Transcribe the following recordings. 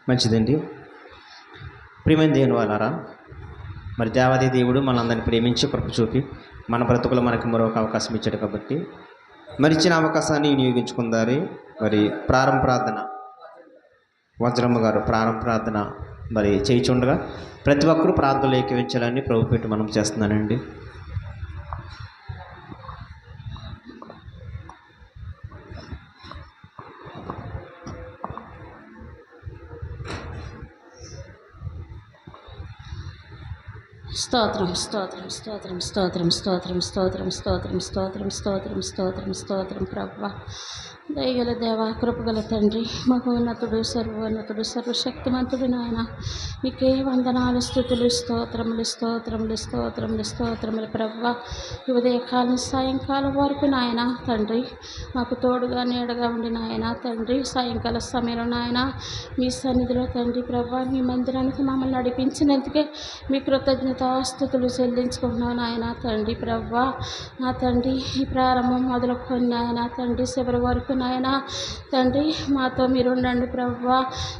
మంచిదండి. ప్రియమైన దేవుని వాళ్ళారా, మరి దేవాది దేవుడు మనందరిని ప్రేమించి కృప చూపి మన బ్రతుకులు మనకి మరొక అవకాశం ఇచ్చాడు కాబట్టి మరి ఇచ్చిన అవకాశాన్ని వినియోగించుకుందారి. మరి ప్రారంభ ప్రార్థన వజ్రమ్మ గారు ప్రారంభ ప్రార్థన మరి చేయిచుండగా ప్రతి ఒక్కరూ ప్రార్థనలు ఏకీవించాలని ప్రభు పెట్టి మనం చేస్తున్నానండి. స్తోత్రం స్తోత్రం స్తోత్రం స్తోత్రం స్తోత్రం స్తోత్రం స్తోత్రం స్తోత్రం స్తోత్రం స్తోత్రం స్తోత్రం ప్రభువా, దయగల దేవ, కృపగల తండ్రి, మహోన్నతుడు, సర్వోన్నతుడు, సర్వశక్తిమంతుడు నాయన, నీకే వందనాలు, స్తుతులు, స్తోత్రములు స్తోత్రములు స్తోత్రములు స్తోత్రములు ప్రభువా. ఉదయకాలం సాయంకాలం వరకు నాయన తండ్రి మాకు తోడుగా నీడగా ఉండి నాయన తండ్రి, సాయంకాల సమయంలో నాయన మీ సన్నిధిలో తండ్రి ప్రభువా, మీ మందిరానికి మమ్మల్ని నడిపించినందుకే మీ కృతజ్ఞతాస్తుతులు చెల్లించుకుంటున్నాను నాయన తండ్రి ప్రభువా. నా తండ్రి ఈ ప్రారంభం మొదలుకొని నాయన తండ్రి చివరి వరకు నాయన తండ్రి మాతో మీరు ఉండండి ప్రభువా.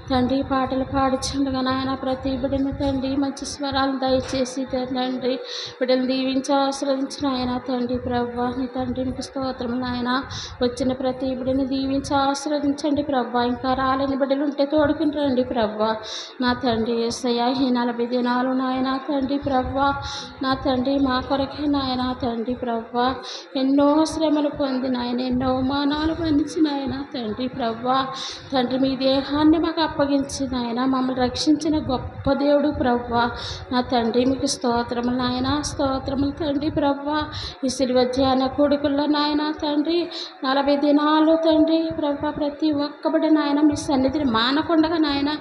తండ్రి పాటలు పాడుచుండగా నాయన ప్రతి బిడ్డను తండ్రి మంచి స్వరాలు దయచేసి తండ్రి బిడ్డలు దీవించి ఆశ్రయించిన ఆయన తండ్రి ప్రభువా. నీ తండ్రి మీకు స్తోత్రం నాయన. వచ్చిన ప్రతి బిడ్డని దీవించి ఆశ్రయించండి ప్రభువా. ఇంకా రాలేని బిడ్డలు ఉంటే తోడుకుని రండి ప్రభువా. నా తండ్రి యేసయ్య ఈ 40 దినాలు నాయన తండ్రి ప్రభువా, నా తండ్రి మా కొరకే నాయన తండ్రి ప్రభువా ఎన్నో శ్రమలు పొంది నాయన ఎన్నో అవమానాలు పొందించిన ఆయన తండ్రి ప్రభువా. తండ్రి మీ దేహాన్ని మాకు అప్పగించిన ఆయన మమ్మల్ని రక్షించిన గొప్ప దేవుడు ప్రభువా. నా తండ్రి మీకు స్తోత్రములు నాయన, స్తోత్రములు తండ్రి ప్రభువా. ఈ సిలువ ధ్యాన కొడుకుల్లో నాయన తండ్రి 40 దినాలు తండ్రి ప్రభువా ప్రతి ఒక్కబడి నాయన మీ సన్నిధిని మానకుండగా నాయన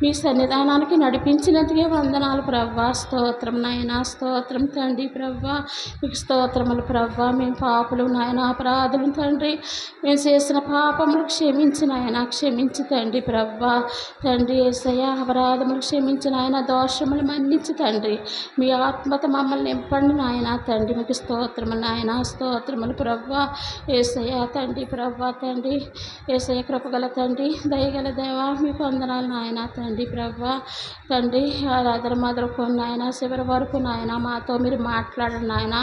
మీ సన్నిధానానికి నడిపించినందుకే వందనాలు ప్రభువా. స్తోత్రం నాయన, స్తోత్రం తండ్రి ప్రభువా. మీకు స్తోత్రములు ప్రభువా. మేము పాపులు నాయన, అపరాధులు తండ్రి, మేము చేసిన పాపములు క్షమించిన ఆయన క్షమించి తండ్రి ప్రభువా. తండ్రి యేసయ్య అపరాధములు క్షమించిన ఆయన దోషములు మన్నించి తండ్రి మీ ఆత్మత మమ్మల్ని నింపండి నాయన తండ్రి. మీకు స్తోత్రములు నాయన, స్తోత్రములు ప్రభువా. యేసయ్య తండ్రి ప్రభువా, తండ్రి యేసయ్య కృపగల తండ్రి, దయగల దేవా మీకు వందనాలు నాయన తండ్రి ప్రభువా. తండ్రి ఆరాధన మొదలుకొని నాయన చివరి వరకు నాయన మాతో మీరు మాట్లాడండి నాయన.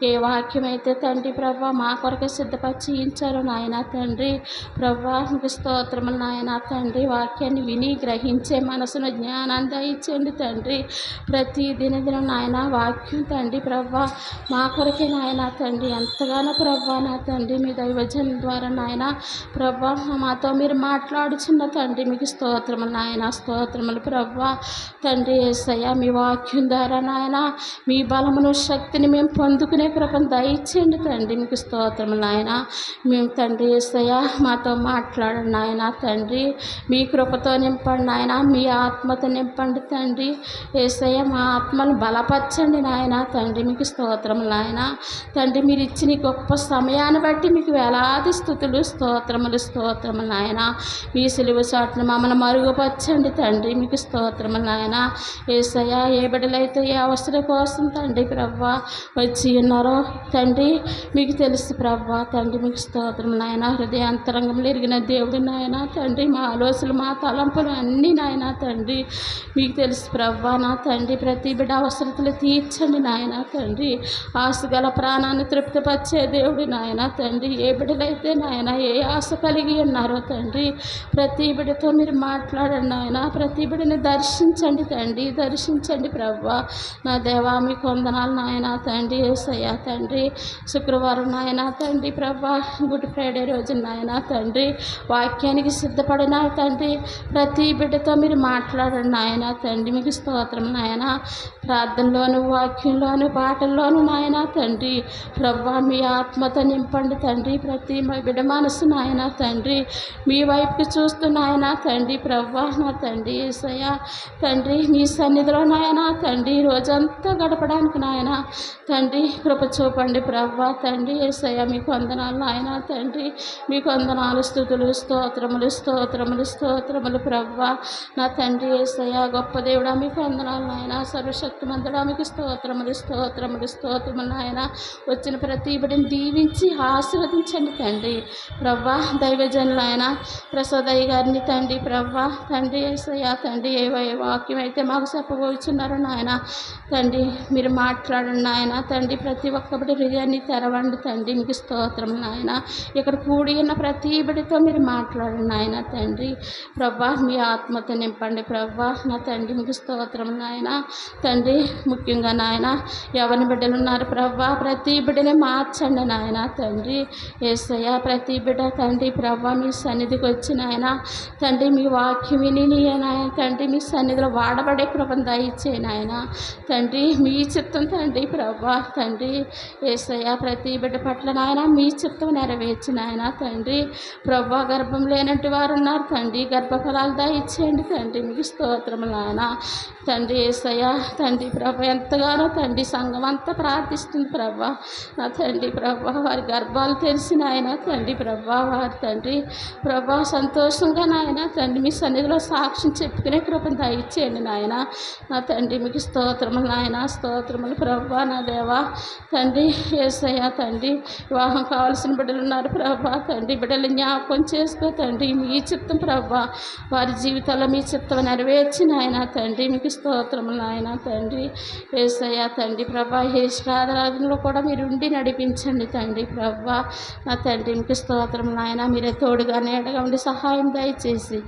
ఏ వాక్యం అయితే తండ్రి ప్రభువా మా కొరకు సిద్ధపరిచి ఇచ్చారు నాయన తండ్రి ప్రభువా. మీకు స్తోత్రములు నాయన తండ్రి. వాక్యాన్ని విని గ్రహించే మనసును జ్ఞానాన్ని దయచేయండి తండ్రి. ప్రతి దినదినం నాయన వాక్యం తండ్రి ప్రభువా మా కొరకే నాయన తండ్రి ఎంతగానో ప్రభువా. నా తండ్రి మీ దైవజనం ద్వారా నాయన ప్రభువా మాతో మీరు మాట్లాడుచున్న తండ్రి మీకు స్తోత్రములు నాయన, స్తోత్రములు ప్రభువా. తండ్రి యేసయ్య మీ వాక్యం ద్వారా నాయన మీ బలమును శక్తిని మేము పొందుకునే కృపను దయచేయండి తండ్రి. మీకు స్తోత్రములు నాయన. మేము తండ్రి యేసయ్య మాతో మాట్లాడండి నాయన తండ్రి. మీ కృపతో నింపండి నాయన, మీ ఆత్మతో నింపండి తండ్రి యేసయ్య. మా ఆత్మను బలపరచండి నాయన తండ్రి. మీకు స్తోత్రములు నాయన తండ్రి. మీరు ఇచ్చిన గొప్ప సమయాన్ని బట్టి మీకు వేలాది స్తుతులు, స్తోత్రములు స్తోత్రములు నాయన. మీ సిలువ చాటును మమ్మల్ని మరుగుపరచండి తండ్రి. మీకు స్తోత్రములు నాయన. యేసయ్య ఏ బిడ్డలైతే ఏ అవసరం కోసం తండ్రి ప్రభువా వచ్చి ఉన్నారో తండ్రి మీకు తెలుసు ప్రభువా. తండ్రి మీకు స్తోత్రం నాయన. హృదయాంతరంగంలో ఎరిగిన దేవుడు నాయన తండ్రి. మా ఆలోచనలు మా తలంపులు అన్నీ నాయన తండ్రి మీకు తెలుసు ప్రభువా. నా తండ్రి ప్రతి బిడ్డ అవసరతలు తీర్చండి నాయన తండ్రి. ఆశగల ప్రాణాన్ని తృప్తిపరిచే దేవుడు నాయన తండ్రి. ఏ బిడ్డలైతే నాయన ఏ ఆశ కలిగి ఉన్నారో తండ్రి ప్రతి బిడ్డతో మీరు మాట్లాడండి నాయన. ప్రతి బిడ్డని దర్శించండి తండ్రి, దర్శించండి ప్రభువా. నా దేవా మీకు వందనాలు నాయన తండ్రి యేసయ్య తండ్రి. శుక్రవారం నాయన తండ్రి ప్రభువా గుడ్ ఫ్రైడే రోజు నాయన తండ్రి వాక్యానికి సిద్ధపడిన తండ్రి ప్రతి బిడ్డతో మీరు మాట్లాడండి నాయన తండ్రి. మీకు స్తోత్రం నాయన. ప్రార్థనలోను వాక్యంలోను పాటల్లోను నాయన తండ్రి ప్రభువా మీ ఆత్మతో నింపండి తండ్రి. ప్రతి బిడ్డ మనసు నాయన తండ్రి మీ వైపుకి చూస్తూ నాయన తండ్రి ప్రభువా. నా తండ్రి యేసయ్య తండ్రి మీ సన్నిధిలో నాయన తండ్రి రోజు రోజంతా గడపడానికి నాయన తండ్రి కృప చూపండి ప్రభా తండ్రి యేసయ్య మీకు వందనాలు నాయన తండ్రి మీకు వందనాలు స్తుతులు స్తోత్రములు స్తోత్రములు స్తోత్రములు ప్రభా నా తండ్రి యేసయ్య గొప్ప దేవుడా మీకు వందనాలు నాయన సర్వశక్తిమంతుడా మీకు స్తోత్రములు స్తోత్రములు స్తోత్రములు నాయన వచ్చిన ప్రతి బిడ్డని దీవించి ఆశీర్వదించండి తండ్రి ప్రభా దైవజనులు ఆయన ప్రసోదయ్య గారిని తండ్రి ప్రభా తండ్రి యేసయ్య తండ్రి ఏ వాక్యం అయితే మాకు చెప్పబోచున్నారో నాయన తండ్రి మీరు మాట్లాడండి నాయన తండ్రి ప్రతి ఒక్క బిడ్డ హృదయాన్ని తెరవండి తండ్రి మీకు స్తోత్రం నాయన ఇక్కడ కూడి ఉన్న ప్రతి బిడ్డతో మీరు మాట్లాడండి నాయన తండ్రి ప్రభా మీ ఆత్మతో నింపండి ప్రభా నా తండ్రి మీకు స్తోత్రం నాయన తండ్రి ముఖ్యంగా నాయన ఎవరిని బిడ్డలు ఉన్నారు ప్రభా ప్రతి బిడ్డని మార్చండి నాయన తండ్రి యేసయ్య ప్రతి బిడ్డ తండ్రి ప్రభా మీ సన్నిధికి వచ్చి నాయన తండ్రి మీ వాక్యం విని నాయన తండ్రి మీ సన్నిధిలో వాడబడే కృపను దయచేయి నాయన తండ్రి మీ చిత్తం తండ్రి ప్రభా తండ్రి యేసయ్య ప్రతి బిడ్డ పట్ల నాయన మీ చిత్తం నెరవేర్చి నాయన తండ్రి ప్రభా గర్భం లేనట్టు వారు ఉన్నారు తండ్రి గర్భఫలాలు దయచేయండి తండ్రి మీకు స్తోత్రములు నాయన తండ్రి యేసయ్య తండ్రి ప్రభ ఎంతగానో తండ్రి సంఘం అంతా ప్రార్థిస్తుంది ప్రభా నా తండ్రి ప్రభా వారి గర్భాలు తెలిసి నాయన తండ్రి ప్రభా వారి తండ్రి ప్రభా సంతోషంగా నాయన తండ్రి మీ సన్నిధిలో సాక్ష్యం చెప్పుకునే కృపను దయచేయండి నాయన నా తండ్రి మీకు స్తోత్రములు నాయన స్తోత్రములు ప్రభా నా దేవా తండ్రి యేసయ్య తండ్రి వివాహం కావాల్సిన బిడ్డలు ఉన్నారు ప్రభా తండ్రి బిడ్డలు జ్ఞాపకం చేసుకో తండ్రి మీ చిత్తం ప్రభా వారి జీవితాల్లో మీ చిత్తం నెరవేర్చి నాయన తండ్రి మీకు స్తోత్రములు నాయన తండ్రి యేసయ్య తండ్రి ప్రభా ఏ శ్రాధరాధనలో కూడా మీరు ఉండి నడిపించండి తండ్రి ప్రభా నా తండ్రి మీకు స్తోత్రం నాయన మీరే తోడుగా నీడగా ఉండి సహాయం దయచేసి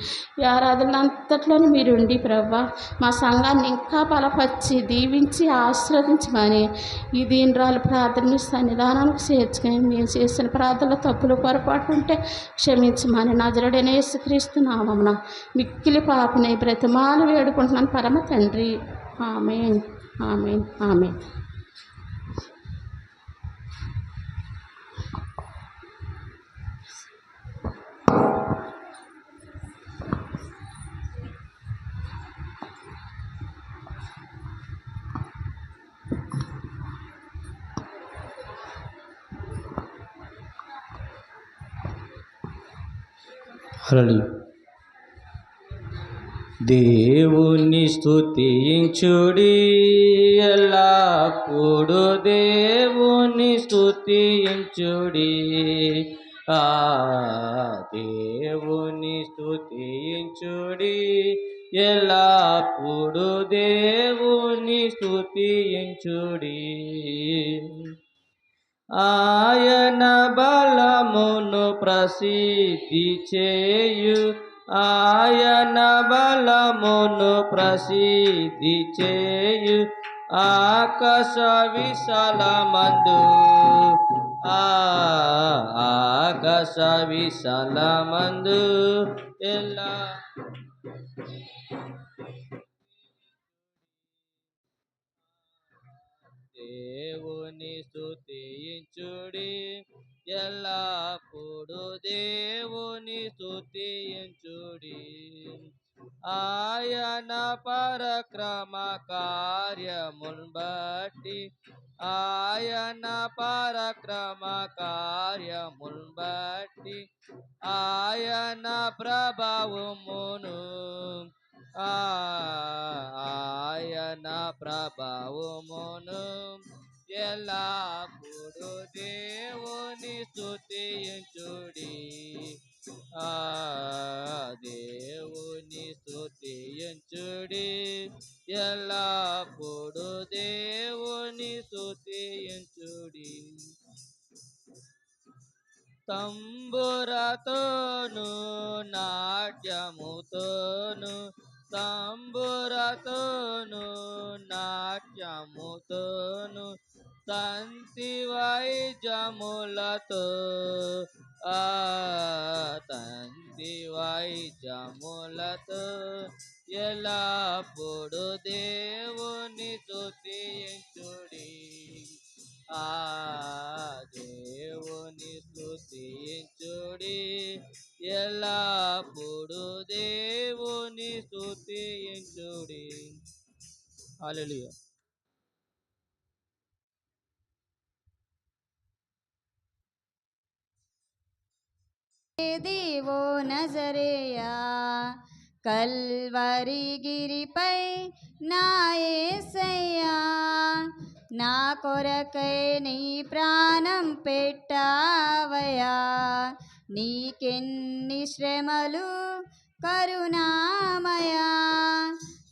ఈ ఆరాధన అంతట్లోనే మీరు ఉండి ప్రభా మా సంఘాన్ని ఇంకా బలపరిచి దీవించి ఆశీర్వదించమని ఈ దీనరాలు ప్రార్థన మీ సన్నిధానానికి చేర్చుకొని మేము చేసిన ప్రార్థనలో తప్పులు పొరపాటు ఉంటే క్షమించమని నజరుడైన యేసుక్రీస్తు నామమున మిక్కిలి పాపని బ్రతిమాలు వేడుకుంటున్నాను పరమ తండ్రి ఆమేన్ ఆమేన్ ఆమేన్ హల్లెలూయా. దేవుని స్తుతించుడి ఎల్లప్పుడు దేవుని స్తుతించుడి ఆ దేవుని స్తుతించుడి ఎల్లప్పుడు దేవుని స్తుతించుడి ఆయన బలమును ప్రసిద్ధి చేయు ఆయన బలమును ప్రసిద్ధి చేయు ఆకాశ విశాలమందు ఆకాశ విశాలమందు ఎలా దేవుని స్తుతించుడి ఎల్లప్పుడు దేవుని స్తుతించుడి ఆయన పరక్రమ కార్యమున్ బట్టి ఆయన పరక్రమ కార్యమున్ బట్టి ఆయన ప్రభావమును ఆయన ప్రభావమును ఎల్లప్పుడు దేవుని స్తుతించుడి దేవుని స్తుతించుడి ఎల్లప్పుడు దేవుని స్తుతించుడి తంబురతోను నాట్యముతోను తంబురతోను నాట్యముతోను తంతి వైజములతో తంతి వైజములతో ఎల్లప్పుడు దేవుని స్తుతించుడి దేవుని స్తుతించుడి ఎల్లప్పుడు దేవుని స్తుతించుడి హల్లెలూయా. దేవో నజరేయా కల్వరి గిరిపై నా యేసయ్యా నా కొరకై నీ ప్రాణం పెట్టావయ్యా నీకెన్ని శ్రమలు కరుణామయా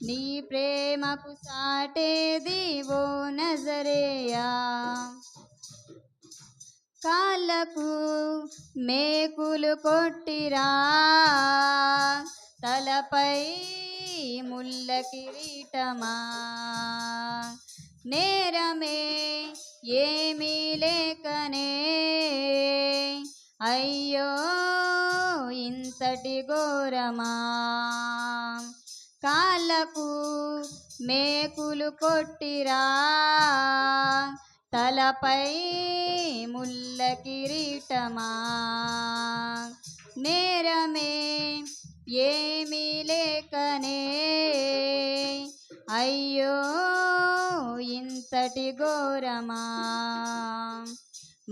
నీ ప్రేమకు సాటేది ఓ నజరేయా కాళ్ళకు మేకులు కొట్టిరా తలపై ముళ్ళ కిరీటమా నేరమే ఏమీ లేకనే అయ్యో ఇంతటి ఘోరమా కాళ్ళకు మేకులు కొట్టిరా తలపై ముళ్ళ కిరీటమా నేరమే ఏమీ లేకనే అయ్యో ఇంతటి ఘోరమా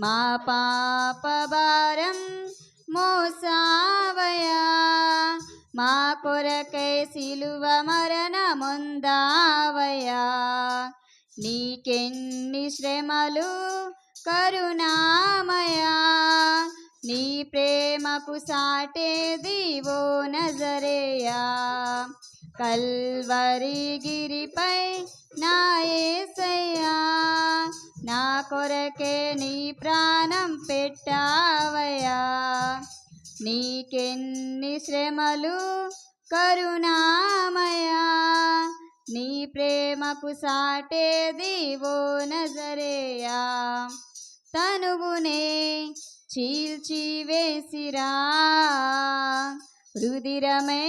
మా పాప భారం మోసావయా మా కొరకై సిలువ మరణమొందావయా నీకెన్ని శ్రమలు కరుణామయా నీ ప్రేమకు సాటేది ఓ నజరేయా కల్వరి గిరిపై నా యేసయ్యా నా కొరకే నీ ప్రాణం పెట్టావయ్యా నీకెన్ని శ్రమలు కరుణామయా నీ ప్రేమకు సాటేది ఓ నజరేయా తనువునే చీల్చి వేసిరా రుదిరమే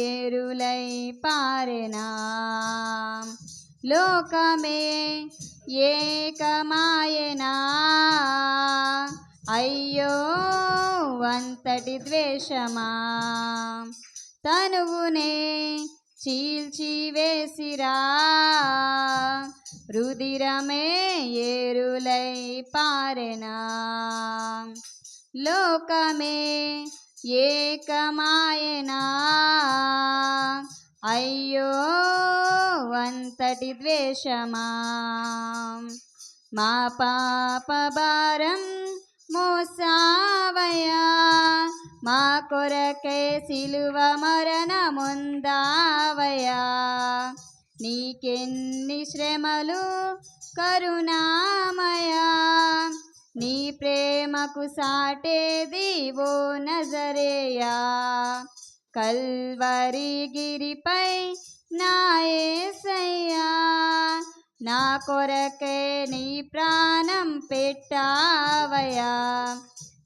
ఏరులై పారెనా లోకమే ఏకమాయనా అయ్యో అంతటి ద్వేషమా తనువునే చీల్చి వేసిరా రుదిరమే ఏరులై పారెనా లోకమే ఏకమాయనా అయ్యో అంతటి ద్వేషమా మా పాప భారం మోసావయా మా కొరకై సిలువ మరణమొందావయా నీకెన్ని శ్రమలు కరుణామయా నీ ప్రేమకు సాటేది ఓ నజరేయా కల్వరి గిరిపై నా యేసయ్యా నా కొరకై నీ ప్రాణం పెట్టావయ్యా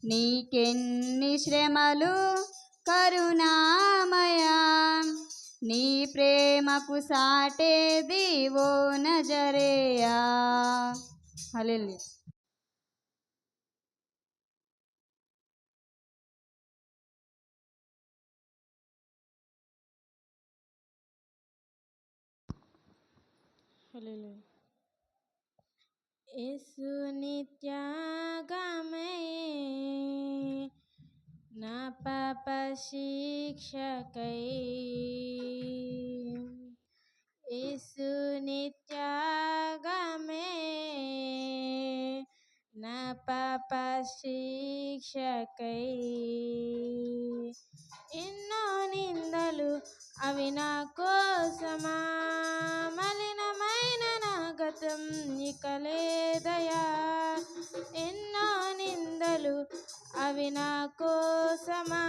నీకెన్ని శ్రమలు కరుణామయా నీ ప్రేమకు సాటేది ఓ నజరేయా హల్లెలూయా. యేసు నిత్యాగమయే నా పాప శిక్షకై యేసు నిత్యాగమే నా పాప శిక్షకై ఎన్నో నిందలు అవి నా కోసమా మలినమైన నా గతం ఇక లేదయా ఎన్నో నిందలు అవి నా కోసమా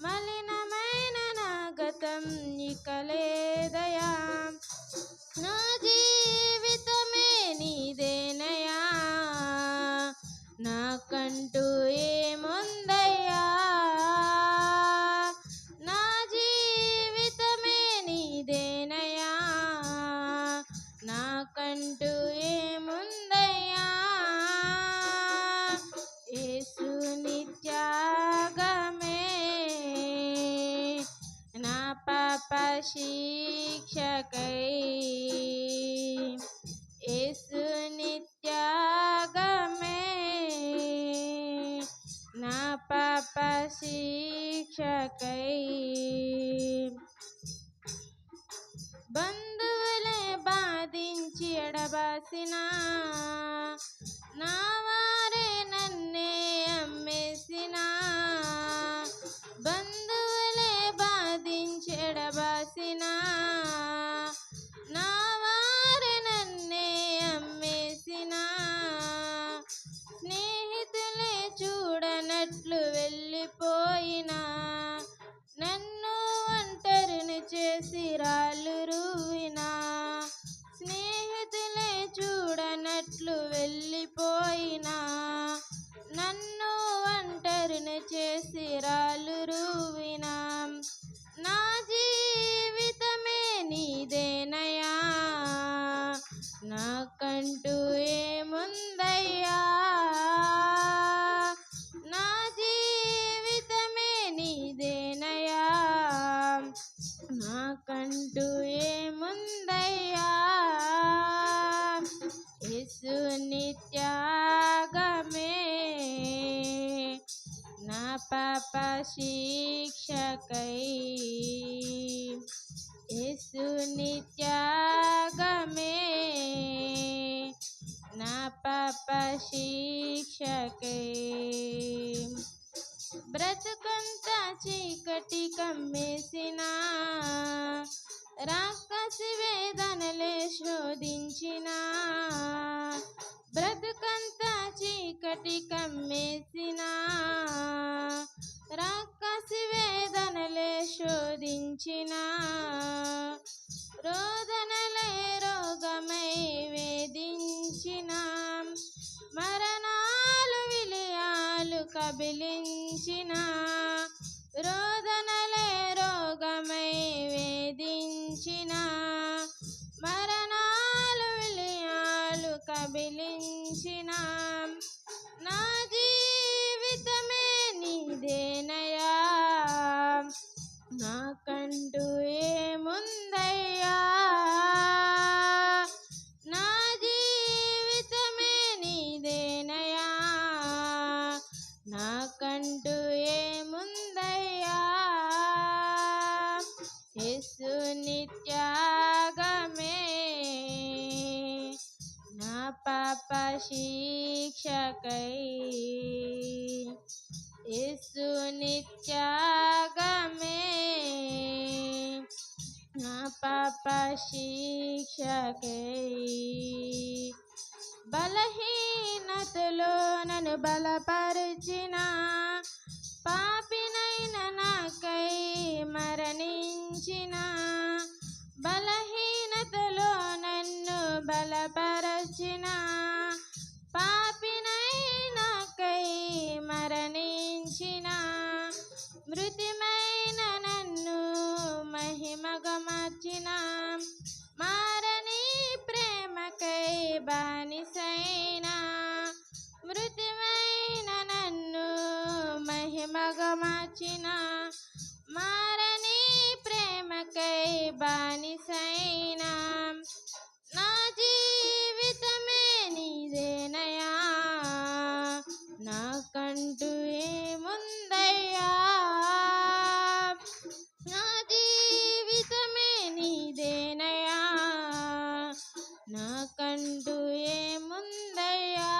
మలినమైన నా గతం ఇక లేదయా నా జీవితమే నీదేనయా నాకంటూ ఏముందయ్యా నా జీవితమే నీదేనయా నాకంటూ ఏముందయ్యా యేసు నిత్యాగమే నా పాప శిక్షకై యేసు నిత్యాగమే నా పాప శిక్షకై బంధువులే బాధించి ఎడబాసిన నా వారే నన్నే అమ్మేసిన బంధువులే బాధించి ఎడబాసిన నా వారే నన్నే అమ్మేసిన స్నేహితులే చూడనట్లు వెళ్ళిపోయినా నన్ను ఒంటరిని చేసి రాళ్ళు రువినా స్నేహితులే చూడనట్లు వెళ్ళిపోయినా నన్ను ఒంటరిని చేసి రాళ్ళు రువినా నా జీవితమే నీదేనయా నాకంటూ ఏముందయ్యా నా జీవితమే నీదేనయా నాకంటూ ఏముందయ్యా యేసు నిత్యాగమే నా పాప శిక్షకై యేసు నిత్యాగమే నా పాప శిక్షకై బ్రతుకంతా చీకటి కమ్మేసిన రాక్షసి వేదనలే శోధించిన బ్రతుకంతా చీకటి కమ్మేసిన రాక్షసి వేదనలే శోధించిన రోదనలే రోగమై వేధించిన మరణాలు విలయాలు కబిలించిన రోదనలే రోగమై వేధించిన మరణాలు విలయాలు కబిలించిన నా జీవితమే నీదేనయా నాకంటూ ఏముందయ్యా నా జీవితమే నీదేనయా నాకంటూ ఏముందయ్యా యేసు నిత్యాగమే నా పాప శిక్షకై యేసు నిత్యాగమే నా పాప శిక్షకై బలహీనతలో నన్ను బలపరిచిన పాపినైన నాకై మరణించిన బలహీనతలో నన్ను బలపరచిన పాపినైన నాకై మరణించిన మృతిమైన నన్ను మహిమగా మార్చిన మారని ప్రేమకై బానిసైన మృతిమైన నన్ను మహిమగా మార్చిన మారని ప్రేమకై బానిసైన నా జీవితమే నీదేనయా నాకంటూ ఏముందయ్యా నా జీవితమే నీదేనయా నాకంటూ ఏముందయ్యా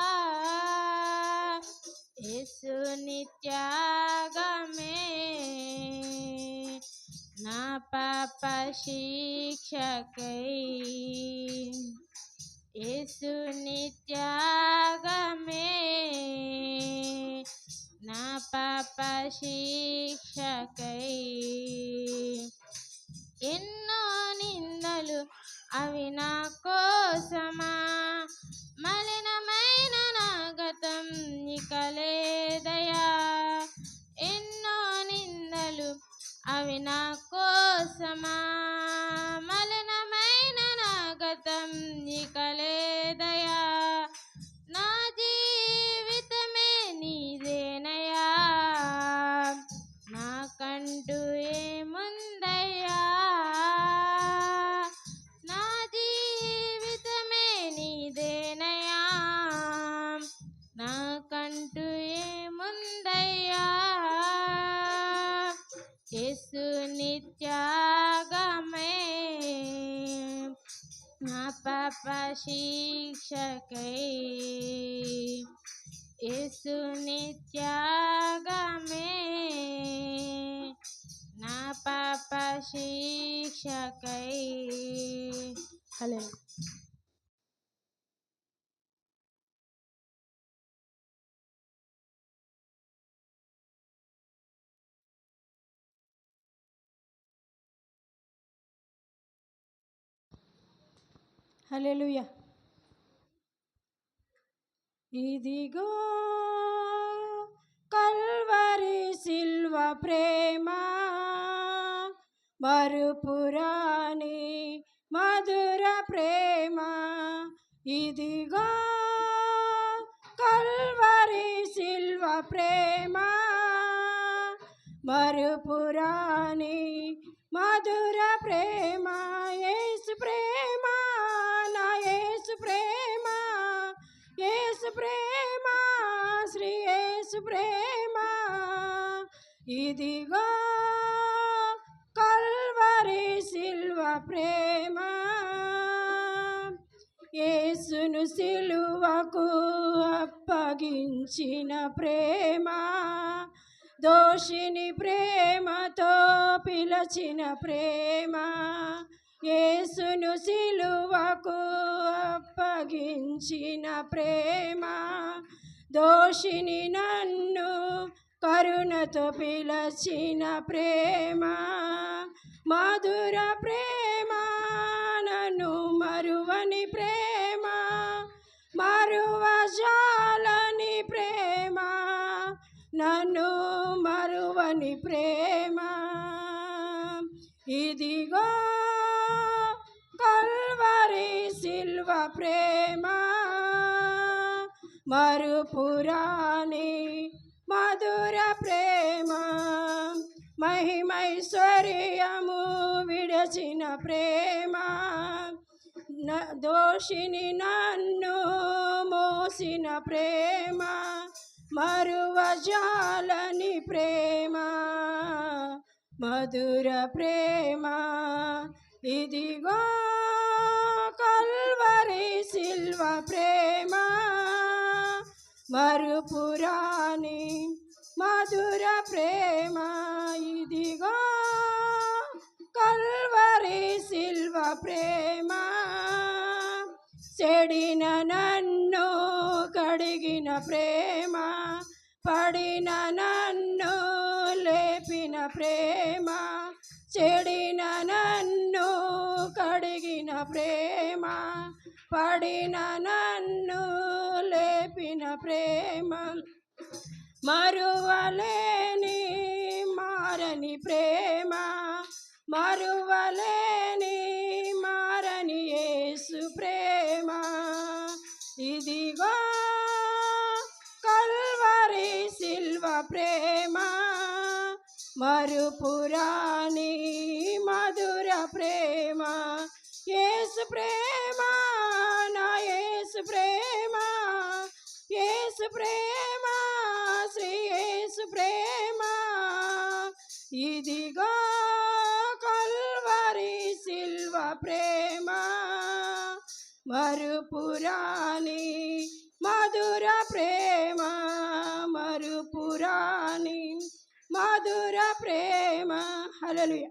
యేసు నిత్యాగమే నా పాప శిక్షకై యేసు నిత్యాగమే నా పాప శిక్షకై ఎన్నో నిందలు అవి నా కోసమా మలినమైన నా గతం ఇక లేదయా ఎన్నో నిందలు అవి నా కోసమా మలినమైన నా గతం ఇక లేదయా నా జీవితమే నీదేనయా నాకంటూ ఏముందయ్యా నా జీవితమే నీదేనయా నాకంటూ ఏముందయ్యా శిక్షకై యేసుని త్యాగమే నా పాప శిక్షకై. హల్లెలూయా. హల్లెలూయా. ఇదిగో కల్వరి సిల్వ ప్రేమ మరుపురాని మధుర ప్రేమ. ఇదిగో కల్వరి సిల్వ ప్రేమ మరుపురాని మధుర ప్రేమ. యేసు ప్రేమ నా యేసు ప్రేమ, యేసు ప్రేమ శ్రీ యేసు ప్రేమ. ఇదిగో కల్వరి సిల్వ ప్రేమ. యేసును సిలువకు అప్పగించిన ప్రేమ, దోషిని ప్రేమతో పిలచిన ప్రేమ. యేసును సిలువకు అప్పగించిన ప్రేమ, దోషిని నన్ను కరుణతో పిలచిన ప్రేమ. మధుర ప్రేమ నన్ను మరువని ప్రేమ, మరువజాలని ప్రేమ, నన్ను మరువని ప్రేమ. ఇదిగో కల్వరి సిల్వ ప్రేమ మరుపురాని మధుర ప్రేమ. మహిమైశ్వర్యము విడచిన ప్రేమ, దోషిని నన్ను మోసిన ప్రేమ, మరువజాలని ప్రేమ, మధుర ప్రేమ. ఇదిగో కల్వరి సిల్వ ప్రేమ మరుపురాని మధుర ప్రేమ. ఇదిగో కల్వరి సిల్వ ప్రేమ, చెడిన నన్ను కడిగిన ప్రేమ, పడిన నన్ను లేపిన ప్రేమ, చెడిన నన్ను కడిగిన ప్రేమ, పడిన నన్ను లేపిన ప్రేమ. మరువలేని మారని ప్రేమ, మరువలేని మారని యేసు ప్రేమ. ఇదిగో కల్వరి సిల్వ ప్రేమ మరుపురాని మధుర ప్రేమ. యేసు ప్రేమ నా యేసు ప్రేమ, యేసు ప్రేమ శ్రీ యేసు ప్రేమ. ఇదిగో కల్వరి సిల్వ ప్రేమ మరుపురాని మధుర ప్రేమ, మరుపురాని మధుర ప్రేమ. హల్లెలూయా.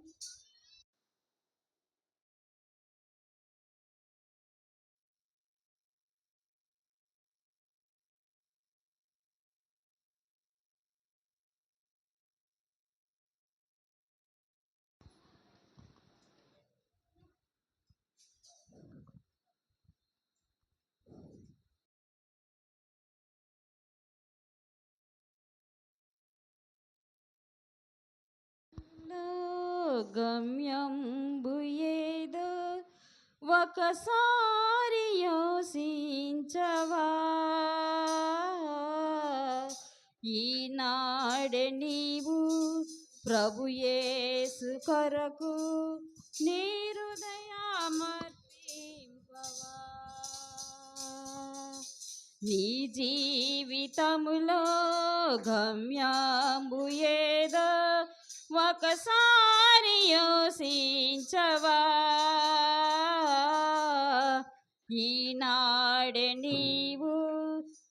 గమ్యంబు ఏదో ఒకసారి యోసించవా, ఈనాడే నీవు ప్రభు యేసు కొరకు నీ హృదయమర్పింపవా. నీ జీవితములో గమ్యంబు ఏదో ఒకసారి యోసించవా, ఈనాడే నీవు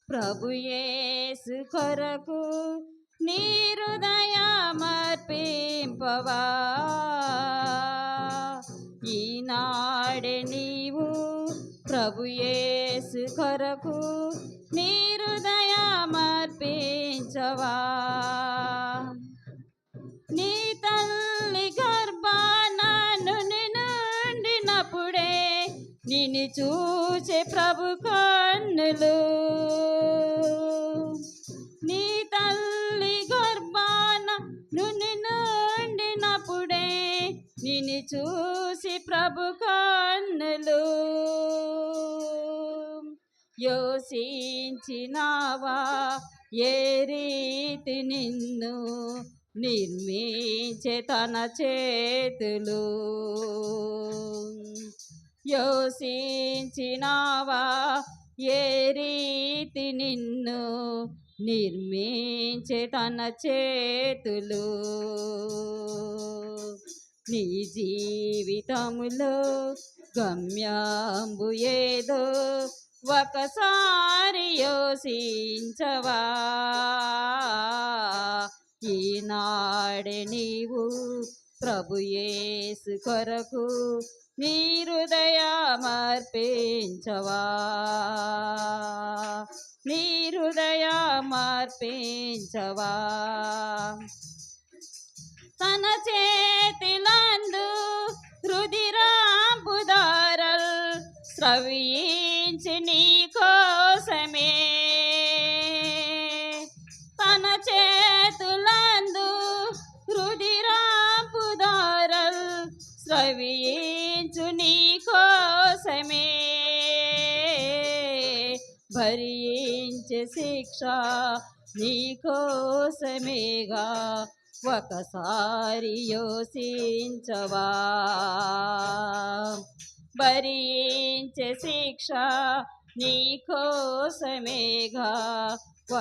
ప్రభుయేసు కొరకు నీ హృదయమర్పింపవా. ఈనాడే నీవు ప్రభుయేసు కొరకు నీ హృదయమర్పించవా. నీ తల్లి గర్భాన నుండినప్పుడే నిన్ను చూసే ప్రభు కన్నులు. నీ తల్లి గర్భాన నుండినప్పుడే నిన్ను చూసి ప్రభు కన్నులు. యోసించినావా ఏ రీతి నిన్ను నిర్మించే తన చేతులు. యోసించినావా ఏ రీతి నిన్ను నిర్మించే తన చేతులు. నీ జీవితములో గమ్యంబు ఏదో ఒకసారి యోసించవా. ఈనాడే నీవు ప్రభుయేసు కొరకు నీ హృదయమర్పించవా. నీ హృదయమర్పించవా. తన చేతిలందు రుధిరాంబుధారల్ స్రవించి నీ కోసమే. తన చేతులందు రుధిరాంబుధారల్ స్రవించు నీ కోసమే. భరించే శిక్ష నీ కోసమేగా ఒకసారి యోసించవా. భరించే శిక్ష నీ కోసమేగా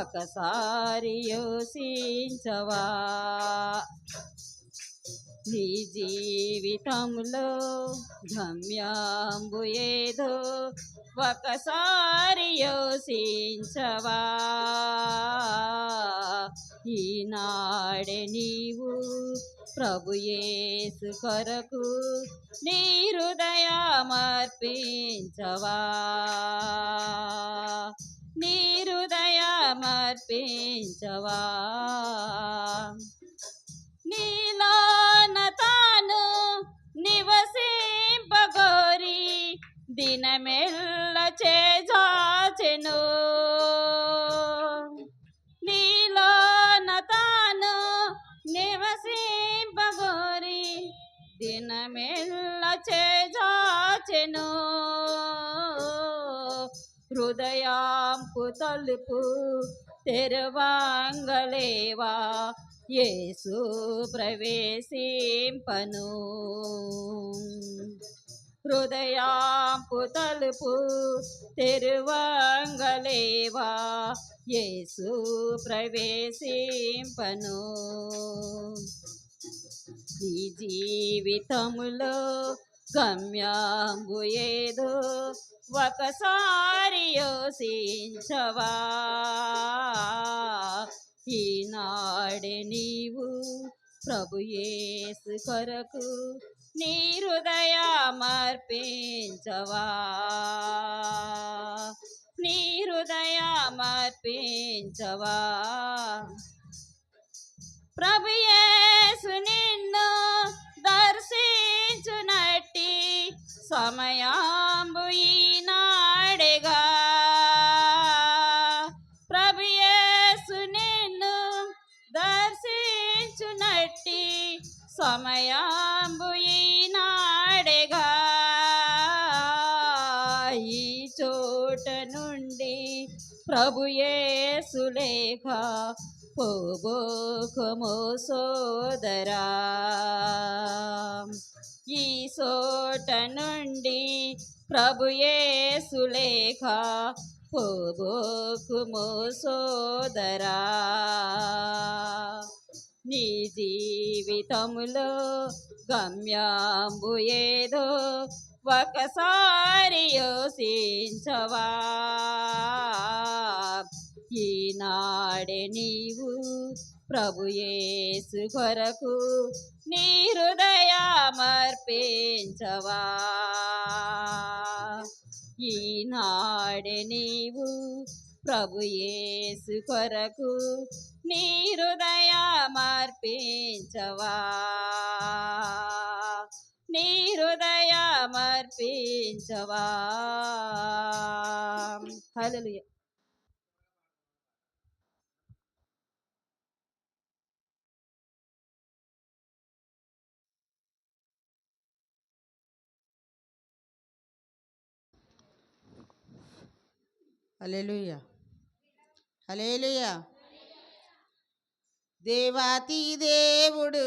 ఒకసారి యోసించవా. నీ జీవితంలో గమ్యంబు ఏదో ఒకసారి యోసించవా. ఈనాడే నీవు ప్రభుయేసు కొరకు నీ హృదయమర్పించవా. నీ హృదయమర్పించవా. నీలోన తాను నివసింపగోరి దినమెల్ల చేజాచెను. నీలోన తాను నివసింపగోరి దినమెల్ల చేజాచెను. హృదయాంపు తలుపు తెరవంగలేవా యేసు ప్రవేశింపను. హృదయాంపు తలుపు తెరవంగలేవా యేసు ప్రవేశింపను. నీ జీవితములో గమ్యంబు ఏదో ఒకసారి యోసించవా. ఈనాడే నీవు ప్రభుయేసు కొరకు నీ హృదయమర్పించవా. నీ హృదయమర్పించవా. ప్రభుయేసు నిన్ను దర్శించునట్టి సమయాంబు ఈనాడేగా. ప్రభుయేసు నిన్ను దర్శించునట్టి సమయాంబు ఈనాడేగా. ఈ చోట నుండి ప్రభుయేసు లేఖ పోబోకుము సోదరా. ఈ చోట నుండి ప్రభుయేసు లేఖ పోబోకుము సోదరా. నీ జీవితములో గమ్యంబు ఏదో ఒకసారి యోచించవా ఈనాడే నీవు ప్రభు యేసు కొరకు నీ హృదయమర్పించవా ఈనాడే నీవు ప్రభు యేసు కొరకు నీ హృదయమర్పించవా నీ హృదయమర్పించవా హల్లెలూయా. హల్లెలూయా హల్లెలూయా. దేవాతి దేవుడు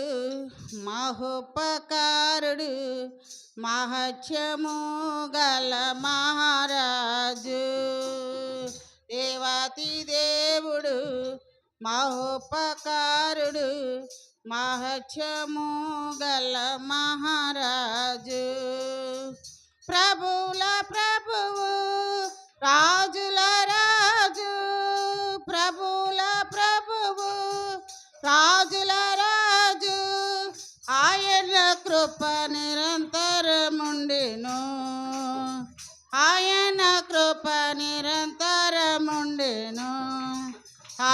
మహోపకారుడు మహత్యము గల మహారాజు. దేవాతి దేవుడు మహోపకారుడు మహత్యము గల మహారాజు. ప్రభుల ప్రభువు రాజుల రాజు ప్రభుల ప్రభువు రాజుల రాజు ఆయన కృప నిరంతరముండెను ఆయన కృప నిరంతరముండెను. ఆ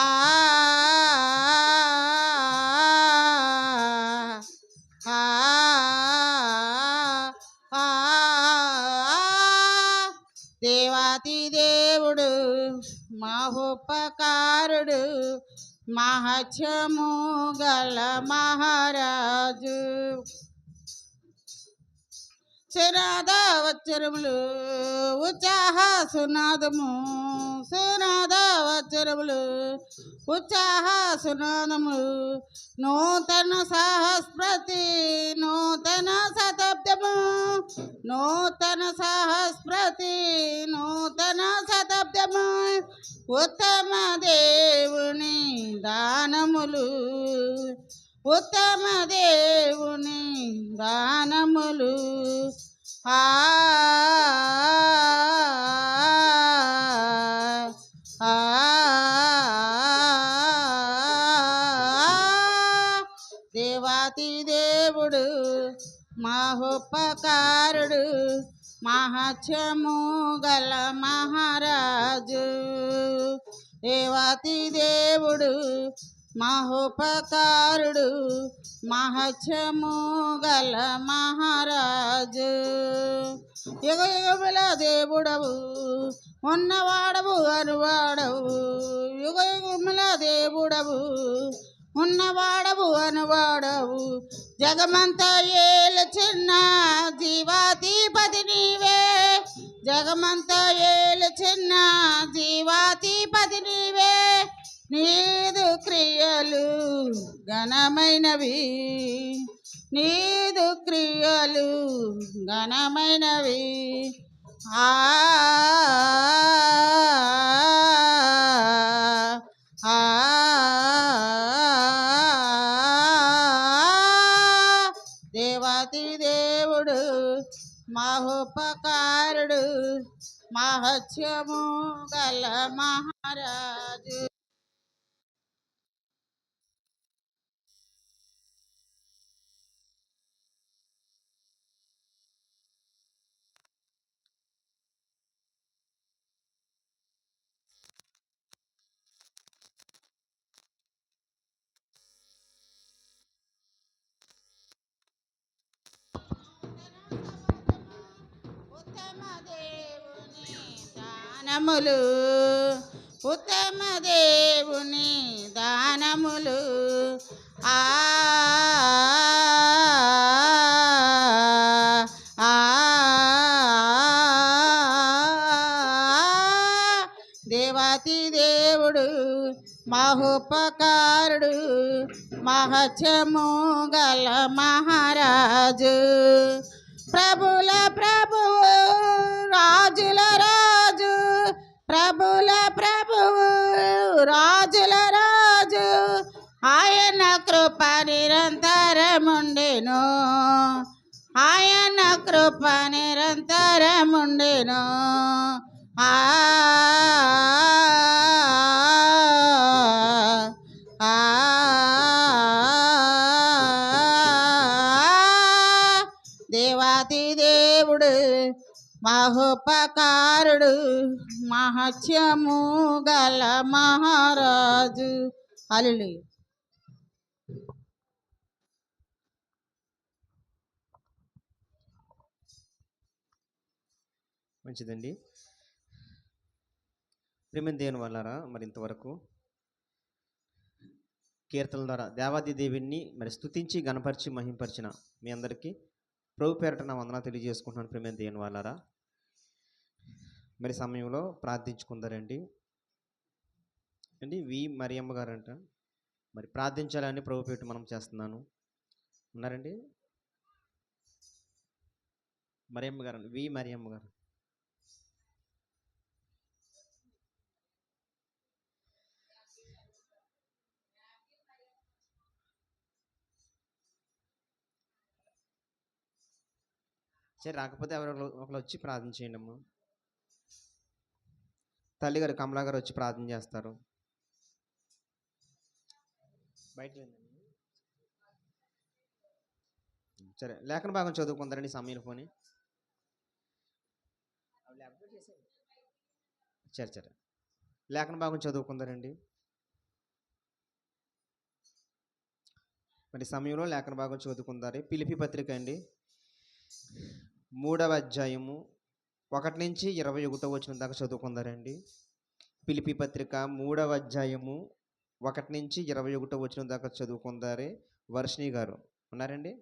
ఆ ఆ దేవాతి దేవుడు మహోపకారుడు మహత్యము గల మహారాజు. సునాద వచ్చరములు ఉత్సాహ సునాదము సునాద వచ్చరములు ఉత్సాహ సునాదములు నూతన సహస్రతి నూతన శతాబ్దము నూతన సహస్రతి నూతన శతాబ్దము ఉత్తమ దేవుని దానములు ఉత్తమ దేవుని దానములు. ఆ ఆ దేవాతి దేవుడు మహోపకారుడు మహత్యము గల మహారాజు. దేవాతి దేవుడు మహోపకారుడు మహత్యము గల మహారాజు. యుగ యుగముల దేవుడవు ఉన్నవాడవు అనువాడవు యుగ యుగముల దేవుడవు ఉన్నవాడవు అనువాడవు జగమంతా ఏలుచున్న జీవాధిపతి నీవే జగమంతా ఏలుచున్న జీవాధిపతి నీవే. నీదు క్రియలు ఘనమైనవి నీదు క్రియలు ఘనమైనవి. ఆ ఆ దేవాతి దేవుడు మహోపకారుడు మహత్యము గల మహారాజు. ఉత్తమ దేవుని దానములు ఉత్తమ దేవుని దానములు. ఆ ఆ దేవాతి దేవుడు మహోపకారుడు మహత్యము గల మహారాజు. ప్రభుల ప్రభువు రాజుల రాజు ప్రభుల ప్రభువు రాజుల రాజు ఆయన కృప నిరంతరముండెను ఆయన కృప నిరంతరముండెను. ఆ ఆ దేవాతి దేవుడు మహోపకారుడు మహత్యము గల మహారాజు. హల్లెలూయా. మంచిదండి. ప్రేమ దేవుని వల్లారా, మరి ఇంతవరకు కీర్తనల ద్వారా దేవాది దేవుణ్ణి మరి స్తుతించి గణపరిచి మహింపరిచిన మీ అందరికీ ప్రభు పేరట నా వందనాలు తెలియజేసుకుంటున్నాను. ప్రేమ దేవుని వల్లారా, మరి సమయంలో ప్రార్థించుకుందారండి అండి. వి మరియమ్మ గారంట మరి ప్రార్థించాలని ప్రభు పేట మనం చేస్తున్నాను. ఉన్నారండి మరియమ్మ గారు, వి మరియమ్మ గారు. సరే, రాకపోతే ఎవరు ఒకరు వచ్చి ప్రార్థన చేయండి అమ్మా. తల్లిగారు కమలా గారు వచ్చి ప్రార్థన చేస్తారు. బయట సరే, లేఖన భాగం చదువుకుంటారండి సమయంలో పోని. సరే సరే, లేఖన భాగం చదువుకుందారండి. మరి సమయంలో లేఖన భాగం చదువుకుందారు. పిలిపి పత్రిక అండి, 3వ అధ్యాయము 1 నుంచి 21 వచనం దాకా చదువుకుందారండి. పిలిపి పత్రిక 3వ అధ్యాయము 1 నుంచి 21 వచనం దాకా చదువుకుందారే. వర్షిణి గారు ఉన్నారండి?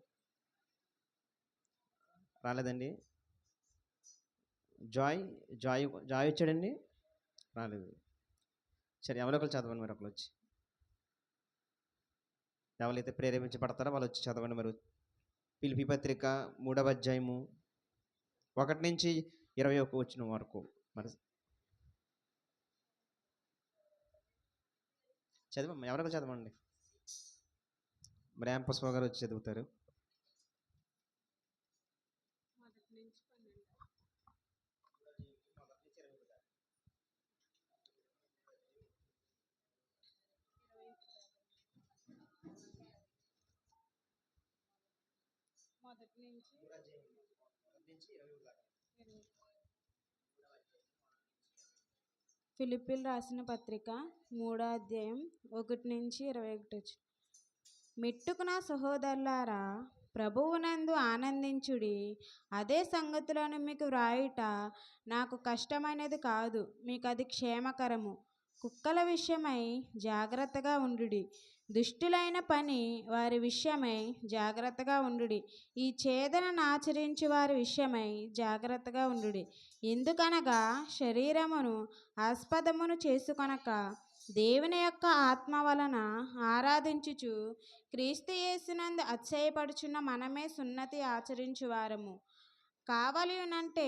రాలేదండి. జాయ్ జాయ్ జాయ్ వచ్చాడండి? రాలేదు. సరే, ఎవరో ఒకరు చదవండి. మరి ఒకరు వచ్చి, ఎవరైతే ప్రేరేపించబడతారో వాళ్ళు వచ్చి చదవండి. మరి పిలిపి పత్రిక 3వ అధ్యాయము 1 నుంచి 21 వచనం వరకు మరి చదవమ్మా. ఎవరో చదవండి. మరి ఎం పుష్ప గారు వచ్చి చదువుతారు. ఫిలిప్పీలు రాసిన పత్రిక 3వ అధ్యాయం 1 నుంచి 21. మెట్టుకు నా సహోదరులారా, ప్రభువునందు ఆనందించుడి. అదే సంగతులను మీకు వ్రాయుట నాకు కష్టమైనది కాదు, మీకు అది క్షేమకరము. కుక్కల విషయమై జాగ్రత్తగా ఉండుడి, దుష్టులైన పని వారి విషయమై జాగ్రత్తగా ఉండుడి, ఈ ఛేదనను ఆచరించు వారి విషయమై జాగ్రత్తగా ఉండుడి. ఎందుకనగా శరీరమును ఆస్పదమును చేసుకొనక దేవుని యొక్క ఆత్మ వలన ఆరాధించుచు క్రీస్తు యేసునందు అతిశయపడుచున్న మనమే సున్నతి ఆచరించువారము. కావలియునంటే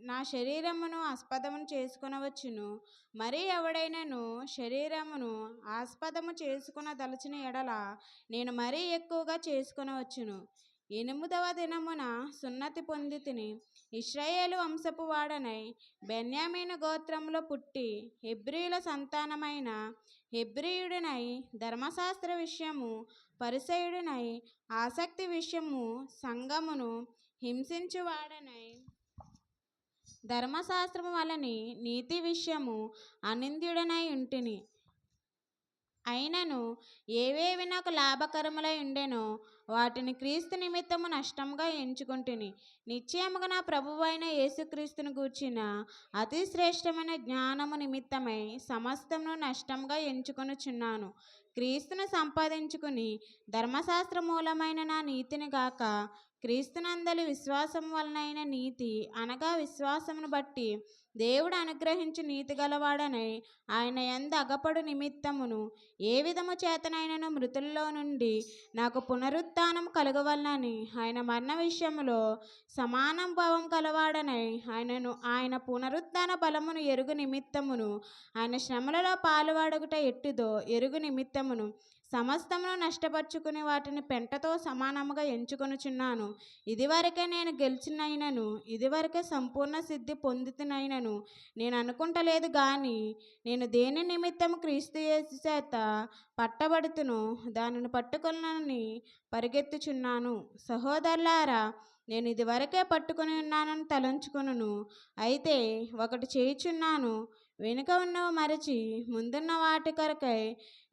నా శరీరమును ఆస్పదమును చేసుకొనవచ్చును. మరి ఎవడైనను శరీరమును ఆస్పదము చేసుకొనదలచిన ఎడల నేను మరీ ఎక్కువగా చేసుకొనవచ్చును. 8వ దినమున సున్నతి పొందితిని. ఇశ్రాయేలు వంశపు వాడనై బెన్యామీను గోత్రములో పుట్టి హెబ్రీయుల సంతానమైన హెబ్రీయుడినై ధర్మశాస్త్ర విషయము పరిసయుడినై ఆసక్తి విషయము సంఘమును హింసించువాడనై ధర్మశాస్త్రము వలని నీతి విషయము అనింద్యుడనై ఉంటిని. అయినను ఏవేవి నాకు లాభకరములై ఉండెనో వాటిని క్రీస్తు నిమిత్తము నష్టంగా ఎంచుకుంటుని. నిశ్చయముగా నా ప్రభువైన యేసుక్రీస్తును గూర్చిన అతి శ్రేష్టమైన జ్ఞానము నిమిత్తమై సమస్తమును నష్టంగా ఎంచుకొనుచున్నాను. క్రీస్తును సంపాదించుకుని ధర్మశాస్త్ర మూలమైన నా నీతిని గాక క్రీస్తునందలి విశ్వాసం వలనైన నీతి, అనగా విశ్వాసమును బట్టి దేవుడు అనుగ్రహించు నీతి గలవాడనై ఆయన యందు అగపడు నిమిత్తమును ఏ విధము చేతనైనను మృతుల్లో నుండి నాకు పునరుత్థానం కలుగవలనని ఆయన మరణ విషయములో సమానుభావం కలవాడనై ఆయన పునరుత్థాన బలమును ఎరుగు నిమిత్తమును ఆయన శ్రమలలో పాలువాడగుట ఎట్టిదో ఎరుగు నిమిత్తమును సమస్తమును నష్టపరుచుకుని వాటిని పెంటతో సమానముగా ఎంచుకొనుచున్నాను. ఇదివరకే నేను గెలిచినైనను, ఇదివరకే సంపూర్ణ సిద్ధి పొందితినైనను నేను అనుకుంటలేదు గాని, నేను దేని నిమిత్తము క్రీస్తు యేసు చేత పట్టబడుతునో దానిని పట్టుకొనని పరిగెత్తుచున్నాను. సహోదరులారా, నేను ఇదివరకే పట్టుకొని ఉన్నానని తలంచుకొనును. అయితే ఒకటి చేయుచున్నాను, వెనుక ఉన్నవి మరచి ముందున్న వాటి కొరకై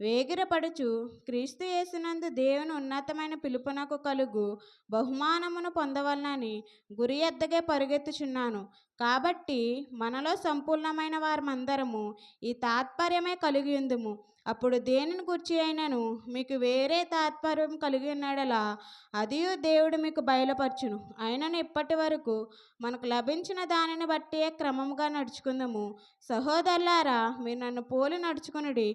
వేగిరపడుచు క్రీస్తు యేసునందు దేవుని ఉన్నతమైన పిలుపునకు కలుగు బహుమానమును పొందవలనని గురి ఎద్దగే పరుగెత్తుచున్నాను. కాబట్టి మనలో సంపూర్ణమైన వారమందరము ఈ తాత్పర్యమే కలిగి ఉందుము. అప్పుడు దేనిని గూర్చి అయినను మీకు వేరే తాత్పర్యం కలిగి ఉన్నాడలా అదియు దేవుడు మీకు బయలుపరచును. అయినను ఇప్పటి వరకు మనకు లభించిన దానిని బట్టి క్రమముగా నడుచుకుందాము. సహోదరులారా, మీరు నన్ను పోలి నడుచుకునుడి.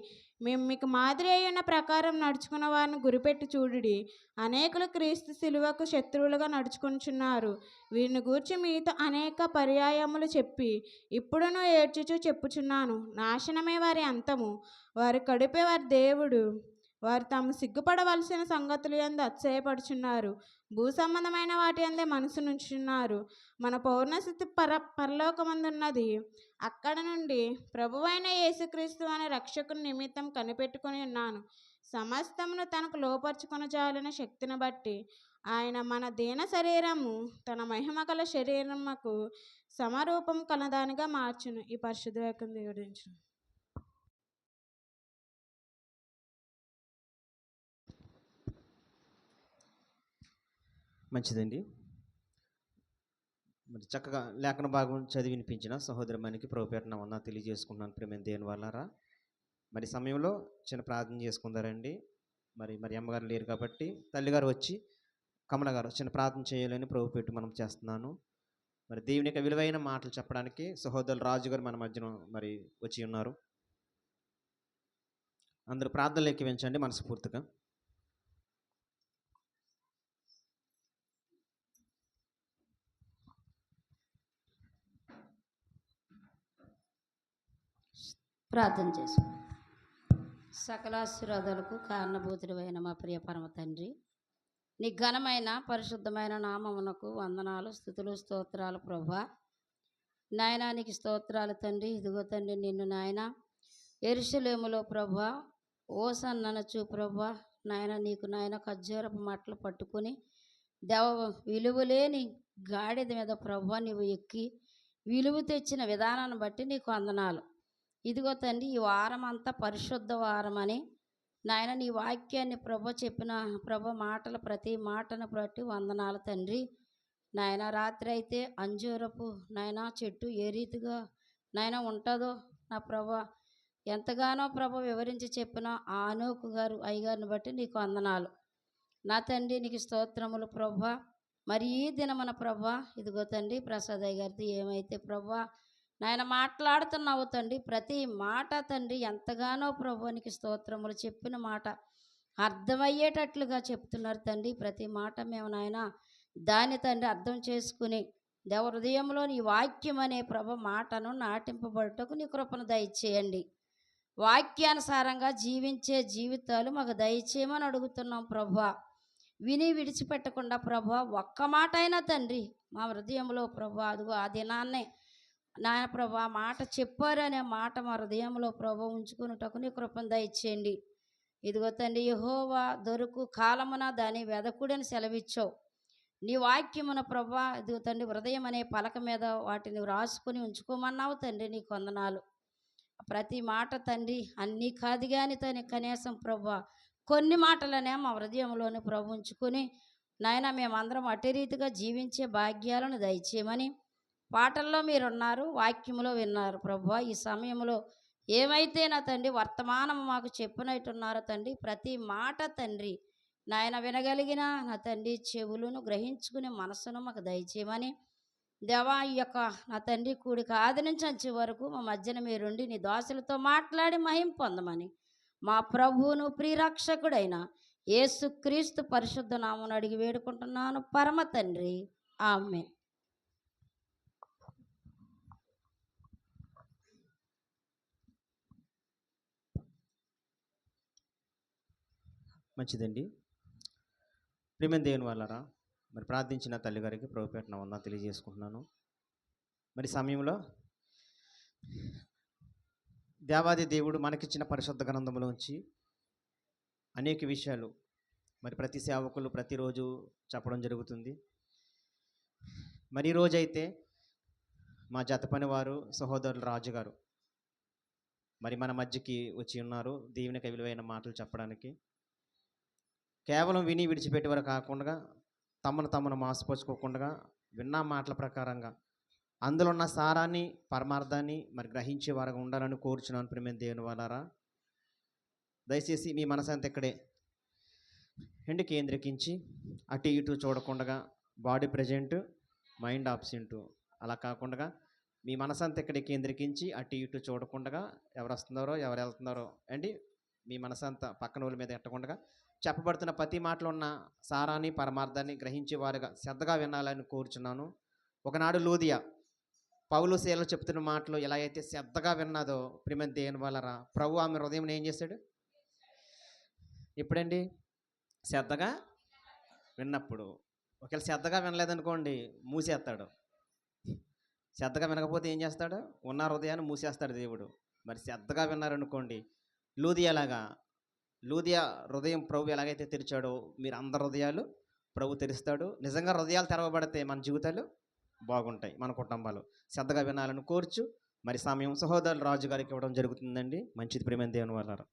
మేము మీకు మాదిరి అయిన ప్రకారం నడుచుకున్న వారిని గురిపెట్టి చూడుడి. అనేకులు క్రీస్తు శిలువకు శత్రువులుగా నడుచుకుంటున్నారు. వీరిని గూర్చి మీతో అనేక పర్యాయములు చెప్పి ఇప్పుడును ఏడ్చుచూ చెప్పుచున్నాను, నాశనమే వారి అంతము, వారి కడుపే వారి దేవుడు. వారు తాము సిగ్గుపడవలసిన సంగతులు యందు అతిశయపడుచున్నారు, భూ సంబంధమైన వాటి అందే మనసు నుంచున్నారు. మన పౌర్ణస్థితి పరలోకమందున్నది. అక్కడ నుండి ప్రభువైన యేసుక్రీస్తు అనే రక్షకుని నిమిత్తం కనిపెట్టుకుని ఉన్నాను. సమస్తమును తనకు లోపరుచుకొని జాలిన శక్తిని బట్టి ఆయన మన దీన శరీరము తన మహిమగల శరీరముకు సమరూపం కలదానిగా మార్చును. ఈ పరిశుద్ధ వాక్యం దేవుడించును. మంచిదండి. మరి చక్కగా లేఖన భాగం చదివి వినిపించిన సహోదరమనికి ప్రభుపేటన వందనాలు తెలియజేసుకుంటున్నాను. ప్రేమైన దేవుని వల్లారా, మరి సమయంలో చిన్న ప్రార్థన చేసుకుందారండి. మరి అమ్మగారు లేరు కాబట్టి తల్లిగారు వచ్చి కమల గారు చిన్న ప్రార్థన చేయాలని ప్రభుపేట మనం చేస్తున్నాను. మరి దేవుని యొక్క విలువైన మాటలు చెప్పడానికి సహోదరులు రాజు గారు మన మధ్యన మరి వచ్చి ఉన్నారు. అందరూ ప్రార్థనలు ఎక్కివించండి మనస్ఫూర్తిగా. ప్రార్థన చేసు. సకలాశీర్వాదాలకు కారణభూతుడైన మా ప్రియ పరమ తండ్రి, నీ ఘనమైన పరిశుద్ధమైన నామమునకు వందనాలు, స్తుతులు, స్తోత్రాలు ప్రభా. నాయనా నీకు స్తోత్రాలు తండ్రి. ఇదిగో తండ్రి, నిన్ను నాయన యెరూషలేములో ప్రభా ఓసన్ననచు ప్రభా నాయన నీకు నాయన ఖర్జూరపు మట్టలు పట్టుకొని విలువలేని గాడిద మీద ప్రభా నీవు ఎక్కి విలువ తెచ్చిన విధానాన్ని బట్టి నీకు వందనాలు. ఇదిగో తండ్రి, ఈ వారం అంతా పరిశుద్ధ వారం అని నాయన నీ వాక్యాన్ని చెప్పిన మాటల ప్రతి మాటను బట్టి వందనాలు తండ్రి. నాయన రాత్రి అయితే అంజూరపు నాయన చెట్టు ఏ రీతిగా నాయన ఉంటుందో నా ఎంతగానో వివరించి చెప్పిన ఆ అనూకు గారు అయ్యగారిని బట్టి నీకు వందనాలు నా తండ్రి. నీకు స్తోత్రములు మరి ఈ దినమన ఇదిగో తండ్రి ప్రసాద్ అయ్య గారితో ఏమైతే నాయన మాట్లాడుతున్నావు తండ్రి, ప్రతి మాట తండ్రి ఎంతగానో నీకు స్తోత్రములు. చెప్పిన మాట అర్థమయ్యేటట్లుగా చెప్తున్నారు తండ్రి. ప్రతి మాట మేము నాయన దాని తండ్రి అర్థం చేసుకుని దేవ హృదయంలో నీ వాక్యం అనే మాటను నాటింపబడుటకు నీ కృపను దయచేయండి. వాక్యానుసారంగా జీవించే జీవితాలు మాకు దయచేయమని అడుగుతున్నాం విని విడిచిపెట్టకుండా ఒక్క మాట అయినా తండ్రి మా హృదయంలో అదిగో ఆ దినాన్నే నాయన మాట చెప్పారు అనే మాట మా హృదయంలో ఉంచుకున్నటకు నీ కృపను దయచేయండి. ఇదిగో తండ్రి, యెహోవా దొరుకు కాలమున దాని వెదకుడని సెలవిచ్చావు. నీ వాక్యమున ఇదిగో తండ్రి హృదయం అనే పలక మీద వాటిని రాసుకొని ఉంచుకోమన్నావు తండ్రి. నీకు వందనాలు. ప్రతి మాట తండ్రి అన్నీ కాదు కానీ తండ్రి కనీసం కొన్ని మాటలనే మా హృదయంలోని ఉంచుకొని నాయన మేమందరం అటే రీతిగా జీవించే భాగ్యాలను దయచేయమని పాటల్లో మీరున్నారు, వాక్యములో విన్నారు ఈ సమయంలో ఏమైతే నా తండ్రి వర్తమానం మాకు చెప్పినట్టున్నారో తండ్రి ప్రతి మాట తండ్రి నాయన వినగలిగిన నా తండ్రి చెవులను గ్రహించుకునే మనసును మాకు దయచేయమని దేవా ఈ యొక్క నా తండ్రి కూడిక ఆది నుంచి అంచే వరకు మా మధ్యన మీరుండి నీ దాసులతో మాట్లాడి మహిమ పొందమని మా ప్రభువును ప్రియరక్షకుడైన యేసుక్రీస్తు పరిశుద్ధ నామమున అడిగి వేడుకుంటున్నాను పరమ తండ్రి. ఆమేన్. మంచిదండి. ప్రియమైన దేవుని వాళ్ళారా, మరి ప్రార్థించిన తల్లిగారికి ప్రభుపేటన వందనాలు తెలియజేసుకుంటున్నాను. మరి సమయంలో దేవాది దేవుడు మనకిచ్చిన పరిశుద్ధ గ్రంథంలోంచి అనేక విషయాలు మరి ప్రతి సేవకులు ప్రతిరోజు చెప్పడం జరుగుతుంది. మరి ఈరోజు అయితే మా జత పనివారు సహోదరులు రాజుగారు మరి మన మధ్యకి వచ్చి ఉన్నారు దేవునికి విలువైన మాటలు చెప్పడానికి. కేవలం విని విడిచిపెట్టేవారు కాకుండా తమను మోసపరుచుకోకుండా విన్న మాటల ప్రకారంగా అందులో ఉన్న సారాన్ని పరమార్థాన్ని మరి గ్రహించే వారుగా ఉండాలని కోరుచున్నాను. ప్రియమైన దేవుని వాళ్ళారా, దయచేసి మీ మనసంతా ఇక్కడే ఎండు కేంద్రీకరించి అటు ఇటు చూడకుండా బాడీ ప్రజెంట్ మైండ్ ఆబ్సెంట్ అలా కాకుండా మీ మనసంతా ఇక్కడే కేంద్రీకరించి అటు ఇటు చూడకుండా ఎవరు వస్తున్నారో ఎవరు వెళ్తున్నారో అండి మీ మనసంతా పక్కన వాళ్ళ మీద ఎట్టకుండా చెప్పబడుతున్న ప్రతి మాటలో ఉన్న సారాన్ని పరమార్థాన్ని గ్రహించే వారుగా శ్రద్ధగా వినాలని కోరుచున్నాను. ఒకనాడు లూదియా పౌలు శీలలు చెప్తున్న మాటలు ఎలా అయితే శ్రద్ధగా విన్నదో ప్రియమైన దేవుని వాళ్ళారా, ప్రభు ఆమె హృదయం ఏం చేశాడు? ఇప్పుడండి శ్రద్ధగా విన్నప్పుడు. ఒకవేళ శ్రద్ధగా వినలేదనుకోండి మూసేస్తాడు. శ్రద్ధగా వినకపోతే ఏం చేస్తాడు? ఉన్న హృదయాన్ని మూసేస్తాడు దేవుడు. మరి శ్రద్ధగా విన్నారనుకోండి లూదియా హృదయం ప్రభు ఎలాగైతే తెరిచాడో మీరు అందరి హృదయాలు ప్రభు తెరుస్తాడు. నిజంగా హృదయాలు తెరవబడితే మన జీవితాలు బాగుంటాయి, మన కుటుంబాలు. శ్రద్ధగా వినాలని కోర్చు మరి సమయం సహోదరులు రాజు గారికి ఇవ్వడం జరుగుతుందండి. మంచిది ప్రియమైన దేవుని వాళ్ళారా.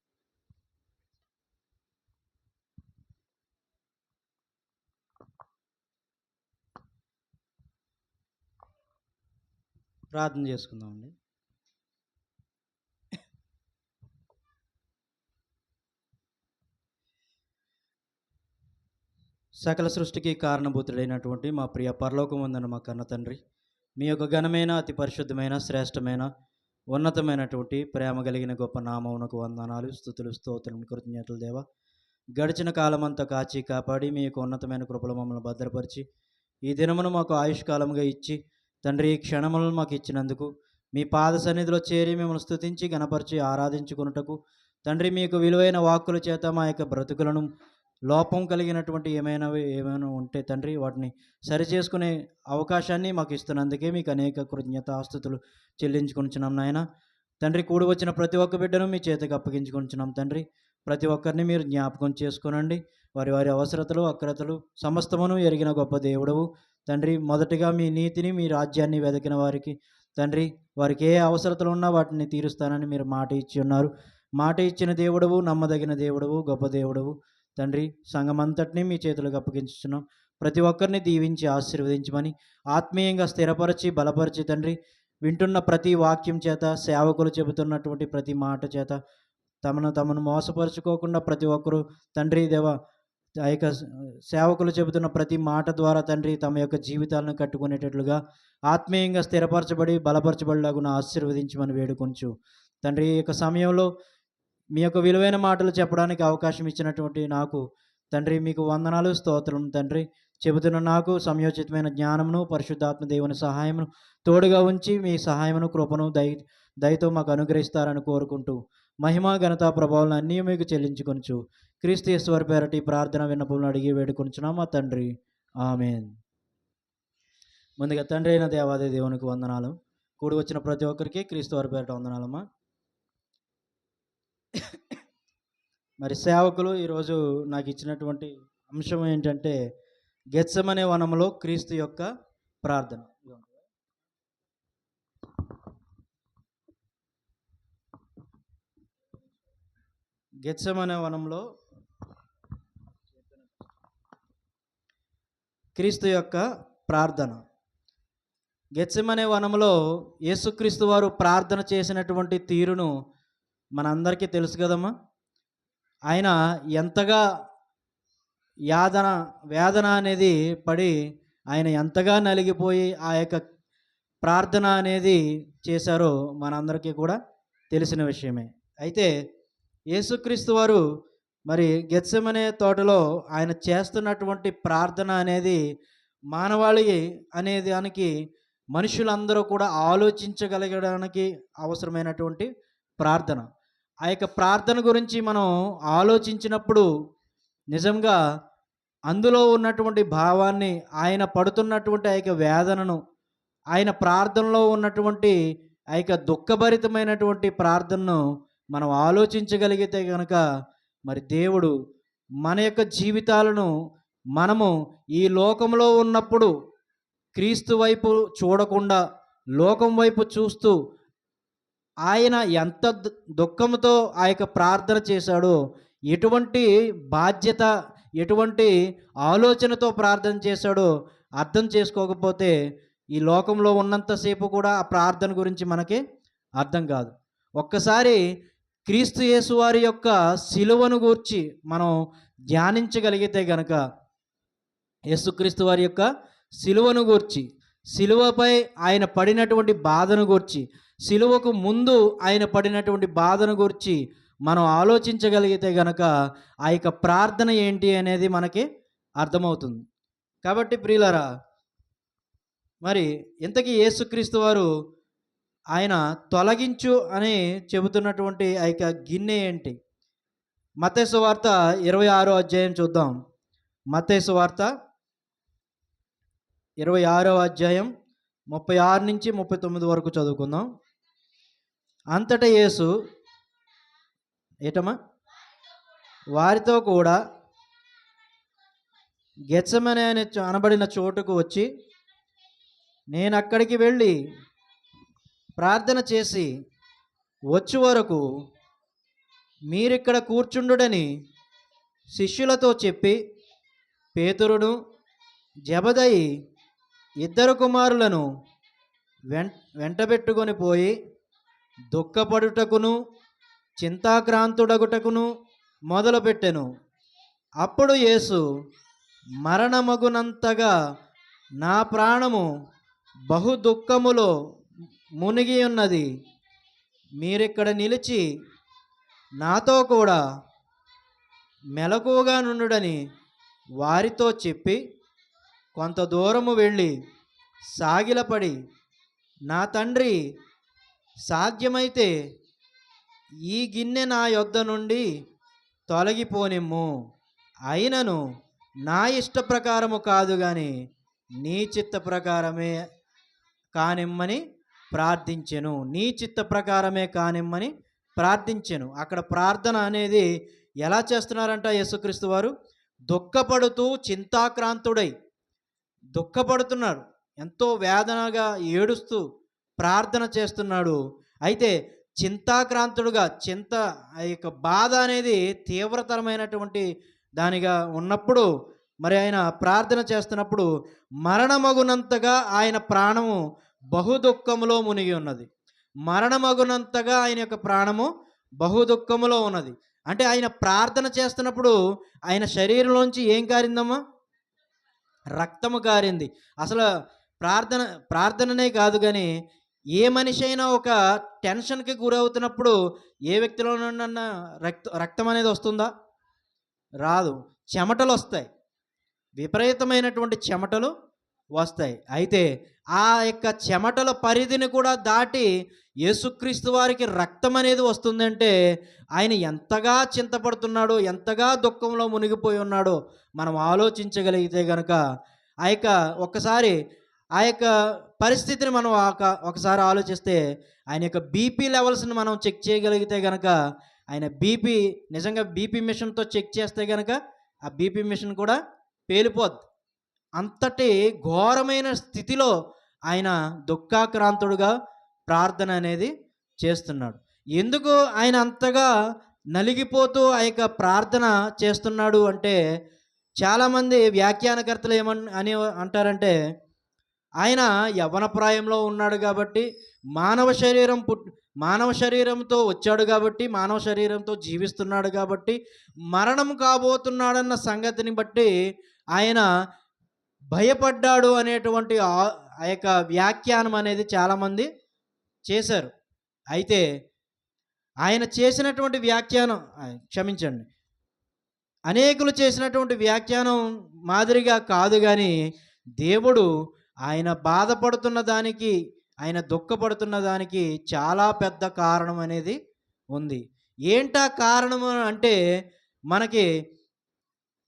ప్రార్థన చేసుకుందామండి. సకల సృష్టికి కారణభూతుడైనటువంటి మా ప్రియ పరలోకమందున మా కన్న తండ్రి, మీ యొక్క ఘనమైన అతి పరిశుద్ధమైన శ్రేష్టమైన ఉన్నతమైనటువంటి ప్రేమ కలిగిన గొప్ప నామమునకు వందనాలు, స్తుతులు, స్తోత్రం, కృతజ్ఞతలు దేవా. గడిచిన కాలమంతా కాచి కాపాడి మీ యొక్క ఉన్నతమైన కృపలు మమ్మల్ని భద్రపరిచి ఈ దినమును మాకు ఆయుష్కాలంగా ఇచ్చి తండ్రి ఈ క్షణములను మాకు ఇచ్చినందుకు మీ పాద సన్నిధిలో చేరి మిమ్మల్ని స్తుతించి గణపరిచి ఆరాధించుకున్నటకు తండ్రి మీకు విలువైన వాక్కుల చేత మా యొక్క బ్రతుకులను లోపం కలిగినటువంటి ఏమైనా ఉంటే తండ్రి వాటిని సరిచేసుకునే అవకాశాన్ని మాకు ఇస్తున్నందుకే మీకు అనేక కృతజ్ఞతాస్తుతులు చెల్లించుకుంటున్నాం నాయన. తండ్రి కూడి వచ్చిన ప్రతి ఒక్క బిడ్డను మీ చేతికి అప్పగించుకుంటున్నాం తండ్రి. ప్రతి ఒక్కరిని మీరు జ్ఞాపకం చేసుకునండి. వారి వారి అవసరతలు అక్రతలు సమస్తమును ఎరిగిన గొప్ప దేవుడవు తండ్రి. మొదటిగా మీ నీతిని మీ రాజ్యాన్ని వెతికిన వారికి తండ్రి వారికి ఏ అవసరతలు ఉన్నా వాటిని తీరుస్తానని మీరు మాట ఇచ్చి ఉన్నారు. మాట ఇచ్చిన దేవుడవు, నమ్మదగిన దేవుడవు, గొప్ప దేవుడవు తండ్రి. సంఘమంతటిని మీ చేతులకు అప్పగించుతున్నాం. ప్రతి ఒక్కరిని దీవించి ఆశీర్వదించమని ఆత్మీయంగా స్థిరపరిచి బలపరిచి తండ్రి వింటున్న ప్రతి వాక్యం చేత సేవకులు చెబుతున్నటువంటి ప్రతి మాట చేత తమను మోసపరుచుకోకుండా ప్రతి ఒక్కరూ తండ్రి దేవ ఆ యొక్క సేవకులు చెబుతున్న ప్రతి మాట ద్వారా తండ్రి తమ యొక్క జీవితాలను కట్టుకునేటట్లుగా ఆత్మీయంగా స్థిరపరచబడి బలపరచబడిలాగున ఆశీర్వదించమని వేడుకొంచు తండ్రి. ఈ యొక్క సమయంలో మీ యొక్క విలువైన మాటలు చెప్పడానికి అవకాశం ఇచ్చినటువంటి నాకు తండ్రి మీకు వందనాలు, స్తోత్రం తండ్రి. చెబుతున్న నాకు సమయోచితమైన జ్ఞానమును పరిశుద్ధాత్మ దేవుని సహాయమును తోడుగా ఉంచి మీ సహాయమును కృపను దయతో మాకు అనుగ్రహిస్తారని కోరుకుంటూ మహిమ ఘనత ప్రభావాలను అన్నీ మీకు చెల్లించుకొనుచు క్రీస్తు యేసు పేరటి ప్రార్థన విన్నపములు అడిగి వేడుకొనుచున్నాం మా తండ్రి, ఆమేన్. ముందుగా తండ్రి అయిన దేవాది దేవునికి వందనాలు. కూడి వచ్చిన ప్రతి ఒక్కరికి క్రీస్తు వారి పేరట వందనాలమ్మా. మరి సేవకులు ఈరోజు నాకు ఇచ్చినటువంటి అంశం ఏంటంటే గెత్సెమనే వనంలో క్రీస్తు యొక్క ప్రార్థన. గెత్సెమనే వనంలో క్రీస్తు యొక్క ప్రార్థన. గెత్సెమనే వనంలో యేసుక్రీస్తు వారు ప్రార్థన చేసినటువంటి తీరును మనందరికీ తెలుసు కదమ్మా. ఆయన ఎంతగా వేదన అనేది పడి ఆయన ఎంతగా నలిగిపోయి ఆ యొక్క ప్రార్థన అనేది చేశారో మనందరికీ కూడా తెలిసిన విషయమే. అయితే యేసుక్రీస్తు వారు మరి గెత్సెమనే తోటలో ఆయన చేస్తున్నటువంటి ప్రార్థన అనేది మానవాళి అనే దానికి మనుషులందరూ కూడా ఆలోచించగలగడానికి అవసరమైనటువంటి ప్రార్థన. ఆ యొక్క ప్రార్థన గురించి మనం ఆలోచించినప్పుడు నిజంగా అందులో ఉన్నటువంటి భావాన్ని, ఆయన పడుతున్నటువంటి ఆ యొక్క వేదనను, ఆయన ప్రార్థనలో ఉన్నటువంటి ఆ యొక్క దుఃఖభరితమైనటువంటి ప్రార్థనను మనం ఆలోచించగలిగితే కనుక మరి దేవుడు మన యొక్క జీవితాలను మనము ఈ లోకంలో ఉన్నప్పుడు క్రీస్తు వైపు చూడకుండా లోకం వైపు చూస్తూ ఆయన ఎంత దుఃఖంతో ఆ యొక్క ప్రార్థన చేశాడో, ఎటువంటి బాధ్యత, ఎటువంటి ఆలోచనతో ప్రార్థన చేశాడో అర్థం చేసుకోకపోతే ఈ లోకంలో ఉన్నంతసేపు కూడా ఆ ప్రార్థన గురించి మనకి అర్థం కాదు. ఒక్కసారి క్రీస్తు యేసు వారి యొక్క సిలువను గూర్చి మనం ధ్యానించగలిగితే గనక, యేసుక్రీస్తు వారి యొక్క సిలువను గూర్చి, సిలువపై ఆయన పడినటువంటి బాధను గూర్చి, సిలువకు ముందు ఆయన పడినటువంటి బాధను గురించి మనం ఆలోచించగలిగితే గనక ఆ యొక్క ప్రార్థన ఏంటి అనేది మనకి అర్థమవుతుంది. కాబట్టి ప్రియులారా, మరి ఇంతకీ యేసుక్రీస్తు వారు ఆయన తొలగించు అని చెబుతున్నటువంటి ఆ యొక్క గిన్నె ఏంటి? మత్తయి సువార్త 26వ అధ్యాయం చూద్దాం. మత్తయి సువార్త 26వ అధ్యాయం 36 నుంచి 39 వరకు చదువుకుందాం. అంతటా యేసు వారితో కూడా గెత్సెమనే అనబడిన చోటుకు వచ్చి, నేను అక్కడికి వెళ్ళి ప్రార్థన చేసి వచ్చే వరకు మీరిక్కడ కూర్చుండుడని శిష్యులతో చెప్పి, పేతురును జెబెదయి ఇద్దరు కుమారులను వెంటబెట్టుకొని పోయి దుఃఖపడుటకును చింతాక్రాంతుడగుటకును మొదలుపెట్టెను. అప్పుడు యేసు, మరణమగునంతగా నా ప్రాణము బహు దుఃఖములో మునిగి ఉన్నది, మీరిక్కడ నిలిచి నాతో కూడా మెలకువగా నుండుడని వారితో చెప్పి కొంత దూరము వెళ్ళి సాగిలపడి, నా తండ్రి, సాధ్యమైతే ఈ గిన్నె నా యొద్ద నుండి తొలగిపోనిమ్ము, అయినను నా ఇష్ట ప్రకారము కాదు కానీ నీ చిత్త ప్రకారమే కానిమ్మని ప్రార్థించెను. నీ చిత్త ప్రకారమే కానిమ్మని ప్రార్థించెను. అక్కడ ప్రార్థన అనేది ఎలా చేస్తున్నారంట యేసుక్రీస్తు వారు? దుఃఖపడుతూ చింతాక్రాంతుడై దుఃఖపడుతున్నాడు, ఎంతో వేదనగా ఏడుస్తూ ప్రార్థన చేస్తున్నాడు. అయితే చింతాక్రాంతుడుగా, ఆ యొక్క బాధ అనేది తీవ్రతరమైనటువంటి దానిగా ఉన్నప్పుడు మరి ఆయన ప్రార్థన చేస్తున్నప్పుడు మరణమగునంతగా ఆయన ప్రాణము బహు దుఃఖములో మునిగి ఉన్నది. మరణమగునంతగా ఆయన యొక్క ప్రాణము బహు దుఃఖములో ఉన్నది. అంటే ఆయన ప్రార్థన చేస్తున్నప్పుడు ఆయన శరీరంలోంచి ఏం కారిందమ్మా? రక్తము కారింది. అసలు ప్రార్థననే కాదు కానీ ఏ మనిషి అయినా ఒక టెన్షన్కి గురవుతున్నప్పుడు ఏ వ్యక్తిలో నుండి రక్తం అనేది వస్తుందా? రాదు. చెమటలు వస్తాయి, విపరీతమైనటువంటి చెమటలు వస్తాయి. అయితే ఆ యొక్క చెమటల పరిధిని కూడా దాటి యేసుక్రీస్తు వారికి రక్తం అనేది వస్తుందంటే ఆయన ఎంతగా చింతపడుతున్నాడో, ఎంతగా దుఃఖంలో మునిగిపోయి ఉన్నాడో మనం ఆలోచించగలిగితే కనుక ఒక్కసారి ఆ యొక్క పరిస్థితిని మనం ఒకసారి ఆలోచిస్తే ఆయన యొక్క బీపీ లెవెల్స్ని మనం చెక్ చేయగలిగితే కనుక ఆయన నిజంగా బీపీ మిషన్తో చెక్ చేస్తే కనుక ఆ బీపీ మిషన్ కూడా పేలిపోద్ది. అంతటి ఘోరమైన స్థితిలో ఆయన దుఃఖాక్రాంతుడుగా ప్రార్థన అనేది చేస్తున్నాడు. ఎందుకు ఆయన అంతగా నలిగిపోతూ ఆ యొక్క ప్రార్థన చేస్తున్నాడు అంటే, చాలామంది వ్యాఖ్యానకర్తలు అని అంటారంటే, ఆయన యవ్వన ప్రాయంలో ఉన్నాడు కాబట్టి, మానవ శరీరంతో వచ్చాడు కాబట్టి, మానవ శరీరంతో జీవిస్తున్నాడు కాబట్టి, మరణం కాబోతున్నాడన్న సంగతిని బట్టి ఆయన భయపడ్డాడు అనేటువంటి ఆ యొక్క వ్యాఖ్యానం అనేది చాలామంది చేశారు. అయితే ఆయన చేసినటువంటి వ్యాఖ్యానం, క్షమించండి, అనేకులు చేసినటువంటి వ్యాఖ్యానం మాదిరిగా కాదు కానీ దేవుడు ఆయన బాధపడుతున్న దానికి, ఆయన దుఃఖపడుతున్న దానికి చాలా పెద్ద కారణం అనేది ఉంది. ఏంటా కారణం అంటే, మనకి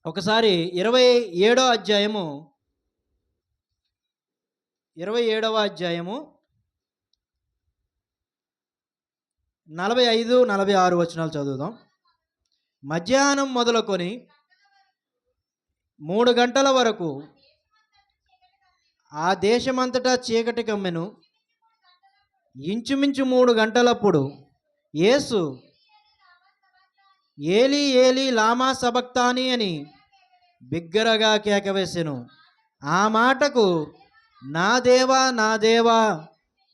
ఒకసారి 27వ అధ్యాయము 45, 46 వచనాలు చదువుదాం. మధ్యాహ్నం మొదలుకొని 3 గంటల వరకు ఆ దేశమంతటా చీకటి కమ్మెను. ఇంచుమించు 3 గంటలప్పుడు యేసు ఏలీ ఏలీ లామా సబక్తాని అని బిగ్గరగా కేకవేసెను. ఆ మాటకు నా దేవా నా దేవా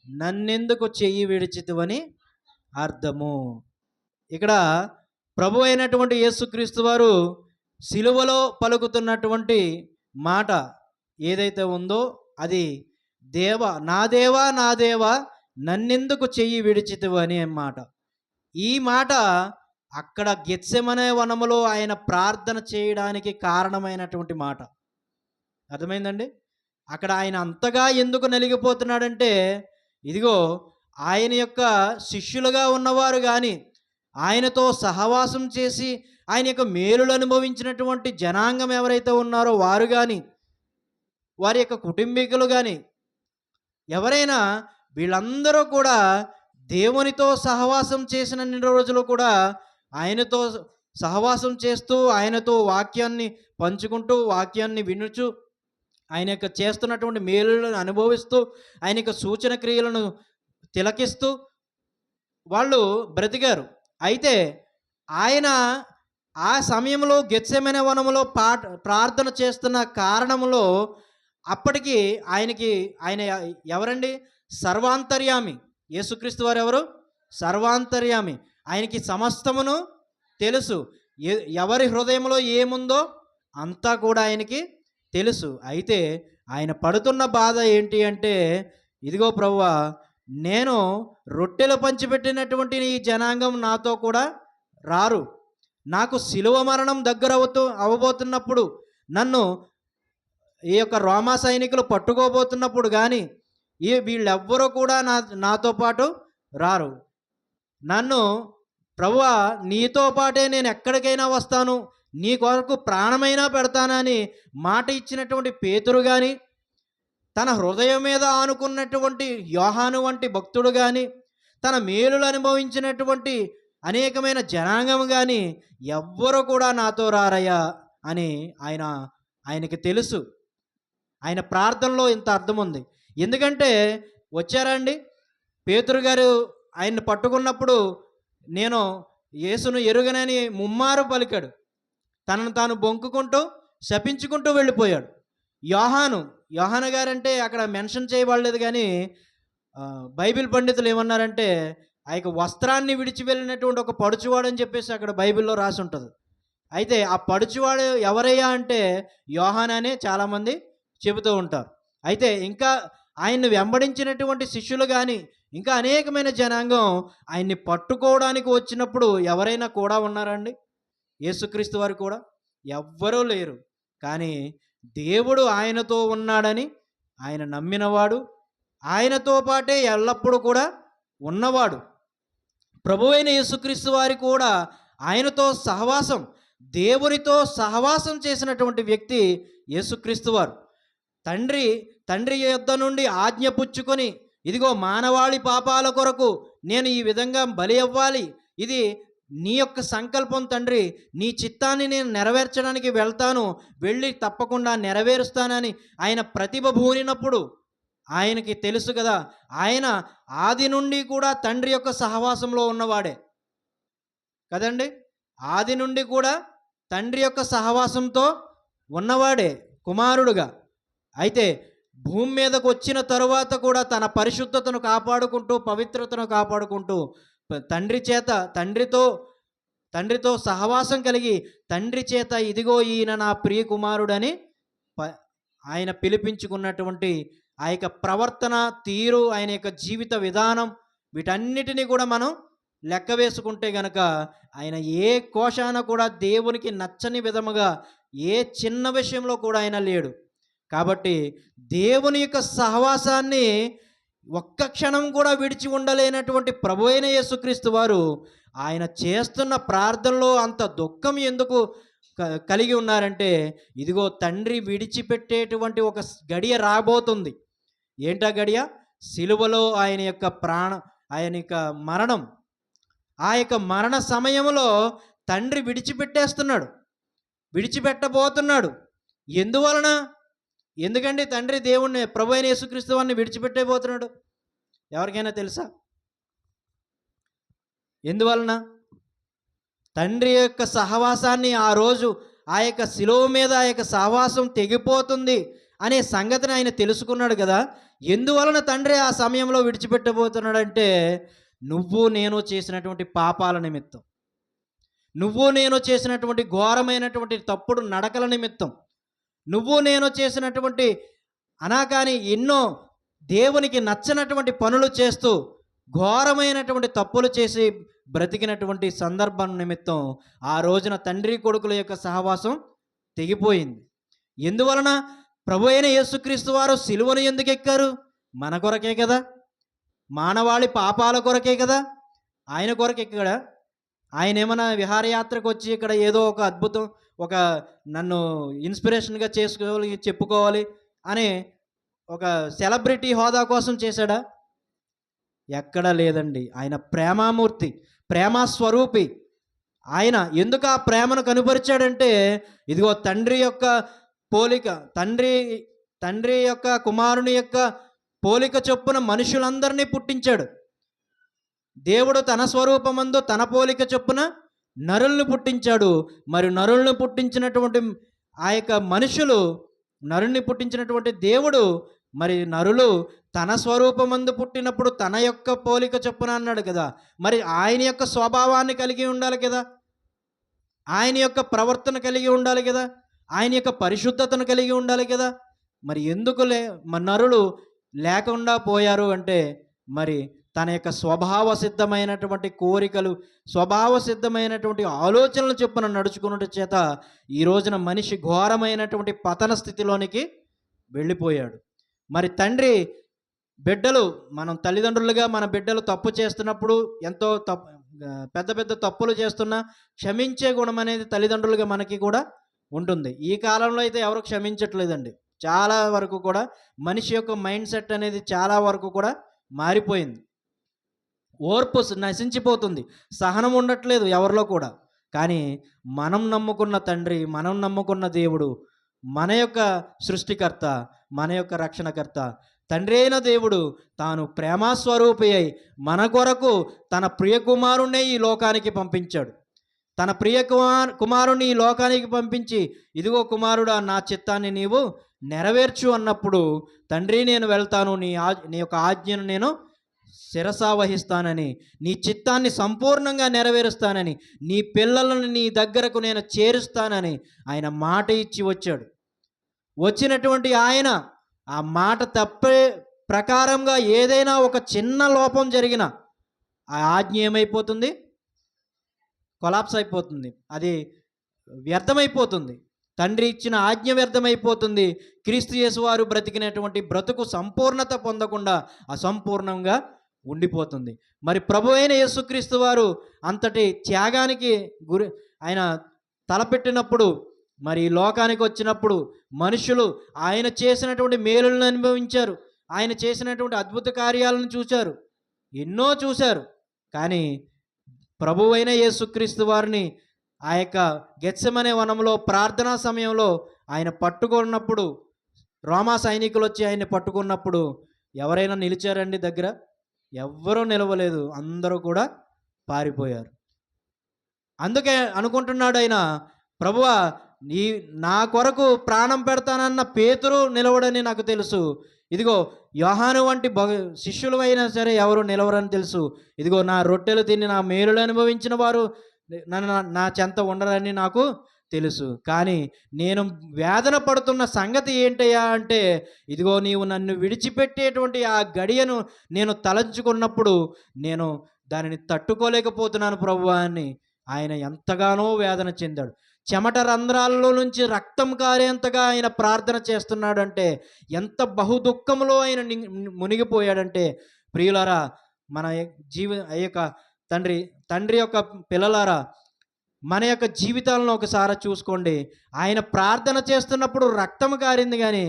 నన్నెందుకు చెయ్యి విడిచితివని అర్థము. ఇక్కడ ప్రభు అయినటువంటి యేసుక్రీస్తు వారు సిలువలో పలుకుతున్నటువంటి మాట ఏదైతే ఉందో అది నా దేవా నా దేవా నన్నెందుకు చెయ్యి విడిచితివు అనే మాట. ఈ మాట అక్కడ గెత్సెమనే వనములో ఆయన ప్రార్థన చేయడానికి కారణమైనటువంటి మాట. అర్థమైందండి? అక్కడ ఆయన అంతగా ఎందుకు నలిగిపోతున్నాడంటే, ఇదిగో ఆయన యొక్క శిష్యులుగా ఉన్నవారు కానీ, ఆయనతో సహవాసం చేసి ఆయన యొక్క మేలులు అనుభవించినటువంటి జనాంగం ఎవరైతే ఉన్నారో వారు కానీ, వారి యొక్క కుటుంబీకులు కానీ, ఎవరైనా వీళ్ళందరూ కూడా దేవునితో సహవాసం చేసిన రోజులు కూడా ఆయనతో సహవాసం చేస్తూ, ఆయనతో వాక్యాన్ని పంచుకుంటూ, వాక్యాన్ని వినుచు, ఆయన యొక్క చేస్తున్నటువంటి మేలులను అనుభవిస్తూ, ఆయన యొక్క సూచన క్రియలను తిలకిస్తూ వాళ్ళు బ్రతికారు. అయితే ఆయన ఆ సమయంలో గెత్సెమనే వనములో ప్రార్థన చేస్తున్న కారణంలో అప్పటికి ఆయన ఎవరండి? సర్వాంతర్యామి. యేసుక్రీస్తు వారు ఎవరు? సర్వాంతర్యామి. ఆయనకి సమస్తమును తెలుసు. ఎవరి హృదయంలో ఏముందో అంతా కూడా ఆయనకి తెలుసు. అయితే ఆయన పడుతున్న బాధ ఏంటి అంటే, ఇదిగో ప్రభువా, నేను రొట్టెలు పంచిపెట్టినటువంటి ఈ జనాంగం నాతో కూడా రారు. నాకు శిలువ మరణం అవ్వబోతున్నప్పుడు, నన్ను ఈ యొక్క రోమా సైనికులు పట్టుకోబోతున్నప్పుడు కానీ వీళ్ళెవ్వరూ కూడా నాతో పాటు రారు. నన్ను ప్రభువా, నీతో పాటే నేను ఎక్కడికైనా వస్తాను, నీ కొరకు ప్రాణమైనా పెడతానని మాట ఇచ్చినటువంటి పేతురు కానీ, తన హృదయం మీద ఆనుకున్నటువంటి యోహాను వంటి భక్తుడు కానీ, తన మేలులు అనుభవించినటువంటి అనేకమైన జనాంగం కానీ ఎవ్వరూ కూడా నాతో రారయ్యా అని ఆయనకి తెలుసు. ఆయన ప్రార్థనలో ఇంత అర్థం ఉంది. ఎందుకంటే వచ్చారండి పేతురు గారు ఆయన్ని పట్టుకున్నప్పుడు, నేను యేసును ఎరుగనని ముమ్మారు పలికాడు. తనను తాను బొంకుకుంటూ శపించుకుంటూ వెళ్ళిపోయాడు. యోహాను గారంటే అక్కడ మెన్షన్ చేయబడలేదు, కానీ బైబిల్ పండితులు ఏమన్నారంటే ఆ యొక్క వస్త్రాన్ని విడిచి వెళ్ళినటువంటి ఒక పడుచువాడు అని చెప్పేసి అక్కడ బైబిల్లో రాసి ఉంటుంది. అయితే ఆ పడుచువాడు ఎవరయ్యా అంటే యోహాను అనే చాలామంది చెబుతూ ఉంటారు. అయితే ఇంకా ఆయన్ని వెంబడించినటువంటి శిష్యులు కానీ, ఇంకా అనేకమైన జనాంగం ఆయన్ని పట్టుకోవడానికి వచ్చినప్పుడు ఎవరైనా కూడా ఉన్నారండి? యేసుక్రీస్తు వారు కూడా ఎవ్వరూ లేరు. కానీ దేవుడు ఆయనతో ఉన్నాడని ఆయన నమ్మినవాడు, ఆయనతో పాటే ఎల్లప్పుడూ కూడా ఉన్నవాడు. ప్రభువైన యేసుక్రీస్తు వారి కూడా ఆయనతో సహవాసం, దేవునితో సహవాసం చేసినటువంటి వ్యక్తి యేసుక్రీస్తు వారు. తండ్రి యొద్ద నుండి ఆజ్ఞ పుచ్చుకొని, ఇదిగో మానవాళి పాపాల కొరకు నేను ఈ విధంగా బలి అవ్వాలి, ఇది నీ యొక్క సంకల్పం తండ్రి, నీ చిత్తాన్ని నేను నెరవేర్చడానికి వెళ్తాను, వెళ్ళి తప్పకుండా నెరవేరుస్తానని ఆయన ప్రతిభ భూనినప్పుడు ఆయనకి తెలుసు కదా, ఆయన ఆది నుండి కూడా తండ్రి యొక్క సహవాసంలో ఉన్నవాడే కదండి. ఆది నుండి కూడా తండ్రి యొక్క సహవాసంతో ఉన్నవాడే కుమారుడుగా. అయితే భూమి మీదకు వచ్చిన తరువాత కూడా తన పరిశుద్ధతను కాపాడుకుంటూ, పవిత్రతను కాపాడుకుంటూ, తండ్రితో సహవాసం కలిగి, తండ్రి చేత ఇదిగో ఈయన నా ప్రియ కుమారుడని ఆయన పిలిపించుకున్నటువంటి ఆ యొక్క ప్రవర్తన తీరు, ఆయన యొక్క జీవిత విధానం, వీటన్నిటినీ కూడా మనం లెక్క వేసుకుంటే గనక ఆయన ఏ కోశాన కూడా దేవునికి నచ్చని విధముగా ఏ చిన్న విషయంలో కూడా ఆయన లేడు. కాబట్టి దేవుని యొక్క సహవాసాన్ని ఒక్క క్షణం కూడా విడిచి ఉండలేనటువంటి ప్రభు అయిన యేసుక్రీస్తు వారు ఆయన చేస్తున్న ప్రార్థనలో అంత దుఃఖం ఎందుకు కలిగి ఉన్నారంటే ఇదిగో తండ్రి విడిచిపెట్టేటువంటి ఒక గడియ రాబోతుంది. ఏంటా గడియ? సిలువలో ఆయన యొక్క ఆయన యొక్క మరణం. ఆ యొక్క మరణ సమయంలో తండ్రి విడిచిపెట్టబోతున్నాడు. ఎందువలన? ఎందుకండి తండ్రి దేవుణ్ణి, ప్రభు అయిన యేసుక్రీస్తు వారిని విడిచిపెట్టబోతున్నాడు? ఎవరికైనా తెలుసా? ఎందువలన? తండ్రి యొక్క సహవాసాన్ని ఆ రోజు ఆ యొక్క శిలువ మీద ఆ యొక్క సహవాసం తెగిపోతుంది అనే సంగతిని ఆయన తెలుసుకున్నాడు కదా. ఎందువలన తండ్రి ఆ సమయంలో విడిచిపెట్టబోతున్నాడంటే నువ్వు నేను చేసినటువంటి పాపాల నిమిత్తం, నువ్వు నేను చేసినటువంటి ఘోరమైనటువంటి తప్పుడు నడకల నిమిత్తం, నువ్వు నేను చేసినటువంటి అనాకాని ఎన్నో దేవునికి నచ్చనటువంటి పనులు చేస్తూ ఘోరమైనటువంటి తప్పులు చేసి బ్రతికినటువంటి సందర్భం నిమిత్తం ఆ రోజున తండ్రి కొడుకుల యొక్క సహవాసం తెగిపోయింది. ఎందువలన? ప్రభు అయిన యేసుక్రీస్తు వారు సిలువను ఎందుకు ఎక్కారు? మన కొరకే కదా, మానవాళి పాపాల కొరకే కదా. ఆయన కొరకు ఎక్కాడా? ఆయన ఏమైనా విహారయాత్రకు వచ్చి ఇక్కడ ఏదో ఒక అద్భుతం, ఒక నన్ను ఇన్స్పిరేషన్గా చెప్పుకోవాలి అనే ఒక సెలబ్రిటీ హోదా కోసం చేశాడా? ఎక్కడా లేదండి. ఆయన ప్రేమామూర్తి, ప్రేమస్వరూపి. ఆయన ఎందుకు ఆ ప్రేమను కనుపరిచాడంటే ఇదిగో తండ్రి యొక్క పోలిక, తండ్రి యొక్క కుమారుని యొక్క పోలిక చొప్పున మనుషులందరినీ పుట్టించాడు. దేవుడు తన స్వరూపమందు తన పోలిక చొప్పున నరులను పుట్టించాడు. మరి నరులను పుట్టించినటువంటి ఆ యొక్క మనుషులు, నరుణ్ణి పుట్టించినటువంటి దేవుడు, మరి నరులు తన స్వరూపమందు పుట్టినప్పుడు తన యొక్క పోలిక చొప్పున అన్నాడు కదా. మరి ఆయన యొక్క స్వభావాన్ని కలిగి ఉండాలి కదా, ఆయన యొక్క ప్రవర్తన కలిగి ఉండాలి కదా, ఆయన యొక్క పరిశుద్ధతను కలిగి ఉండాలి కదా. మరి ఎందుకు నరులు లేకుండా పోయారు అంటే మరి తన యొక్క స్వభావ సిద్ధమైనటువంటి కోరికలు, స్వభావ సిద్ధమైనటువంటి ఆలోచనలు చొప్పున నడుచుకున్నట్టు చేత ఈ రోజున మనిషి ఘోరమైనటువంటి పతన స్థితిలోనికి వెళ్ళిపోయాడు. మరి తండ్రి బిడ్డలు, మనం తల్లిదండ్రులుగా మన బిడ్డలు తప్పు చేస్తున్నప్పుడు, ఎంతో పెద్ద పెద్ద తప్పులు చేస్తున్నా క్షమించే గుణం అనేది తల్లిదండ్రులుగా మనకి కూడా ఉంటుంది. ఈ కాలంలో అయితే ఎవరు క్షమించట్లేదండి. చాలా వరకు కూడా మనిషి యొక్క మైండ్ సెట్ అనేది చాలా వరకు కూడా మారిపోయింది. ఓర్పు నశించిపోతుంది, సహనం ఉండట్లేదు ఎవరిలో కూడా. కానీ మనం నమ్ముకున్న తండ్రి, మనం నమ్ముకున్న దేవుడు, మన యొక్క సృష్టికర్త, మన యొక్క రక్షణకర్త, తండ్రి అయిన దేవుడు తాను ప్రేమస్వరూపి అయి మన కొరకు తన ప్రియ కుమారుణ్ణి ఈ లోకానికి పంపించాడు. తన ప్రియ కుమారుణ్ణి ఈ లోకానికి పంపించి, ఇదిగో కుమారుడా నా చిత్తాన్ని నీవు నెరవేర్చు అన్నప్పుడు, తండ్రి నేను వెళ్తాను, నీ యొక్క ఆజ్ఞను నేను శిరసా వహిస్తానని, నీ చిత్తాన్ని సంపూర్ణంగా నెరవేరుస్తానని, నీ పిల్లలను నీ దగ్గరకు నేను చేరుస్తానని ఆయన మాట ఇచ్చి వచ్చాడు. వచ్చినటువంటి ఆయన ఆ మాట తప్పే ప్రకారంగా ఏదైనా ఒక చిన్న లోపం జరిగిన ఆ ఆజ్ఞ ఏమైపోతుంది? కొలాప్స్ అయిపోతుంది, అది వ్యర్థమైపోతుంది. తండ్రి ఇచ్చిన ఆజ్ఞ వ్యర్థమైపోతుంది. క్రీస్తు యేసు వారు బ్రతికినటువంటి బ్రతుకు సంపూర్ణత పొందకుండా అసంపూర్ణంగా ఉండిపోతుంది. మరి ప్రభు అయిన యేసుక్రీస్తు వారు అంతటి త్యాగానికి ఆయన తలపెట్టినప్పుడు, మరి ఈ లోకానికి వచ్చినప్పుడు మనుషులు ఆయన చేసినటువంటి మేలులను అనుభవించారు, ఆయన చేసినటువంటి అద్భుత కార్యాలను చూశారు, ఎన్నో చూశారు. కానీ ప్రభువైన యేసుక్రీస్తు వారిని ఆ యొక్క గెత్సెమనే వనంలో ప్రార్థనా సమయంలో ఆయన పట్టుకున్నప్పుడు, రోమా సైనికులు వచ్చి ఆయన్ని పట్టుకున్నప్పుడు ఎవరైనా నిలిచారండి దగ్గర? ఎవ్వరూ నిలవలేదు, అందరూ కూడా పారిపోయారు. అందుకే అనుకుంటున్నాడు ఆయన, ప్రభువా నా కొరకు ప్రాణం పెడతానన్న పేతురు నిలవడని నాకు తెలుసు, ఇదిగో యోహాను వంటి శిష్యులు అయినా సరే ఎవరు నిలవరని తెలుసు, ఇదిగో నా రొట్టెలు తిని నా మేలులు అనుభవించిన వారు నా చెంత ఉండరని నాకు తెలుసు. కానీ నేను వేదన పడుతున్న సంగతి ఏంటయ్యా అంటే, ఇదిగో నీవు నన్ను విడిచిపెట్టేటువంటి ఆ గడియను నేను తలంచుకున్నప్పుడు నేను దానిని తట్టుకోలేకపోతున్నాను ప్రభువా అని ఆయన ఎంతగానో వేదన చెందాడు. చెమట రంధ్రాల్లో నుంచి రక్తం కారేంతగా ఆయన ప్రార్థన చేస్తున్నాడు. అంటే ఎంత బహుదుఃఖంలో ఆయన మునిగిపోయాడంటే, ప్రియులారా, మన యొక్క తండ్రి యొక్క పిల్లలారా, మన యొక్క జీవితాలను ఒకసారి చూసుకోండి. ఆయన ప్రార్థన చేస్తున్నప్పుడు రక్తం కారింది, కానీ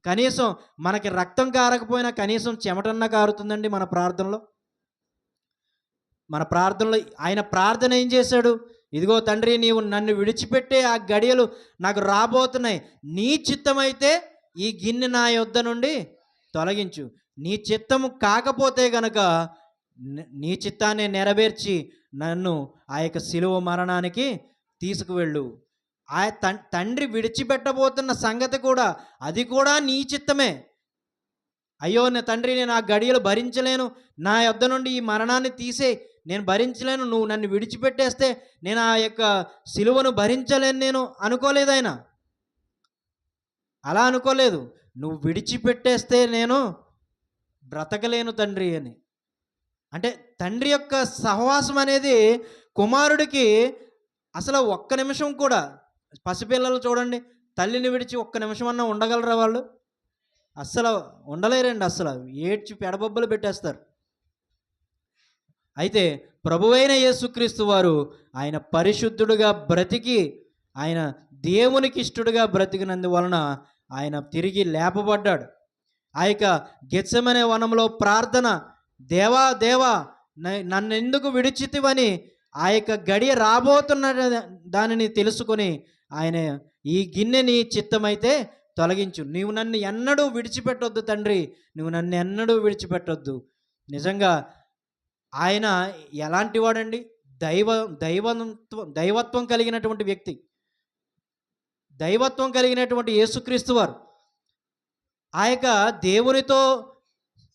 కనీసం మనకి రక్తం కారకపోయినా కనీసం చెమటన్నా కారుతుందండి మన ప్రార్థనలో. మన ప్రార్థనలో ఆయన ప్రార్థన ఏం చేశాడు? ఇదిగో తండ్రి, నీవు నన్ను విడిచిపెట్టే ఆ గడియలు నాకు రాబోతున్నాయి. నీ చిత్తమైతే ఈ గిన్నె నా యొద్ద నుండి తొలగించు. నీ చిత్తము కాకపోతే గనక నీ చిత్తాన్ని నెరవేర్చి నన్ను ఆ యొక్క శిలువ మరణానికి తీసుకువెళ్ళు. ఆ తండ్రి విడిచిపెట్టబోతున్న సంగతి కూడా, అది కూడా నీ చిత్తమే. అయ్యో నా తండ్రి, నేను ఆ గడియలు భరించలేను, నా యొద్ద నుండి ఈ మరణాన్ని తీసే, నేను భరించలేను, నువ్వు నన్ను విడిచిపెట్టేస్తే నేను ఆ యొక్క సిలువను భరించలేను నేను అనుకోలేదు ఆయన. అలా అనుకోలేదు. నువ్వు విడిచిపెట్టేస్తే నేను బ్రతకలేను తండ్రి అని. అంటే తండ్రి యొక్క సహవాసం అనేది కుమారుడికి అసలు ఒక్క నిమిషం కూడా, పసిపిల్లలు చూడండి, తల్లిని విడిచి ఒక్క నిమిషం అన్నా ఉండగలరా వాళ్ళు? అస్సలు ఉండలేరండి. అస్సలు ఏడ్చి పెడబొబ్బలు పెట్టేస్తారు. అయితే ప్రభువైన యేసుక్రీస్తు వారు ఆయన పరిశుద్ధుడుగా బ్రతికి, ఆయన దేవునికి ఇష్టడుగా బ్రతికినందువలన ఆయన తిరిగి లేపబడ్డాడు. ఆ యొక్క గెత్సెమనే వనంలో ప్రార్థన, దేవా దేవా నన్ను ఎందుకు విడిచితివని ఆ యొక్క గడియ రాబోతున్న దానిని తెలుసుకొని ఆయన, ఈ గిన్నె నీ చిత్తమైతే తొలగించు, నీవు నన్ను ఎన్నడూ విడిచిపెట్టొద్దు తండ్రి, నువ్వు నన్ను ఎన్నడూ విడిచిపెట్టొద్దు. నిజంగా ఆయన ఎలాంటి వాడండి? దైవత్వం కలిగినటువంటి వ్యక్తి. దైవత్వం కలిగినటువంటి యేసుక్రీస్తు వారు ఆ యొక్క దేవునితో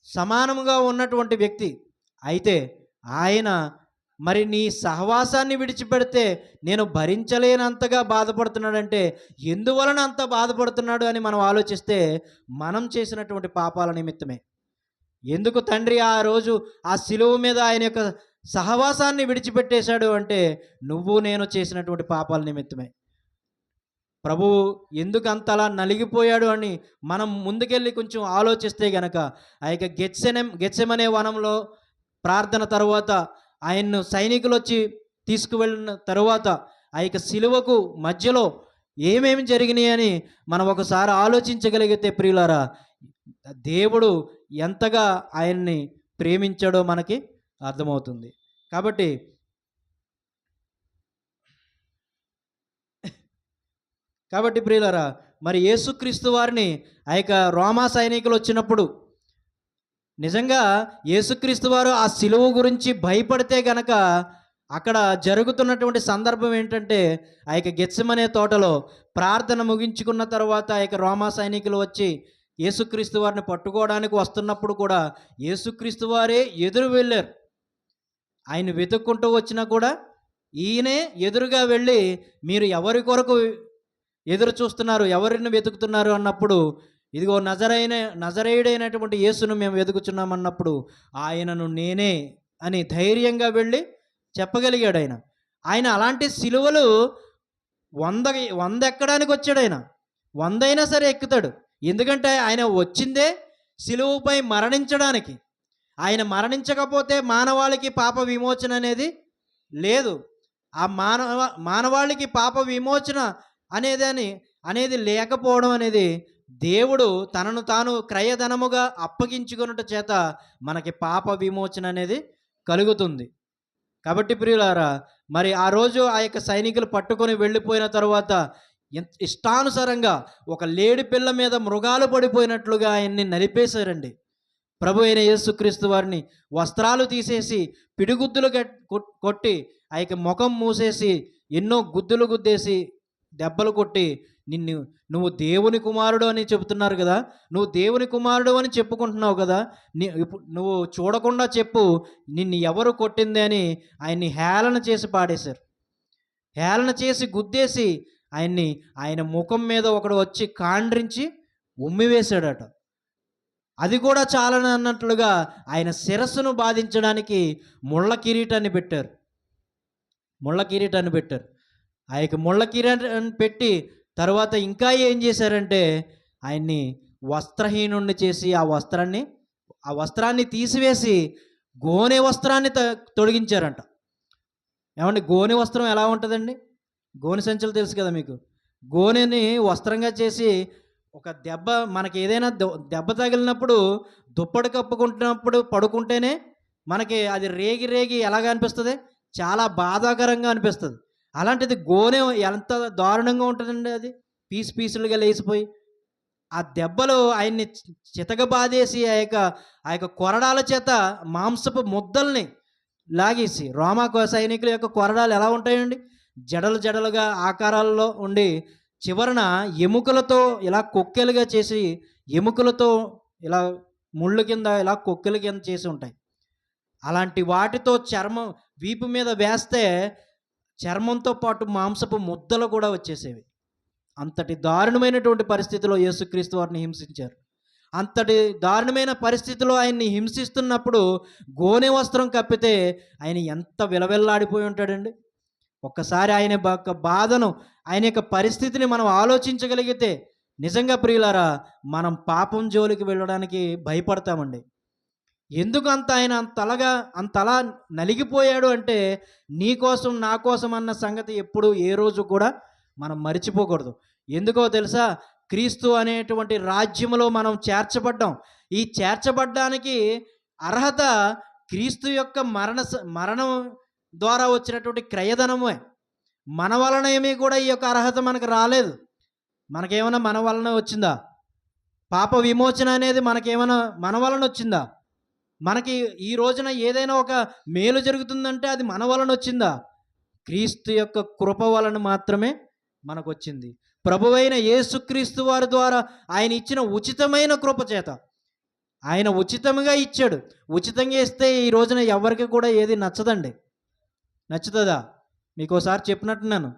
సమానముగా ఉన్నటువంటి వ్యక్తి. అయితే ఆయన మరి నీ సహవాసాన్ని విడిచిపెడితే నేను భరించలేనంతగా బాధపడుతున్నాడంటే ఎందువలన అంత బాధపడుతున్నాడు అని మనం ఆలోచిస్తే, మనం చేసినటువంటి పాపాల నిమిత్తమే. ఎందుకు తండ్రి ఆ రోజు ఆ శిలువ మీద ఆయన యొక్క సహవాసాన్ని విడిచిపెట్టేశాడు అంటే, నువ్వు నేను చేసినటువంటి పాపాల నిమిత్తమే. ప్రభువు ఎందుకు అంతలా నలిగిపోయాడు అని మనం ముందుకెళ్ళి కొంచెం ఆలోచిస్తే గనక, ఆ యొక్క గెత్సెమనే వనంలో ప్రార్థన తర్వాత ఆయన్ను సైనికులు వచ్చి తీసుకువెళ్ళిన తరువాత ఆ యొక్క శిలువకు మధ్యలో ఏమేమి జరిగినాయి అని మనం ఒకసారి ఆలోచించగలిగితే ప్రియులారా, దేవుడు ఎంతగా ఆయన్ని ప్రేమించాడో మనకి అర్థమవుతుంది. కాబట్టి ప్రియులారా, మరి యేసుక్రీస్తు వారిని ఆ యొక్క రోమా సైనికులు వచ్చినప్పుడు, నిజంగా యేసుక్రీస్తు వారు ఆ శిలువ గురించి భయపడితే గనక అక్కడ జరుగుతున్నటువంటి సందర్భం ఏంటంటే, ఆ యొక్క గెత్సెమనే తోటలో ప్రార్థన ముగించుకున్న తర్వాత ఆ యొక్క రోమా సైనికులు వచ్చి యేసుక్రీస్తు వారిని పట్టుకోవడానికి వస్తున్నప్పుడు కూడా యేసుక్రీస్తు వారే ఎదురు వెళ్ళారు. ఆయన వెతుక్కుంటూ వచ్చినా కూడా ఈయనే ఎదురుగా వెళ్ళి, మీరు ఎవరి కొరకు ఎదురు చూస్తున్నారు, ఎవరిని వెతుకుతున్నారు అన్నప్పుడు, ఇదిగో నజరేయుడైనటువంటి యేసును మేము వెతుకుచున్నామన్నప్పుడు ఆయనను నేనే అని ధైర్యంగా వెళ్ళి చెప్పగలిగాడు. ఆయన అలాంటి సిలువలు 100 ఎక్కడానికి వచ్చాడు. ఆయన 100 అయినా సరే ఎక్కుతాడు. ఎందుకంటే ఆయన వచ్చిందే సిలువపై మరణించడానికి. ఆయన మరణించకపోతే మానవాళికి పాప విమోచన అనేది లేదు. ఆ మానవాళికి పాప విమోచన అనేది లేకపోవడం అనేది దేవుడు తనను తాను క్రయధనముగా అప్పగించుకొనుట చేత మనకి పాప విమోచన అనేది కలుగుతుంది. కాబట్టి ప్రియులారా, మరి ఆ రోజు ఆ యొక్క సైనికులు పట్టుకొని వెళ్ళిపోయిన తర్వాత ఇష్టానుసారంగా ఒక లేడి పిల్ల మీద మృగాలు పడిపోయినట్లుగా ఆయన్ని నలిపేశారండి. ప్రభు అయిన యేసుక్రీస్తు వారిని వస్త్రాలు తీసేసి పిడిగుద్దులు కొట్టి ఆ యొక్క ముఖం మూసేసి ఎన్నో గుద్దులు గుద్దేసి దెబ్బలు కొట్టి, నువ్వు దేవుని కుమారుడు అని చెబుతున్నారు కదా, నువ్వు దేవుని కుమారుడు అని చెప్పుకుంటున్నావు కదా, నువ్వు చూడకుండా చెప్పు, నిన్ను ఎవరు కొట్టింది అని ఆయన్ని హేళన చేసి పాడేశారు. హేళన చేసి గుద్దేసి ఆయన ముఖం మీద ఒకడు వచ్చి కాండ్రించి ఉమ్మివేశాడట. అది కూడా చాలనన్నట్లుగా ఆయన శిరస్సును బాధించడానికి ముళ్ళ కిరీటాన్ని పెట్టారు. ఆ యొక్క ముళ్ళ కిరీటాన్ని పెట్టి తర్వాత ఇంకా ఏం చేశారంటే, ఆయన్ని వస్త్రహీనుణ్ణి చేసి ఆ వస్త్రాన్ని తీసివేసి గోనె వస్త్రాన్ని తొడిగించారంట. ఏమండి, గోనె వస్త్రం ఎలా ఉంటుందండి? గోనె సంచులు తెలుసు కదా మీకు. గోనెని వస్త్రంగా చేసి ఒక దెబ్బ మనకి ఏదైనా దెబ్బ తగిలినప్పుడు దుప్పటి కప్పుకుంటున్నప్పుడు పడుకుంటేనే మనకి అది రేగి రేగి ఎలాగ అనిపిస్తుంది, చాలా బాధాకరంగా అనిపిస్తుంది. అలాంటిది గోనె ఎంత దారుణంగా ఉంటుందండి, అది పీసు పీసులుగా లేచిపోయి ఆ దెబ్బలు ఆయన్ని చితకబాదేసి ఆ యొక్క కొరడాల చేత మాంసపు ముద్దల్ని లాగేసి, రోమా సైనికుల యొక్క కొరడాలు ఎలా ఉంటాయండి, జడలు జడలుగా ఆకారాల్లో ఉండి చివరన ఎముకలతో ఇలా కొక్కెలుగా చేసి, ఎముకలతో ఇలా ముళ్ళు కింద ఇలా కొక్కెల కింద చేసి ఉంటాయి. అలాంటి వాటితో చర్మం వీపు మీద వేస్తే చర్మంతో పాటు మాంసపు ముద్దలు కూడా వచ్చేసేవి. అంతటి దారుణమైనటువంటి పరిస్థితిలో యేసుక్రీస్తు వారిని హింసించారు. అంతటి దారుణమైన పరిస్థితిలో ఆయన్ని హింసిస్తున్నప్పుడు గోనె వస్త్రం కప్పితే ఆయన ఎంత విలవిల్లాడిపోయి ఉంటాడండి. ఒక్కసారి ఆయన యొక్క బాధను, ఆయన యొక్క పరిస్థితిని మనం ఆలోచించగలిగితే నిజంగా ప్రియులారా, మనం పాపం జోలికి వెళ్ళడానికి భయపడతామండి. ఎందుకు ఆయన అంతలా నలిగిపోయాడు అంటే, నీ కోసం నా కోసం అన్న సంగతి ఎప్పుడు ఏ రోజు కూడా మనం మర్చిపోకూడదు. ఎందుకో తెలుసా, క్రీస్తు అనేటువంటి రాజ్యములో మనం చేర్చబడ్డాం. ఈ చేర్చబడ్డానికి అర్హత క్రీస్తు యొక్క మరణం ద్వారా వచ్చినటువంటి క్రయధనమే. మన వలన ఏమీ కూడా ఈ యొక్క అర్హత మనకు రాలేదు. మనకేమైనా మన వలన వచ్చిందా? పాప విమోచన అనేది మనకేమైనా మన వలన వచ్చిందా? మనకి ఈ రోజున ఏదైనా ఒక మేలు జరుగుతుందంటే అది మన వలన వచ్చిందా? క్రీస్తు యొక్క కృప వలన మాత్రమే మనకు వచ్చింది. ప్రభువైన యేసుక్రీస్తు వారి ద్వారా ఆయన ఇచ్చిన ఉచితమైన కృప చేత, ఆయన ఉచితంగా ఇచ్చాడు. ఉచితంగా ఇస్తే ఈ రోజున ఎవరికి కూడా ఏది నచ్చదండి. నచ్చుతుందా? మీకు ఒకసారి చెప్పినట్టున్నాను,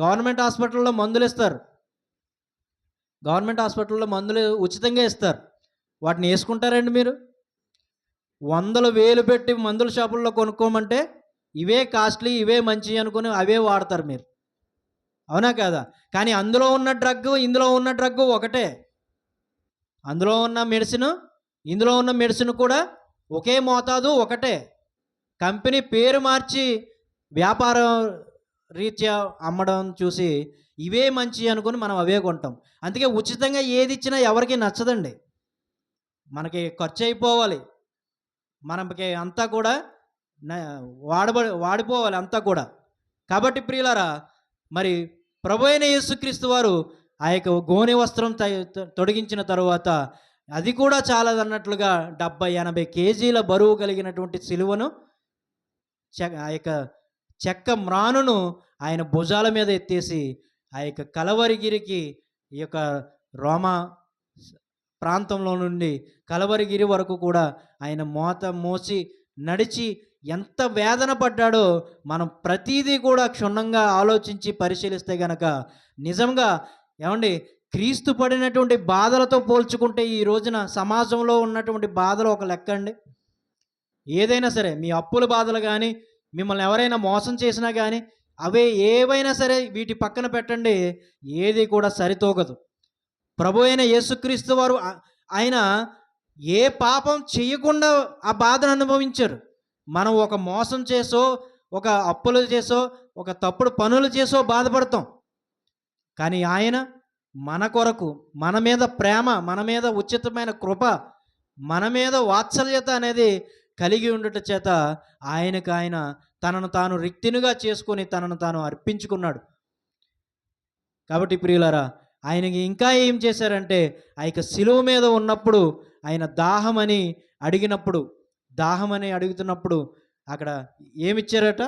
గవర్నమెంట్ హాస్పిటల్లో మందులు ఇస్తారు. గవర్నమెంట్ హాస్పిటల్లో మందులు ఉచితంగా ఇస్తారు. వాటిని వేసుకుంటారండి మీరు? 100,000 పెట్టి మందుల షాపుల్లో కొనుక్కోమంటే ఇవే కాస్ట్లీ, ఇవే మంచి అనుకుని అవే వాడతారు మీరు. అవునా కాదా? కానీ అందులో ఉన్న డ్రగ్, ఇందులో ఉన్న డ్రగ్ ఒకటే. అందులో ఉన్న మెడిసిన్, ఇందులో ఉన్న మెడిసిన్ కూడా ఒకే మోతాదు, ఒకటే. కంపెనీ పేరు మార్చి వ్యాపార రీత్యా అమ్మడం చూసి ఇవే మంచి అనుకుని మనం అవే కొంటాం. అందుకే ఉచితంగా ఏది ఇచ్చినా ఎవరికి నచ్చదండి. మనకి ఖర్చు అయిపోవాలి, మనకి అంతా కూడా వాడిపోవాలి అంతా కూడా. కాబట్టి ప్రియులారా, మరి ప్రభు అయిన యేసుక్రీస్తు వారు ఆ యొక్క గోనె వస్త్రం తొడిగించిన తరువాత అది కూడా చాలదన్నట్లుగా 70-80 కేజీల బరువు కలిగినటువంటి సిలువను, ఆ యొక్క చెక్క మ్రానును ఆయన భుజాల మీద ఎత్తేసి ఆ యొక్క కలవరిగిరికి, ఈ యొక్క రోమా ప్రాంతంలో నుండి కలవరిగిరి వరకు కూడా ఆయన మోసి నడిచి ఎంత వేదన పడ్డాడో మనం ప్రతీదీ కూడా క్షుణ్ణంగా ఆలోచించి పరిశీలిస్తే గనక నిజంగా ఏమండి, క్రీస్తు పడినటువంటి బాధలతో పోల్చుకుంటే ఈ రోజున సమాజంలో ఉన్నటువంటి బాధలు ఒక లెక్క అండి. ఏదైనా సరే, మీ అప్పుల బాధలు కానీ, మిమ్మల్ని ఎవరైనా మోసం చేసినా కానీ, అవే ఏవైనా సరే వీటి పక్కన పెట్టండి, ఏది కూడా సరితూగదు. ప్రభు అయిన యేసుక్రీస్తు వారు ఆయన ఏ పాపం చేయకుండా ఆ బాధను అనుభవించారు. మనం ఒక మోసం చేసో, ఒక అప్పులు చేసో, ఒక తప్పుడు పనులు చేసో బాధపడతాం. కానీ ఆయన మన కొరకు, మన మీద ప్రేమ, మన మీద ఉచితమైన కృప, మన మీద వాత్సల్యత అనేది కలిగి ఉండట చేత ఆయనకు ఆయన తనను తాను రిక్తినిగా చేసుకొని తనను తాను అర్పించుకున్నాడు. కాబట్టి ప్రియులారా, ఆయనకి ఇంకా ఏం చేశారంటే, ఆ యొక్క శిలువ మీద ఉన్నప్పుడు ఆయన దాహమని అడుగుతున్నప్పుడు అక్కడ ఏమిచ్చారట?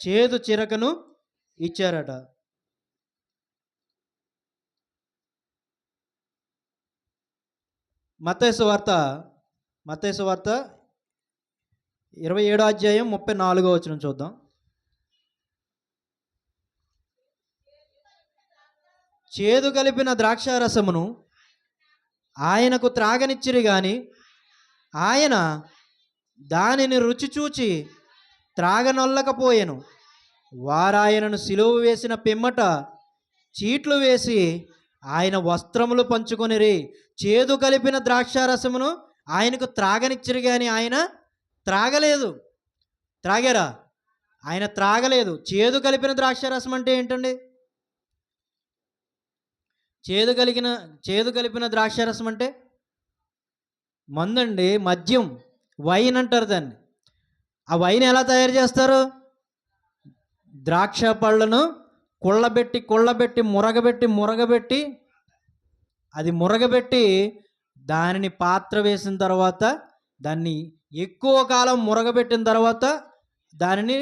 చేదు చిరకను ఇచ్చారట. మత్తయి సువార్త 27వ అధ్యాయం 34వ వచనం చూద్దాం. చేదు కలిపిన ద్రాక్షారసమును ఆయనకు త్రాగనిచ్చిరి గాని ఆయన దానిని రుచి చూచి త్రాగనొల్లకపోయెను. వారాయనను సిలువ వేసిన పిమ్మట చీట్లు వేసి ఆయన వస్త్రములు పంచుకొనిరి. చేదు కలిపిన ద్రాక్షారసమును ఆయనకు త్రాగనిచ్చిరి కానీ ఆయన త్రాగలేదు. త్రాగారా? ఆయన త్రాగలేదు. చేదు కలిపిన ద్రాక్షారసం అంటే ఏంటండి? చేదు కలిపిన ద్రాక్షారసం అంటే మందండి, మద్యం, వైన్ అంటారు దాన్ని. ఆ వైన్ ఎలా తయారు చేస్తారు? ద్రాక్ష పళ్ళను మురగబెట్టి అది మురగబెట్టి దానిని పాత్ర వేసిన తర్వాత, దాన్ని ఎక్కువ కాలం మురగబెట్టిన తర్వాత దానిని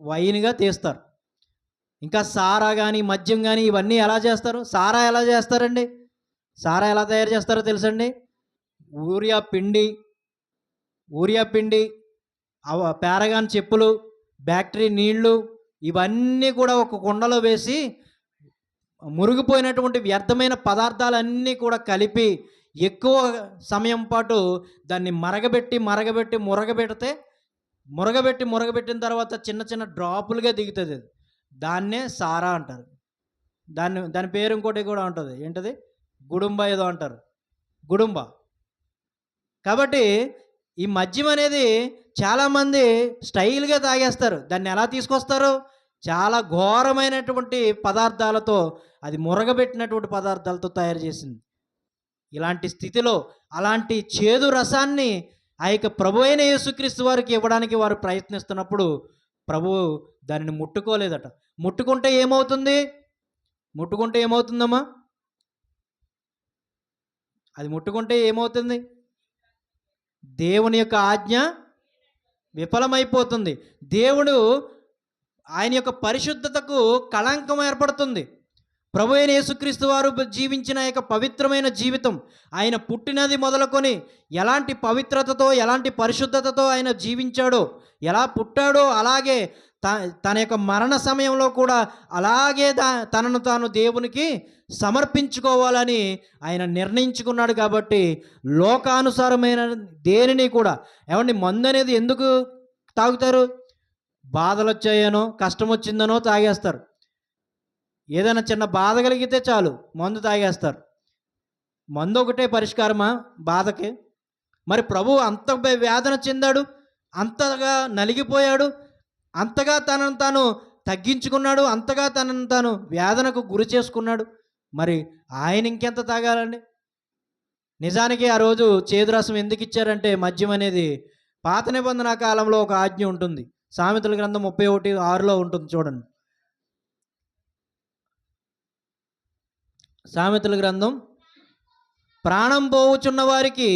వైన్గా తీస్తారు. ఇంకా సారా కానీ మద్యం కానీ ఇవన్నీ ఎలా చేస్తారు? సారా ఎలా చేస్తారండి? సారా ఎలా తయారు చేస్తారో తెలుసండి? ఊరియా పిండి, పారగాన్ చెప్పులు, బ్యాక్టీరియా నీళ్లు ఇవన్నీ కూడా ఒక కుండలో వేసి మురిగిపోయినటువంటి వ్యర్థమైన పదార్థాలన్నీ కూడా కలిపి ఎక్కువ సమయం పాటు దాన్ని మురగబెట్టిన తర్వాత చిన్న చిన్న డ్రాపులుగా దిగుతుంది. అది దాన్నే సారా అంటారు. దాని పేరు ఇంకోటి కూడా ఉంటుంది. ఏంటది? గుడుంబ ఏదో అంటారు. గుడుంబ. కాబట్టి ఈ మద్యం అనేది చాలామంది స్టైల్గా తాగేస్తారు. దాన్ని ఎలా తీసుకొస్తారు? చాలా ఘోరమైనటువంటి పదార్థాలతో, అది మురగబెట్టినటువంటి పదార్థాలతో తయారు చేసింది. ఇలాంటి స్థితిలో అలాంటి చేదు రసాన్ని ఆ యొక్క ప్రభు అయిన యేసుక్రీస్తు వారికి ఇవ్వడానికి వారు ప్రయత్నిస్తున్నప్పుడు ప్రభువు దానిని ముట్టుకోలేదట. ముట్టుకుంటే ఏమవుతుందమ్మా? అది ముట్టుకుంటే ఏమవుతుంది? దేవుని యొక్క ఆజ్ఞ విఫలమైపోతుంది. దేవుడు ఆయన యొక్క పరిశుద్ధతకు కళంకం ఏర్పడుతుంది. ప్రభు అయిన యేసుక్రీస్తు వారు జీవించిన యొక్క పవిత్రమైన జీవితం, ఆయన పుట్టినది మొదలుకొని ఎలాంటి పవిత్రతతో, ఎలాంటి పరిశుద్ధతతో ఆయన జీవించాడో, ఎలా పుట్టాడో అలాగే తన యొక్క మరణ సమయంలో కూడా అలాగే తనను తాను దేవునికి సమర్పించుకోవాలని ఆయన నిర్ణయించుకున్నాడు. కాబట్టి లోకానుసారమైన దేనిని కూడా, ఏమండి, మందు అనేది ఎందుకు తాగుతారు? బాధలు వచ్చాయనో, కష్టం వచ్చిందనో తాగేస్తారు. ఏదైనా చిన్న బాధ కలిగితే చాలు మందు తాగేస్తారు. మందు ఒకటే పరిష్కారమా బాధకి? మరి ప్రభు అంత వేదన చెందాడు, అంతగా నలిగిపోయాడు, అంతగా తనను తాను తగ్గించుకున్నాడు, అంతగా తనను తాను వేదనకు గురి చేసుకున్నాడు. మరి ఆయన ఇంకెంత తాగాలండి? నిజానికి ఆ రోజు చేదు రసం ఎందుకు ఇచ్చారంటే, మద్యం అనేది పాత నిబంధన కాలంలో ఒక ఆజ్ఞ ఉంటుంది. సామెతల గ్రంథం 31:6 ఉంటుంది, చూడండి. సామెతల గ్రంథం, ప్రాణం పోవుచున్న వారికి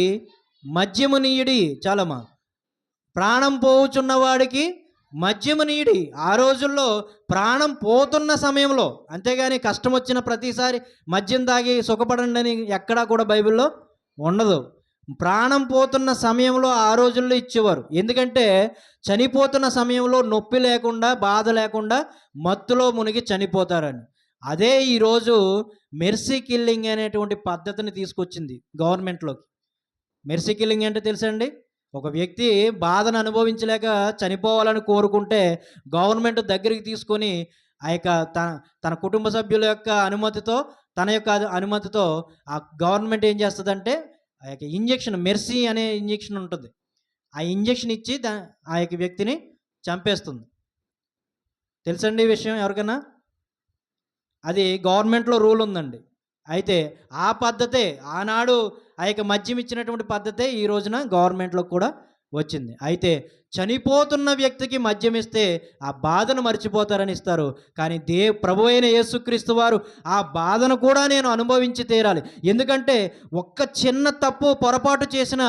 మద్యము నీయుడి. చాలమ్మా. ప్రాణం పోవుచున్న వాడికి మద్యము నీయుడి. ఆ రోజుల్లో ప్రాణం పోతున్న సమయంలో, అంతేగాని కష్టం వచ్చిన ప్రతిసారి మద్యం తాగి సుఖపడండి అని ఎక్కడా కూడా బైబిల్లో ఉండదు. ప్రాణం పోతున్న సమయంలో ఆ రోజుల్లో ఇచ్చేవారు. ఎందుకంటే చనిపోతున్న సమయంలో నొప్పి లేకుండా, బాధ లేకుండా మత్తులో మునిగి చనిపోతారని. అదే ఈరోజు మెర్సీ కిల్లింగ్ అనేటువంటి పద్ధతిని తీసుకొచ్చింది గవర్నమెంట్లోకి. మెర్సీ కిల్లింగ్ అంటే తెలుసండి? ఒక వ్యక్తి బాధను అనుభవించలేక చనిపోవాలని కోరుకుంటే గవర్నమెంట్ దగ్గరికి తీసుకొని ఆ యొక్క తన కుటుంబ సభ్యుల యొక్క అనుమతితో, తన యొక్క అనుమతితో ఆ గవర్నమెంట్ ఏం చేస్తుందంటే, ఆ యొక్క ఇంజెక్షన్, మెర్సీ అనే ఇంజెక్షన్ ఉంటుంది, ఆ ఇంజెక్షన్ ఇచ్చి ఆ యొక్క వ్యక్తిని చంపేస్తుంది. తెలుసండి ఈ విషయం ఎవరికైనా? అది గవర్నమెంట్లో రూల్ ఉందండి. అయితే ఆ పద్ధతే, ఆనాడు ఆ యొక్క మద్యం ఇచ్చినటువంటి పద్ధతే ఈ రోజున గవర్నమెంట్లో కూడా వచ్చింది. అయితే చనిపోతున్న వ్యక్తికి మద్యం ఇస్తే ఆ బాధను మర్చిపోతారని ఇస్తారు. కానీ ప్రభు అయిన యేసుక్రీస్తు వారు ఆ బాధను కూడా నేను అనుభవించి తీరాలి. ఎందుకంటే ఒక్క చిన్న తప్పు, పొరపాటు చేసిన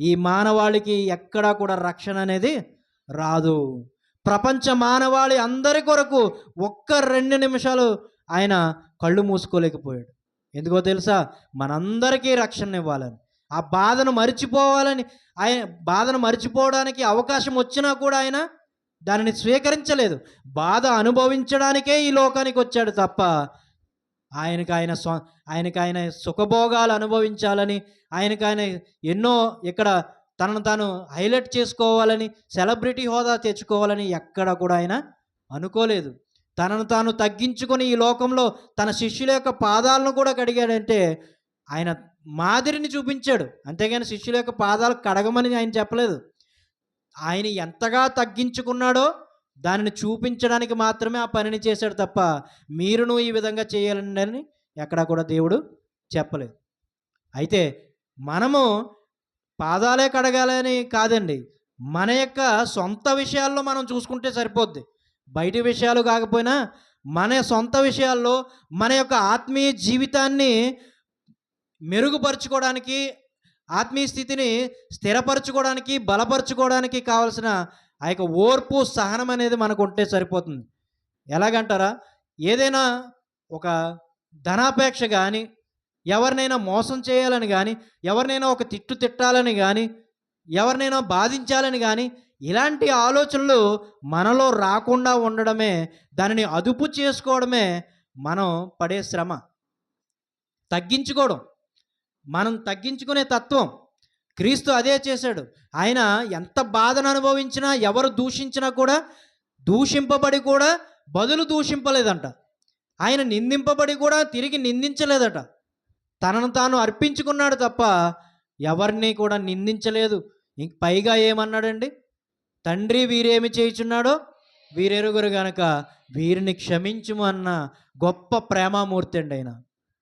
ఈ మానవాళికి ఎక్కడా కూడా రక్షణ అనేది రాదు. ప్రపంచ మానవాళి అందరి కొరకు ఒక్క 2 నిమిషాలు ఆయన కళ్ళు మూసుకోలేకపోయాడు. ఎందుకో తెలుసా? మనందరికీ రక్షణ ఇవ్వాలని, ఆ బాధను మర్చిపోవాలని, ఆయన బాధను మర్చిపోవడానికి అవకాశం వచ్చినా కూడా ఆయన దానిని స్వీకరించలేదు. బాధ అనుభవించడానికే ఈ లోకానికి వచ్చాడు తప్ప ఆయనకు ఆయన సుఖభోగాలు అనుభవించాలని, ఆయన ఎన్నో ఇక్కడ తనను తాను హైలైట్ చేసుకోవాలని, సెలబ్రిటీ హోదా తెచ్చుకోవాలని ఎక్కడ కూడా ఆయన అనుకోలేదు. తనను తాను తగ్గించుకొని ఈ లోకంలో తన శిష్యుల యొక్క పాదాలను కూడా కడిగాడంటే ఆయన మాదిరిని చూపించాడు. అంతేగాని శిష్యుల యొక్క పాదాలు కడగమని ఆయన చెప్పలేదు. ఆయన ఎంతగా తగ్గించుకున్నాడో దానిని చూపించడానికి మాత్రమే ఆ పనిని చేశాడు తప్ప మీరును ఈ విధంగా చేయాలండి అని ఎక్కడా కూడా దేవుడు చెప్పలేదు. అయితే మనము పాదాలే కడగాలని కాదండి, మన యొక్క సొంత విషయాల్లో మనం చూసుకుంటే సరిపోద్ది. బయటి విషయాలు కాకపోయినా మన సొంత విషయాల్లో మన యొక్క ఆత్మీయ జీవితాన్ని మెరుగుపరుచుకోవడానికి, ఆత్మీయ స్థితిని స్థిరపరచుకోవడానికి, బలపరచుకోవడానికి కావలసిన ఆ యొక్క ఓర్పు సహనం అనేది మనకు ఉంటే సరిపోతుంది. ఎలాగంటారా, ఏదైనా ఒక ధనాపేక్ష కానీ, ఎవరినైనా మోసం చేయాలని కానీ, ఎవరినైనా ఒక తిట్టు తిట్టాలని కానీ, ఎవరినైనా బాధించాలని కానీ, ఇలాంటి ఆలోచనలు మనలో రాకుండా ఉండడమే, దానిని అదుపు చేసుకోవడమే మనం పడే శ్రమ. తగ్గించుకోవడం, మనం తగ్గించుకునే తత్వం. క్రీస్తు అదే చేశాడు. ఆయన ఎంత బాధను అనుభవించినా, ఎవరు దూషించినా కూడా దూషింపబడి కూడా బదులు దూషింపలేదంట. ఆయన నిందింపబడి కూడా తిరిగి నిందించలేదట. తనను తాను అర్పించుకున్నాడు తప్ప ఎవరిని కూడా నిందించలేదు. పైగా ఏమన్నాడండి, తండ్రి వీరేమి చేయుచున్నాడో వీరెరుగురు గనక వీరిని క్షమించుము అన్న గొప్ప ప్రేమామూర్తి అండి ఆయన.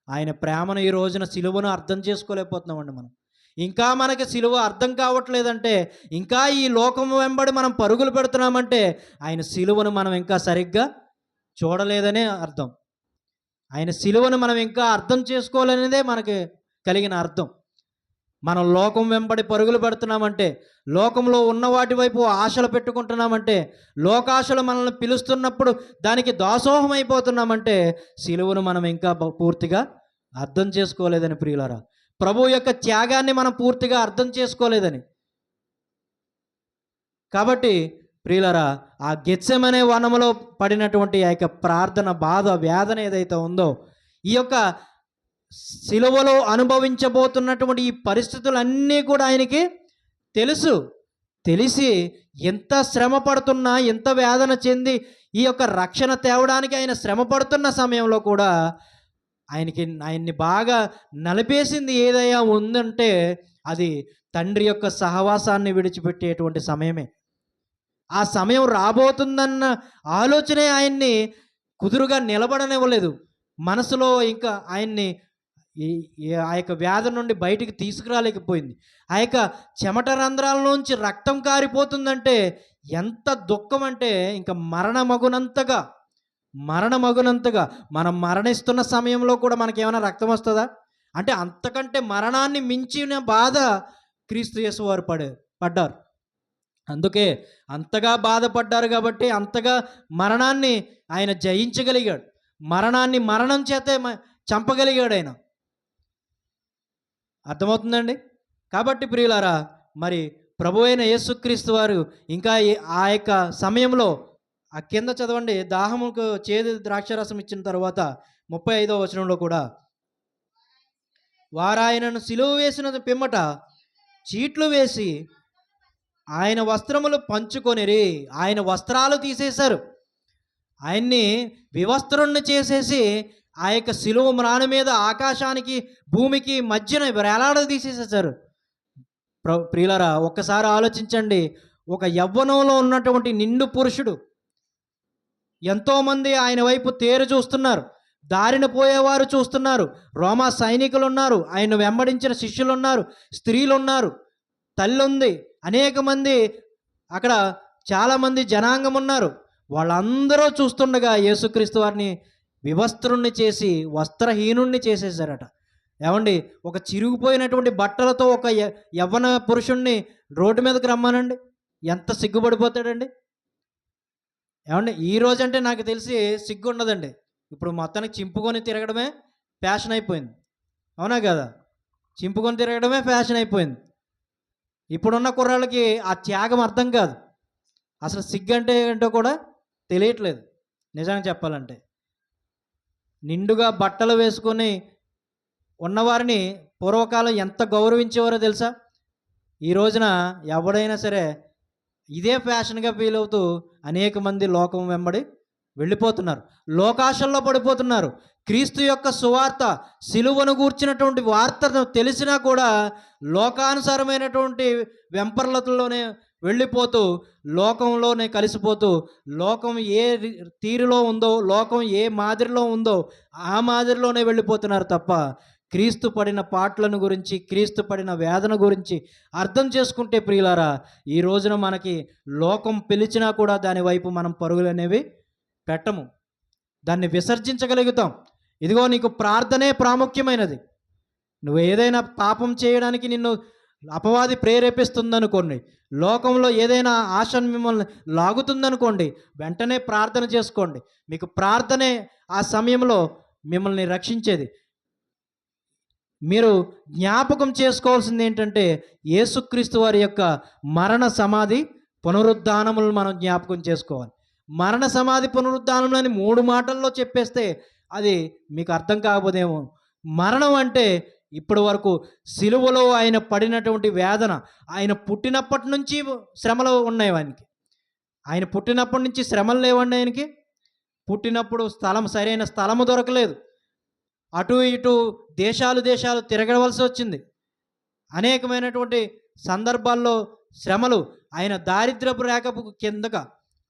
ఆయన ప్రేమను ఈ రోజున సిలువను అర్థం చేసుకోలేకపోతున్నామండి మనం. ఇంకా మనకి సిలువ అర్థం కావట్లేదంటే, ఇంకా ఈ లోకం వెంబడి మనం పరుగులు పెడుతున్నామంటే ఆయన సిలువను మనం ఇంకా సరిగ్గా చూడలేదనే అర్థం. ఆయన సిలువను మనం ఇంకా అర్థం చేసుకోవాలనేదే మనకి కలిగిన అర్థం. మనం లోకం వెంబడి పరుగులు పెడుతున్నామంటే, లోకంలో ఉన్న వాటి వైపు ఆశలు పెట్టుకుంటున్నామంటే, లోకాశలు మనల్ని పిలుస్తున్నప్పుడు దానికి దాసోహం అయిపోతున్నామంటే సిలువను మనం ఇంకా పూర్తిగా అర్థం చేసుకోలేదని ప్రియులారా. ప్రభు యొక్క త్యాగాన్ని మనం పూర్తిగా అర్థం చేసుకోలేదని. కాబట్టి ప్రియులారా, ఆ గెత్సెమనే వనములో పడినటువంటి ఆ యొక్క ప్రార్థన, బాధ, వేదన ఏదైతే ఉందో, ఈ యొక్క సిలువలో అనుభవించబోతున్నటువంటి ఈ పరిస్థితులన్నీ కూడా ఆయనకి తెలుసు. తెలిసి ఎంత శ్రమ పడుతున్నా, ఎంత వేదన చెంది ఈ యొక్క రక్షణ తేవడానికి ఆయన శ్రమ పడుతున్న సమయంలో కూడా ఆయన్ని బాగా నలిపేసింది ఏదైనా ఉందంటే అది తండ్రి యొక్క సహవాసాన్ని విడిచిపెట్టేటువంటి సమయమే. ఆ సమయం రాబోతుందన్న ఆలోచనే ఆయన్ని కుదురుగా నిలబడనివ్వలేదు. మనసులో ఇంకా ఆయన్ని ఆ యొక్క వ్యాధి నుండి బయటికి తీసుకురాలేకపోయింది. ఆ యొక్క చెమట రంధ్రాలలోంచి రక్తం కారిపోతుందంటే ఎంత దుఃఖం అంటే ఇంకా మరణమగునంతగా మనం మరణిస్తున్న సమయంలో కూడా మనకేమైనా రక్తం వస్తుందా అంటే అంతకంటే మరణాన్ని మించిన బాధ క్రీస్తు యేసు వారు పడ్డారు. అందుకే అంతగా బాధపడ్డారు కాబట్టి అంతగా మరణాన్ని ఆయన జయించగలిగాడు. మరణాన్ని మరణం చేతే చంపగలిగాడు ఆయన. అర్థమవుతుందండి. కాబట్టి ప్రియులారా, మరి ప్రభు అయిన యేసుక్రీస్తు వారు ఇంకా ఆ యొక్క సమయంలో ఆ కింద చదవండి, దాహముకు చేదు ద్రాక్షరసం ఇచ్చిన తర్వాత 35వ వచనంలో కూడా, వారాయనను సిలువ వేసిన పిమ్మట చీట్లు వేసి ఆయన వస్త్రములు పంచుకొనిరి. ఆయన వస్త్రాలు తీసేశారు. ఆయన్ని వివస్త్రుణ్ణి చేసేసి ఆ యొక్క సిలువ మ్రాను మీద ఆకాశానికి భూమికి మధ్యన వేలాడదీసేసేసారు. ప్రియులారా, ఒక్కసారి ఆలోచించండి. ఒక యవ్వనంలో ఉన్నటువంటి నిండు పురుషుడు, ఎంతోమంది ఆయన వైపు తేరు చూస్తున్నారు, దారిన పోయేవారు చూస్తున్నారు, రోమా సైనికులు ఉన్నారు, ఆయన వెంబడించిన శిష్యులు ఉన్నారు, స్త్రీలు ఉన్నారు, తల్లి ఉంది, అనేక మంది అక్కడ చాలామంది జనాంగం ఉన్నారు. వాళ్ళందరూ చూస్తుండగా యేసుక్రీస్తు వారిని వివస్త్రుణ్ణి చేసి వస్త్రహీనుణ్ణి చేసేసారట. ఏమండి, ఒక చిరిగిపోయినటువంటి బట్టలతో ఒక యవ్వన పురుషుణ్ణి రోడ్డు మీదకి రమ్మానండి, ఎంత సిగ్గుపడిపోతాడండి. ఏమండి, ఈ రోజంటే నాకు తెలిసి సిగ్గు ఉండదండి. ఇప్పుడు మొత్తానికి చింపుకొని తిరగడమే ఫ్యాషన్ అయిపోయింది. అవునా కదా? చింపుకొని తిరగడమే ఫ్యాషన్ అయిపోయింది. ఇప్పుడున్న కుర్రాళ్ళకి ఆ త్యాగం అర్థం కాదు. అసలు సిగ్గు అంటే ఏంటో కూడా తెలియట్లేదు నిజంగా చెప్పాలంటే. నిండుగా బట్టలు వేసుకొని ఉన్నవారిని పూర్వకాలం ఎంత గౌరవించేవారో తెలుసా? ఈ రోజున ఎవడైనా సరే ఇదే ఫ్యాషన్గా ఫీల్ అవుతూ అనేక మంది లోకం వెంబడి వెళ్ళిపోతున్నారు, లోకాశల్లో పడిపోతున్నారు. క్రీస్తు యొక్క సువార్త, సిలువను గూర్చినటువంటి వార్తను తెలిసినా కూడా లోకానుసారమైనటువంటి వెంపర్లతలోనే వెళ్ళిపోతూ లోకంలోనే కలిసిపోతూ లోకం ఏ తీరులో ఉందో, లోకం ఏ మాదిరిలో ఉందో ఆ మాదిరిలోనే వెళ్ళిపోతున్నారు తప్ప క్రీస్తు పడిన పాటలను గురించి, క్రీస్తు పడిన వేదన గురించి అర్థం చేసుకుంటే ప్రియులారా, ఈ రోజున మనకి లోకం పిలిచినా కూడా దాని వైపు మనం పరుగులు అనేవి పెట్టము, దాన్ని విసర్జించగలుగుతాం. ఇదిగో నీకు ప్రార్థనే ప్రాముఖ్యమైనది. నువ్వు ఏదైనా పాపం చేయడానికి నిన్ను అపవాది ప్రేరేపిస్తుందనుకోండి, లోకంలో ఏదైనా ఆశ మిమ్మల్ని లాగుతుందనుకోండి, వెంటనే ప్రార్థన చేసుకోండి. మీకు ప్రార్థనే ఆ సమయంలో మిమ్మల్ని రక్షించేది. మీరు జ్ఞాపకం చేసుకోవాల్సింది ఏంటంటే యేసుక్రీస్తు వారి యొక్క మరణ సమాధి పునరుద్ధానములను మనం జ్ఞాపకం చేసుకోవాలి. మరణ సమాధి పునరుద్ధానములని 3 మాటల్లో చెప్పేస్తే అది మీకు అర్థం కాకపోదేమో. మరణం అంటే ఇప్పటి వరకు సిలువలో ఆయన పడినటువంటి వేదన, ఆయన పుట్టినప్పటి నుంచి శ్రమలు ఉన్నాయి ఆయనకి. ఆయన పుట్టినప్పటి నుంచి శ్రమలు లేవండి ఆయనకి. పుట్టినప్పుడు సరైన స్థలము దొరకలేదు, అటు ఇటు దేశాలు తిరగవలసి వచ్చింది. అనేకమైనటువంటి సందర్భాల్లో శ్రమలు. ఆయన దారిద్ర్యపు రేఖకు కిందక,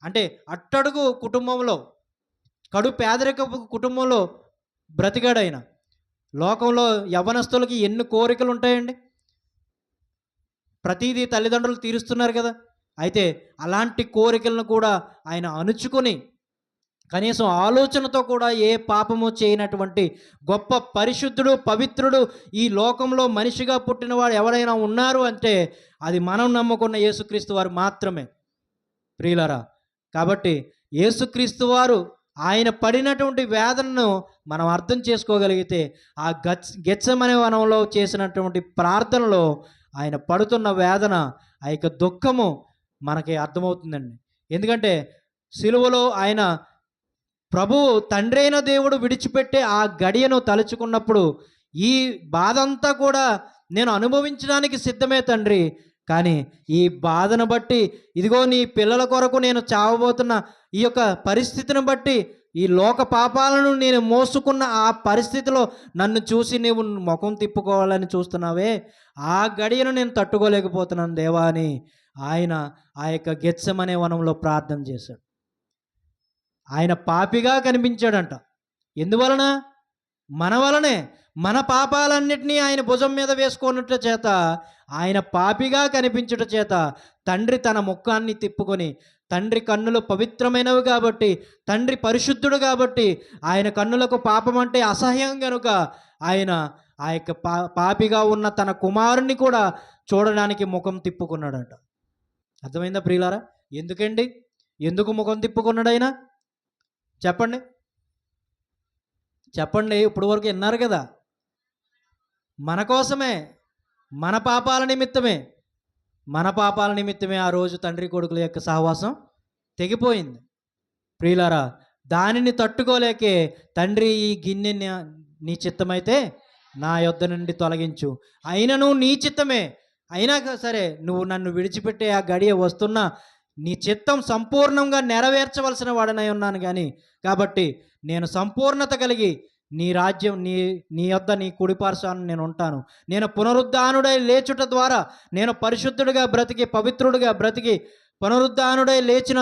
అంటే అట్టడుగు కుటుంబంలో, కడు పేదరికపు కుటుంబంలో బ్రతికాడు ఆయన. లోకంలో యవ్వనస్తులకి ఎన్ని కోరికలు ఉంటాయండి, ప్రతిదీ తల్లిదండ్రులు తీరుస్తున్నారు కదా. అయితే అలాంటి కోరికలను కూడా ఆయన అణుచుకొని కనీసం ఆలోచనతో కూడా ఏ పాపము చేయనటువంటి గొప్ప పరిశుద్ధుడు, పవిత్రుడు ఈ లోకంలో మనిషిగా పుట్టినవాడు ఎవరైనా ఉన్నారు అంటే అది మనం నమ్ముకున్న యేసుక్రీస్తు వారు మాత్రమే ప్రియులారా. కాబట్టి యేసుక్రీస్తు వారు ఆయన పడినటువంటి వేదనను మనం అర్థం చేసుకోగలిగితే ఆ గెత్సెమనే వనంలో చేసినటువంటి ప్రార్థనలో ఆయన పడుతున్న వేదన, ఆ యొక్క దుఃఖము మనకి అర్థమవుతుందండి. ఎందుకంటే సిలువలో ఆయన ప్రభువు తండ్రి అయిన దేవుడు విడిచిపెట్టే ఆ గడియను తలుచుకున్నప్పుడు ఈ బాధ అంతా కూడా నేను అనుభవించడానికి సిద్ధమే తండ్రి, కానీ ఈ బాధను బట్టి, ఇదిగో నీ పిల్లల కొరకు నేను చావబోతున్న ఈ యొక్క పరిస్థితిని బట్టి, ఈ లోక పాపాలను నేను మోసుకున్న ఆ పరిస్థితిలో నన్ను చూసి నీవు ముఖం తిప్పుకోవాలని చూస్తున్నావే, ఆ గడియను నేను తట్టుకోలేకపోతున్నాను దేవా అని ఆయన ఆ యొక్క గెత్సెమనే వనంలో ప్రార్థన చేశాడు. ఆయన పాపిగా కనిపించాడంట. ఎందువలన? మన వలనే. మన పాపాలన్నిటినీ ఆయన భుజం మీద వేసుకున్నట్ల చేత, ఆయన పాపిగా కనిపించుట చేత తండ్రి తన ముఖాన్ని తిప్పుకొని, తండ్రి కన్నులు పవిత్రమైనవి కాబట్టి, తండ్రి పరిశుద్ధుడు కాబట్టి, ఆయన కన్నులకు పాపం అంటే అసహ్యం కనుక ఆయన ఆ యొక్క పాపిగా ఉన్న తన కుమారుణ్ణి కూడా చూడడానికి ముఖం తిప్పుకున్నాడట. అర్థమైందా ప్రియులారా? ఎందుకండి? ఎందుకు ముఖం తిప్పుకున్నాడు ఆయన? చెప్పండి. ఇప్పుడు వరకు విన్నారు కదా. మన కోసమే, మన పాపాల నిమిత్తమే ఆ రోజు తండ్రి కొడుకుల యొక్క సహవాసం తెగిపోయింది ప్రియులారా. దానిని తట్టుకోలేకే తండ్రి ఈ గిన్నె నీ చిత్తమైతే నా యొద్ద నుండి తొలగించు, అయినను నీ చిత్తమే, అయినా సరే నువ్వు నన్ను విడిచిపెట్టే ఆ గడియ వస్తున్నా నీ చిత్తం సంపూర్ణంగా నెరవేర్చవలసిన వాడనై ఉన్నాను కానీ, కాబట్టి నేను సంపూర్ణత కలిగి నీ రాజ్యం నీ యొద్ద నీ కుడిపార్శ్వాన్ని నేను ఉంటాను. నేను పునరుద్ధానుడై లేచుట ద్వారా నేను పరిశుద్ధుడిగా బ్రతికి, పవిత్రుడిగా బ్రతికి, పునరుద్ధానుడై లేచిన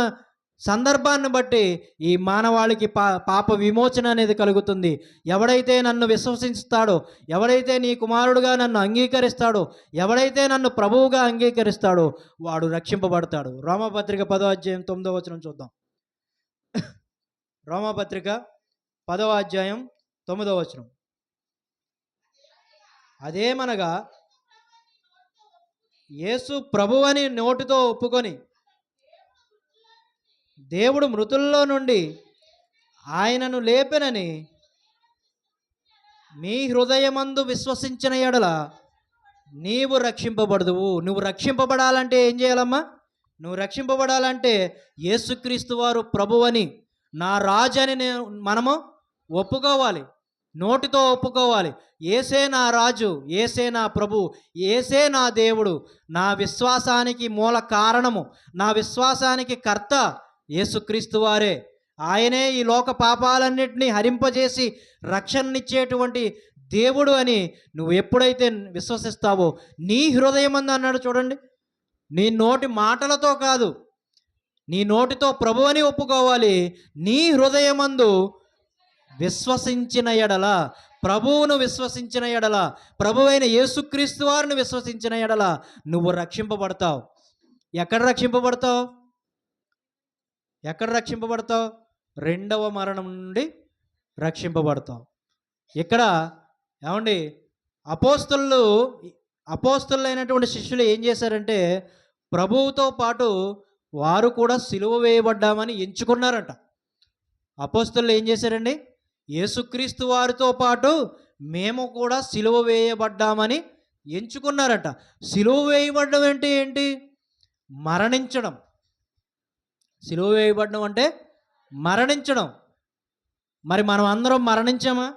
సందర్భాన్ని బట్టి ఈ మానవాళికి పాప విమోచన అనేది కలుగుతుంది. ఎవడైతే నన్ను విశ్వసిస్తాడో, ఎవడైతే నీ కుమారుడుగా నన్ను అంగీకరిస్తాడో, ఎవడైతే నన్ను ప్రభువుగా అంగీకరిస్తాడో వాడు రక్షింపబడతాడు. రోమపత్రిక 10వ అధ్యాయం 9వ వచనం చూద్దాం. రోమపత్రిక 10వ అధ్యాయం 9వ వచనం. అదేమనగా యేసు ప్రభువని నోటితో ఒప్పుకొని దేవుడు మృతుల్లో నుండి ఆయనను లేపెనని నీ హృదయమందు విశ్వసించిన ఎడల నీవు రక్షింపబడదువు. నువ్వు రక్షింపబడాలంటే ఏం చేయాలమ్మా? నువ్వు రక్షింపబడాలంటే యేసుక్రీస్తు వారు ప్రభువని, నా రాజు అని మనము ఒప్పుకోవాలి, నోటితో ఒప్పుకోవాలి. ఏసే నా రాజు, ఏసే నా ప్రభు, ఏసే నా దేవుడు, నా విశ్వాసానికి మూల కారణము, నా విశ్వాసానికి కర్త యేసుక్రీస్తు వారే. ఆయనే ఈ లోక పాపాలన్నింటినీ హరింపజేసి రక్షణనిచ్చేటువంటి దేవుడు అని నువ్వు ఎప్పుడైతే విశ్వసిస్తావో నీ హృదయం అందు అన్నాడు చూడండి. నీ నోటి మాటలతో కాదు, నీ నోటితో ప్రభు అని ఒప్పుకోవాలి. నీ హృదయమందు విశ్వసించిన ఎడల, ప్రభువును విశ్వసించిన ఎడల, ప్రభువైన యేసుక్రీస్తు వారిని విశ్వసించిన ఎడల నువ్వు రక్షింపబడతావు. ఎక్కడ రక్షింపబడతావు? ఎక్కడ రక్షింపబడతావు? రెండవ మరణం నుండి రక్షింపబడతావు. ఇక్కడ ఏమండి, అపోస్తలులైనటువంటి శిష్యులు ఏం చేశారంటే ప్రభువుతో పాటు వారు కూడా సిలువ వేయబడ్డామని ఎంచుకున్నారంట. అపోస్తలులు ఏం చేశారండి? యేసుక్రీస్తు వారితో పాటు మేము కూడా సిలువ వేయబడ్డామని ఎంచుకున్నారట. సిలువ వేయబడ్డం అంటే ఏంటి? మరణించడం. సిలువ వేయబడ్డం అంటే మరణించడం. మరి మనం అందరం మరణించామా?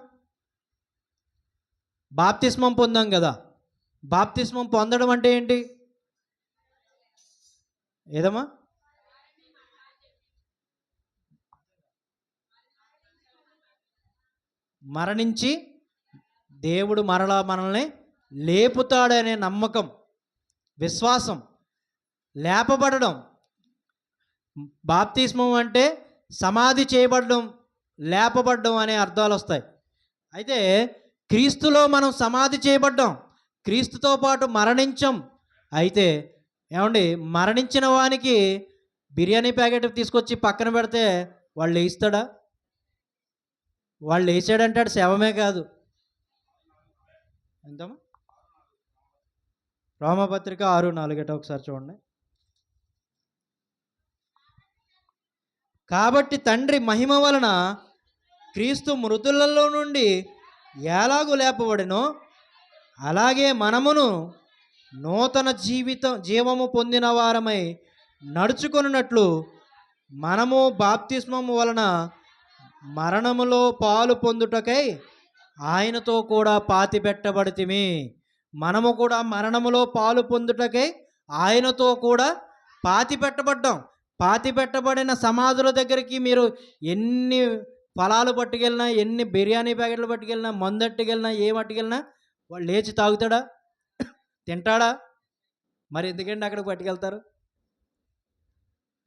బాప్తిస్మం పొందాం కదా. బాప్తిస్మం పొందడం అంటే ఏంటి? ఏదమ్మా? మరణించి దేవుడు మరలా మనల్ని లేపుతాడనే నమ్మకం, విశ్వాసం, లేపబడడం. బాప్తిస్మం అంటే సమాధి చేయబడడం, లేపబడడం అనే అర్థాలు వస్తాయి. అయితే క్రీస్తులో మనం సమాధి చేయబడ్డాం, క్రీస్తుతో పాటు మరణించాం. అయితే ఏమండి, మరణించిన వానికి బిర్యానీ ప్యాకెట్ తీసుకొచ్చి పక్కన పెడితే వాళ్ళు లేస్తాడా? వాళ్ళు లేచాడంటాడు, శవమే కాదు. ఎంతమ్మా? రోమపత్రిక 6:4 ఒకసారి చూడండి. కాబట్టి తండ్రి మహిమ వలన క్రీస్తు మృతులలో నుండి ఎలాగూ లేపబడినో అలాగే మనమును నూతన జీవము పొందిన వారమై నడుచుకొనున్నట్లు మనము బాప్తిస్మము వలన మరణములో పాలు పొందుటకై ఆయనతో కూడా పాతిపెట్టబడితిమి. మనము కూడా మరణములో పాలు పొందుటకై ఆయనతో కూడా పాతిపెట్టబడ్డాం. పాతిపెట్టబడిన సమాధుల దగ్గరికి మీరు ఎన్ని ఫలాలు పట్టుకెళ్ళినా, ఎన్ని బిర్యానీ ప్యాకెట్లు పట్టుకెళ్ళినా, మందు అట్టుకెళ్ళినా, ఏం అట్టుకెళ్ళినా వాళ్ళు లేచి తాగుతాడా? తింటాడా? మరి ఎందుకండి అక్కడికి పట్టుకెళ్తారు?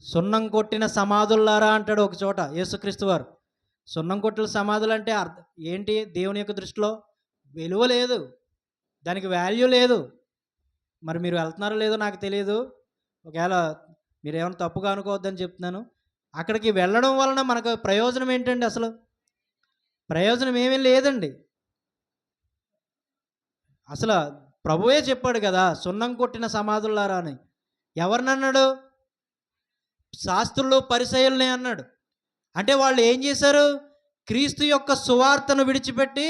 సున్నం కొట్టిన సమాధుల్లారా అంటాడు ఒక చోట యేసుక్రీస్తు వారు. సున్నం కొట్టిన సమాధులు అంటే ఏంటి? దేవుని యొక్క దృష్టిలో విలువ లేదు, దానికి వాల్యూ లేదు. మరి మీరు వెళ్తున్నారో లేదో నాకు తెలియదు, ఒకవేళ మీరు ఏమైనా తప్పుగా అనుకోవద్దని చెప్తున్నాను. అక్కడికి వెళ్ళడం వలన మనకు ప్రయోజనం ఏంటండి? అసలు ప్రయోజనం ఏమీ లేదండి. అసలు ప్రభువే చెప్పాడు కదా, సున్నం కొట్టిన సమాధులారా అని. ఎవరినన్నాడు? శాస్త్రులు, పరిసయ్యుల్ని అన్నాడు. అంటే వాళ్ళు ఏం చేశారు? క్రీస్తు యొక్క సువార్తను విడిచిపెట్టి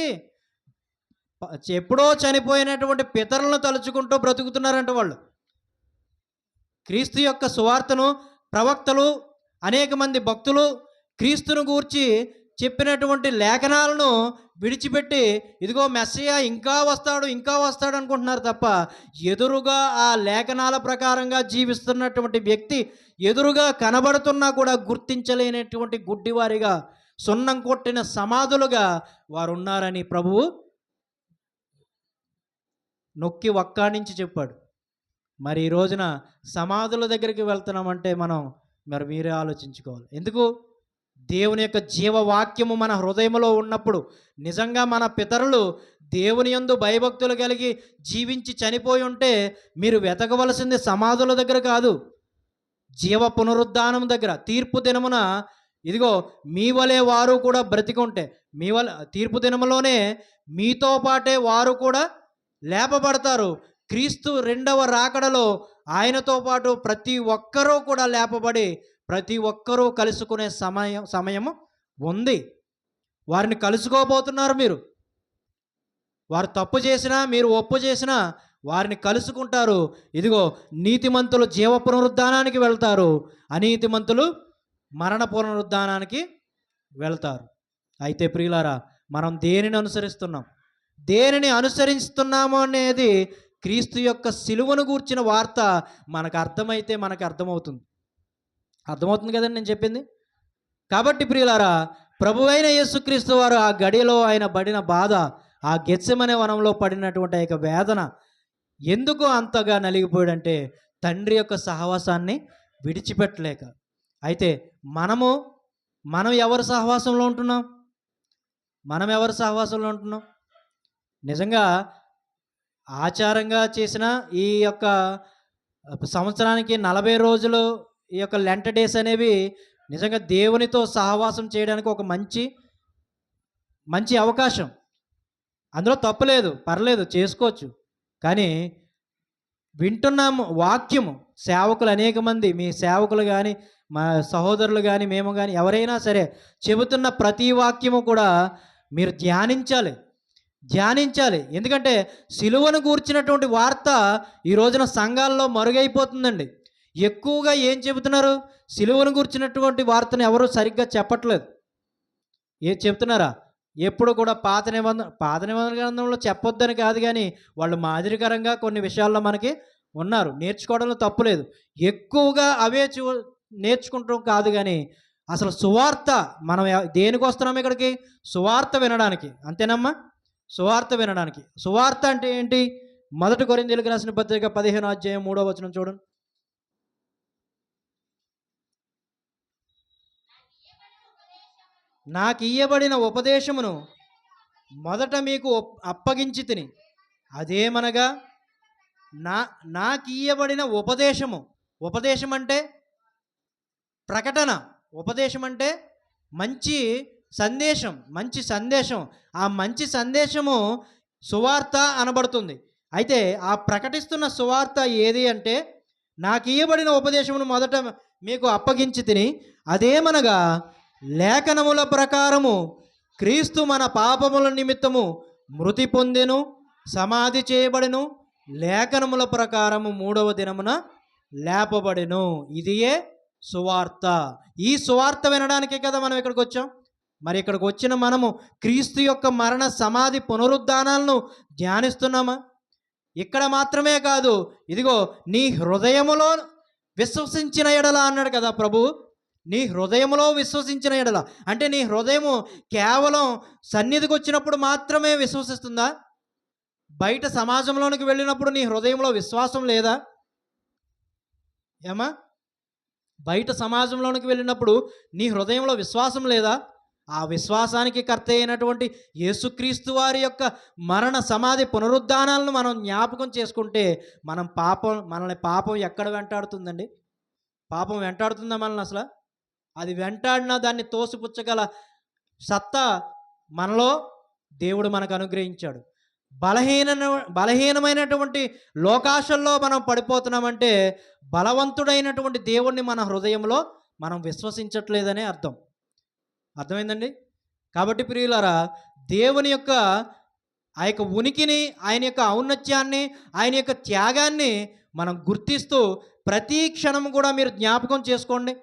ఎప్పుడో చనిపోయినటువంటి పితరులను తలుచుకుంటూ బ్రతుకుతున్నారంట వాళ్ళు. క్రీస్తు యొక్క సువార్తను, ప్రవక్తలు, అనేక మంది భక్తులు క్రీస్తును గూర్చి చెప్పినటువంటి లేఖనాలను విడిచిపెట్టి ఇదిగో మెస్సయ్య ఇంకా వస్తాడు, ఇంకా వస్తాడు అనుకుంటున్నారు తప్ప ఎదురుగా ఆ లేఖనాల ప్రకారంగా జీవిస్తున్నటువంటి వ్యక్తి ఎదురుగా కనబడుతున్నా కూడా గుర్తించలేనటువంటి గుడ్డివారిగా, సున్నం కొట్టిన సమాధులుగా వారు ఉన్నారని ప్రభువు నొక్కి వక్కాణించి చెప్పాడు. మరి ఈ రోజున సమాధుల దగ్గరికి వెళ్తున్నామంటే మరి మీరే ఆలోచించుకోవాలి. ఎందుకు? దేవుని యొక్క జీవవాక్యము మన హృదయంలో ఉన్నప్పుడు, నిజంగా మన పితరులు దేవుని యందు భయభక్తులు కలిగి జీవించి చనిపోయి ఉంటే మీరు వెతకవలసింది సమాధుల దగ్గర కాదు, జీవ పునరుద్ధానం దగ్గర. తీర్పు దినమున ఇదిగో మీ వలె వారు కూడా బ్రతికుంటే, మీ వల్ల తీర్పు దినములోనే మీతో పాటే వారు కూడా లేపబడతారు. క్రీస్తు రెండవ రాకడలో ఆయనతో పాటు ప్రతి ఒక్కరూ కూడా లేపబడి ప్రతి ఒక్కరూ కలుసుకునే సమయము ఉంది. వారిని కలుసుకోబోతున్నారు మీరు. వారు తప్పు చేసినా, మీరు ఒప్పు చేసినా వారిని కలుసుకుంటారు. ఇదిగో నీతిమంతులు జీవ పునరుద్ధానానికి వెళ్తారు, అనీతిమంతులు మరణ పునరుద్ధానానికి వెళ్తారు. అయితే ప్రియులారా, మనం దేనిని అనుసరిస్తున్నాం? దేనిని అనుసరిస్తున్నాము అనేది క్రీస్తు యొక్క సిలువను గూర్చిన వార్త మనకు అర్థమైతే మనకు అర్థమవుతుంది. అర్థమవుతుంది కదండి నేను చెప్పింది. కాబట్టి ప్రియులారా, ప్రభువైన యేసుక్రీస్తు వారు ఆ గడిలో ఆయన పడిన బాధ, ఆ గెత్సెమనే వనంలో పడినటువంటి యొక్క వేదన ఎందుకు అంతగా నలిగిపోయాడంటే తండ్రి యొక్క సహవాసాన్ని విడిచిపెట్టలేక. అయితే మనం ఎవరి సహవాసంలో ఉంటున్నాం? మనం ఎవరి సహవాసంలో ఉంటున్నాం? నిజంగా ఆచారంగా చేసిన ఈ యొక్క సంవత్సరానికి 40 రోజులు ఈ యొక్క లెంట్ డేస్ అనేవి నిజంగా దేవునితో సహవాసం చేయడానికి ఒక మంచి అవకాశం. అందులో తప్పులేదు, పర్లేదు, చేసుకోవచ్చు. కానీ వింటున్నాము వాక్యము, సేవకులు అనేక మంది, మీ సేవకులు కానీ మా సహోదరులు కానీ మేము కానీ ఎవరైనా సరే చెబుతున్న ప్రతి వాక్యము కూడా మీరు ధ్యానించాలి. ఎందుకంటే సిలువను గూర్చినటువంటి వార్త ఈ రోజున సంఘాల్లో మరుగైపోతుందండి. ఎక్కువగా ఏం చెబుతున్నారు? సిలువను గూర్చినటువంటి వార్తను ఎవరు సరిగ్గా చెప్పట్లేదు. చెప్తున్నారా? ఎప్పుడు కూడా పాత నిబంధన గ్రంథంలో చెప్పొద్దని కాదు, కానీ వాళ్ళు మాదిరికరంగా కొన్ని విషయాల్లో మనకి ఉన్నారు. నేర్చుకోవడంలో తప్పులేదు. ఎక్కువగా అవే నేర్చుకుంటాం కాదు, కానీ అసలు సువార్త మనం దేనికి వస్తున్నాం ఇక్కడికి? సువార్త వినడానికి. అంతేనమ్మా? సువార్త వినడానికి. సువార్త అంటే ఏంటి? 1 కొరింథీయులకు రాసిన పత్రిక 15వ అధ్యాయం 3వ వచనం చూడండి. నాకు ఇయ్యబడిన ఉపదేశమును మొదట మీకు అప్పగించి తిని, అదేమనగా నాకు ఇయ్యబడిన ఉపదేశం అంటే ప్రకటన. ఉపదేశం అంటే మంచి సందేశం. ఆ మంచి సందేశము సువార్త అనబడుతుంది. అయితే ఆ ప్రకటిస్తున్న సువార్త ఏది అంటే, నాకు ఇయ్యబడిన ఉపదేశమును మొదట మీకు అప్పగించి తిని, అదేమనగా లేఖనముల ప్రకారము క్రీస్తు మన పాపముల నిమిత్తము మృతి పొందెను, సమాధి చేయబడెను, లేఖనముల ప్రకారము 3వ దినమున లేపబడెను. ఇదియే సువార్త. ఈ సువార్త వినడానికే కదా మనం ఇక్కడికి వచ్చాం. మరి ఇక్కడికి వచ్చిన మనము క్రీస్తు యొక్క మరణ, సమాధి, పునరుద్ధానాలను ధ్యానిస్తున్నామా? ఇక్కడ మాత్రమే కాదు, ఇదిగో నీ హృదయములో విశ్వసించిన ఎడల అన్నాడు కదా ప్రభు. నీ హృదయములో విశ్వసించిన ఎడల అంటే నీ హృదయము కేవలం సన్నిధికి వచ్చినప్పుడు మాత్రమే విశ్వసిస్తుందా? బయట సమాజంలోనికి వెళ్ళినప్పుడు నీ హృదయంలో విశ్వాసం లేదా? ఏమా? బయట సమాజంలోనికి వెళ్ళినప్పుడు నీ హృదయంలో విశ్వాసం లేదా? ఆ విశ్వాసానికి కర్త అయినటువంటి యేసుక్రీస్తు వారి యొక్క మరణ, సమాధి, పునరుద్ధానాలను మనం జ్ఞాపకం చేసుకుంటే మనల్ని పాపం ఎక్కడ వెంటాడుతుందండి? పాపం వెంటాడుతుందా మనల్ని? అసలు అది వెంటాడినా దాన్ని తోసిపుచ్చగల సత్తా మనలో దేవుడు మనకు అనుగ్రహించాడు. బలహీనమైనటువంటి లోకాశల్లో మనం పడిపోతున్నామంటే బలవంతుడైనటువంటి దేవుణ్ణి మన హృదయంలో మనం విశ్వసించట్లేదనే అర్థమైందండి. కాబట్టి ప్రియులారా, దేవుని యొక్క ఆ యొక్క ఉనికిని, ఆయన యొక్క ఔన్నత్యాన్ని, ఆయన యొక్క త్యాగాన్ని మనం గుర్తిస్తూ ప్రతి క్షణం కూడా మీరు జ్ఞాపకం చేసుకోండి.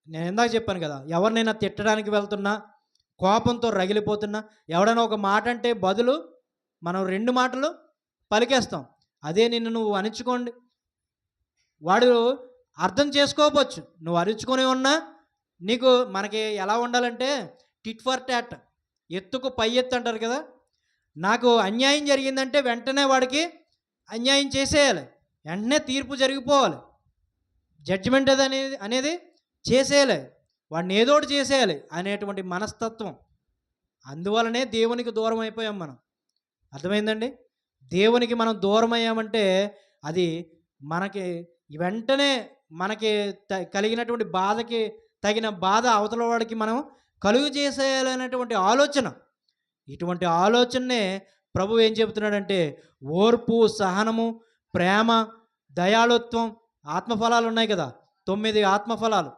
నేను ఇందాక చెప్పాను కదా, ఎవరినైనా తిట్టడానికి వెళ్తున్నా, కోపంతో రగిలిపోతున్నా, ఎవడైనా ఒక మాట అంటే బదులు మనం 2 మాటలు పలికేస్తాం. అదే నిన్ను నువ్వు అణించుకోండి, వాడు అర్థం చేసుకోవచ్చు. నువ్వు అరుచుకొని ఉన్నా మనకి ఎలా ఉండాలంటే టిట్ ఫర్ టాట్, ఎత్తుకు పై ఎత్తు అంటారు కదా. నాకు అన్యాయం జరిగిందంటే వెంటనే వాడికి అన్యాయం చేసేయాలి, వెంటనే తీర్పు జరిగిపోవాలి, జడ్జిమెంట్ అనేది చేసేయాలి, వాడిని ఏదోటి చేసేయాలి అనేటువంటి మనస్తత్వం. అందువలనే దేవునికి దూరం అయిపోయాం మనం. అర్థమైందండి? దేవునికి మనం దూరం అయ్యామంటే అది మనకి వెంటనే కలిగినటువంటి బాధకి తగిన బాధ అవతల వాడికి మనం కలుగు చేసేయాలనేటువంటి ఆలోచన. ఇటువంటి ఆలోచననే ప్రభు ఏం చెబుతున్నాడంటే, ఓర్పు, సహనము, ప్రేమ, దయాళుత్వం, ఆత్మఫలాలు ఉన్నాయి కదా, 9 ఆత్మఫలాలు.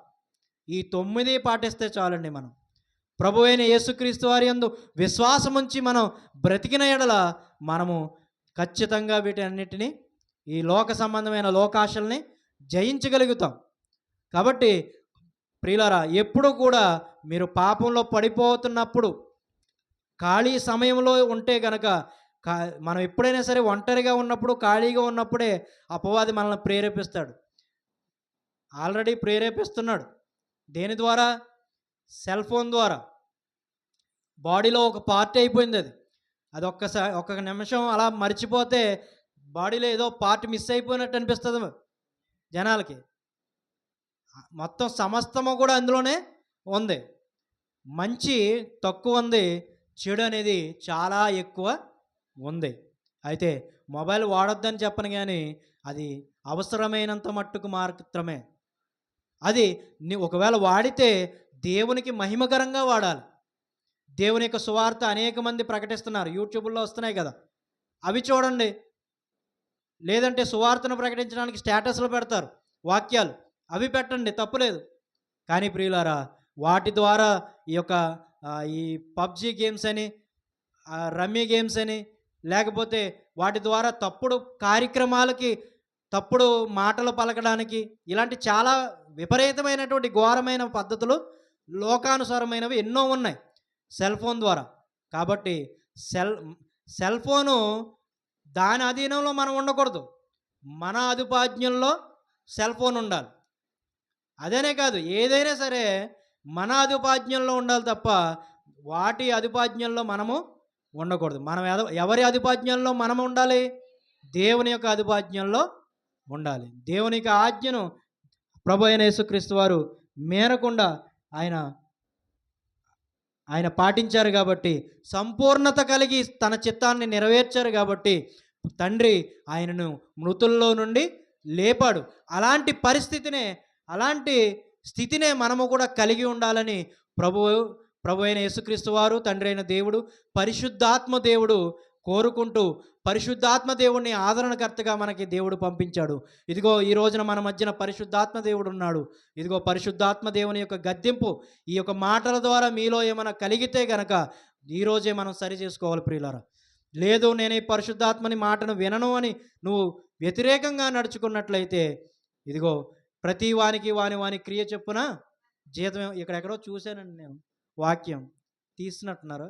ఈ 9 పాటిస్తే చాలండి. మనం ప్రభు అయిన యేసుక్రీస్తు వారి యందు విశ్వాసముంచి మనం బ్రతికిన ఎడల మనము ఖచ్చితంగా వీటన్నిటినీ, ఈ లోక సంబంధమైన లోకాశల్ని జయించగలుగుతాం. కాబట్టి ప్రియులారా, ఎప్పుడు కూడా మీరు పాపంలో పడిపోతున్నప్పుడు ఖాళీ సమయంలో ఉంటే గనక, మనం ఎప్పుడైనా సరే ఒంటరిగా ఉన్నప్పుడు, ఖాళీగా ఉన్నప్పుడే అపవాది మనల్ని ప్రేరేపిస్తాడు. ఆల్రెడీ ప్రేరేపిస్తున్నాడు. దేని ద్వారా? సెల్ ఫోన్ ద్వారా. బాడీలో ఒక పార్ట్ అయిపోయింది అది. ఒక్క నిమిషం అలా మర్చిపోతే బాడీలో ఏదో పార్ట్ మిస్ అయిపోయినట్టు అనిపిస్తుంది జనాలకి. మొత్తం సమస్తము కూడా అందులోనే ఉంది. మంచి తక్కువ ఉంది, చెడు అనేది చాలా ఎక్కువ ఉంది. అయితే మొబైల్ వాడొద్దని చెప్పను, కానీ అది అవసరమైనంత మట్టుకు మాత్రమే. అది ఒకవేళ వాడితే దేవునికి మహిమకరంగా వాడాలి. దేవుని యొక్క సువార్త అనేక మంది ప్రకటిస్తున్నారు, యూట్యూబ్లో వస్తున్నాయి కదా, అవి చూడండి. లేదంటే సువార్తను ప్రకటించడానికి స్టేటస్లు పెడతారు, వాక్యాలు, అవి పెట్టండి, తప్పులేదు. కానీ ప్రియులారా, వాటి ద్వారా ఈ యొక్క ఈ పబ్జీ గేమ్స్ అని, రమ్మీ గేమ్స్ అని, లేకపోతే వాటి ద్వారా తప్పుడు కార్యక్రమాలకి, తప్పుడు మాటలు పలకడానికి, ఇలాంటి చాలా విపరీతమైనటువంటి ఘోరమైన పద్ధతులు, లోకానుసారమైనవి ఎన్నో ఉన్నాయి సెల్ ఫోన్ ద్వారా. కాబట్టి సెల్ ఫోను దాని అధీనంలో మనం ఉండకూడదు, మన అదుపాజ్ఞంలో సెల్ ఫోన్ ఉండాలి. అదేనే కాదు, ఏదైనా సరే మన అదుపాజ్ఞంలో ఉండాలి తప్ప వాటి అదుపాజ్ఞంలో మనము ఉండకూడదు. మనం ఎవరి అదుపాజ్ఞంలో మనము ఉండాలి? దేవుని యొక్క అదుపాజ్ఞంలో ఉండాలి. దేవుని యొక్క ఆజ్ఞను ప్రభు అయిన యేసుక్రీస్తు వారు మేరకుండా ఆయన పాటించారు కాబట్టి, సంపూర్ణత కలిగి తన చిత్తాన్ని నెరవేర్చారు కాబట్టి తండ్రి ఆయనను మృతుల్లో నుండి లేపాడు. అలాంటి స్థితినే మనము కూడా కలిగి ఉండాలని ప్రభు అయిన యేసుక్రీస్తు వారు, తండ్రి అయిన దేవుడు, పరిశుద్ధాత్మ దేవుడు కోరుకుంటూ, పరిశుద్ధాత్మ దేవుడిని ఆదరణకర్తగా మనకి దేవుడు పంపించాడు. ఇదిగో ఈ రోజున మన మధ్యన పరిశుద్ధాత్మ దేవుడు ఉన్నాడు. ఇదిగో పరిశుద్ధాత్మ దేవుని యొక్క గద్దింపు ఈ యొక్క మాటల ద్వారా మీలో ఏమైనా కలిగితే గనక ఈరోజే మనం సరి చేసుకోవాలి ప్రియులారా. లేదు, నేను ఈ పరిశుద్ధాత్మని మాటను వినను అని నువ్వు వ్యతిరేకంగా నడుచుకున్నట్లయితే, ఇదిగో ప్రతి వానికి వాని క్రియ చెప్పున జీతం. ఎక్కడెక్కడో చూశానండి నేను, వాక్యం తీసినట్టున్నారు.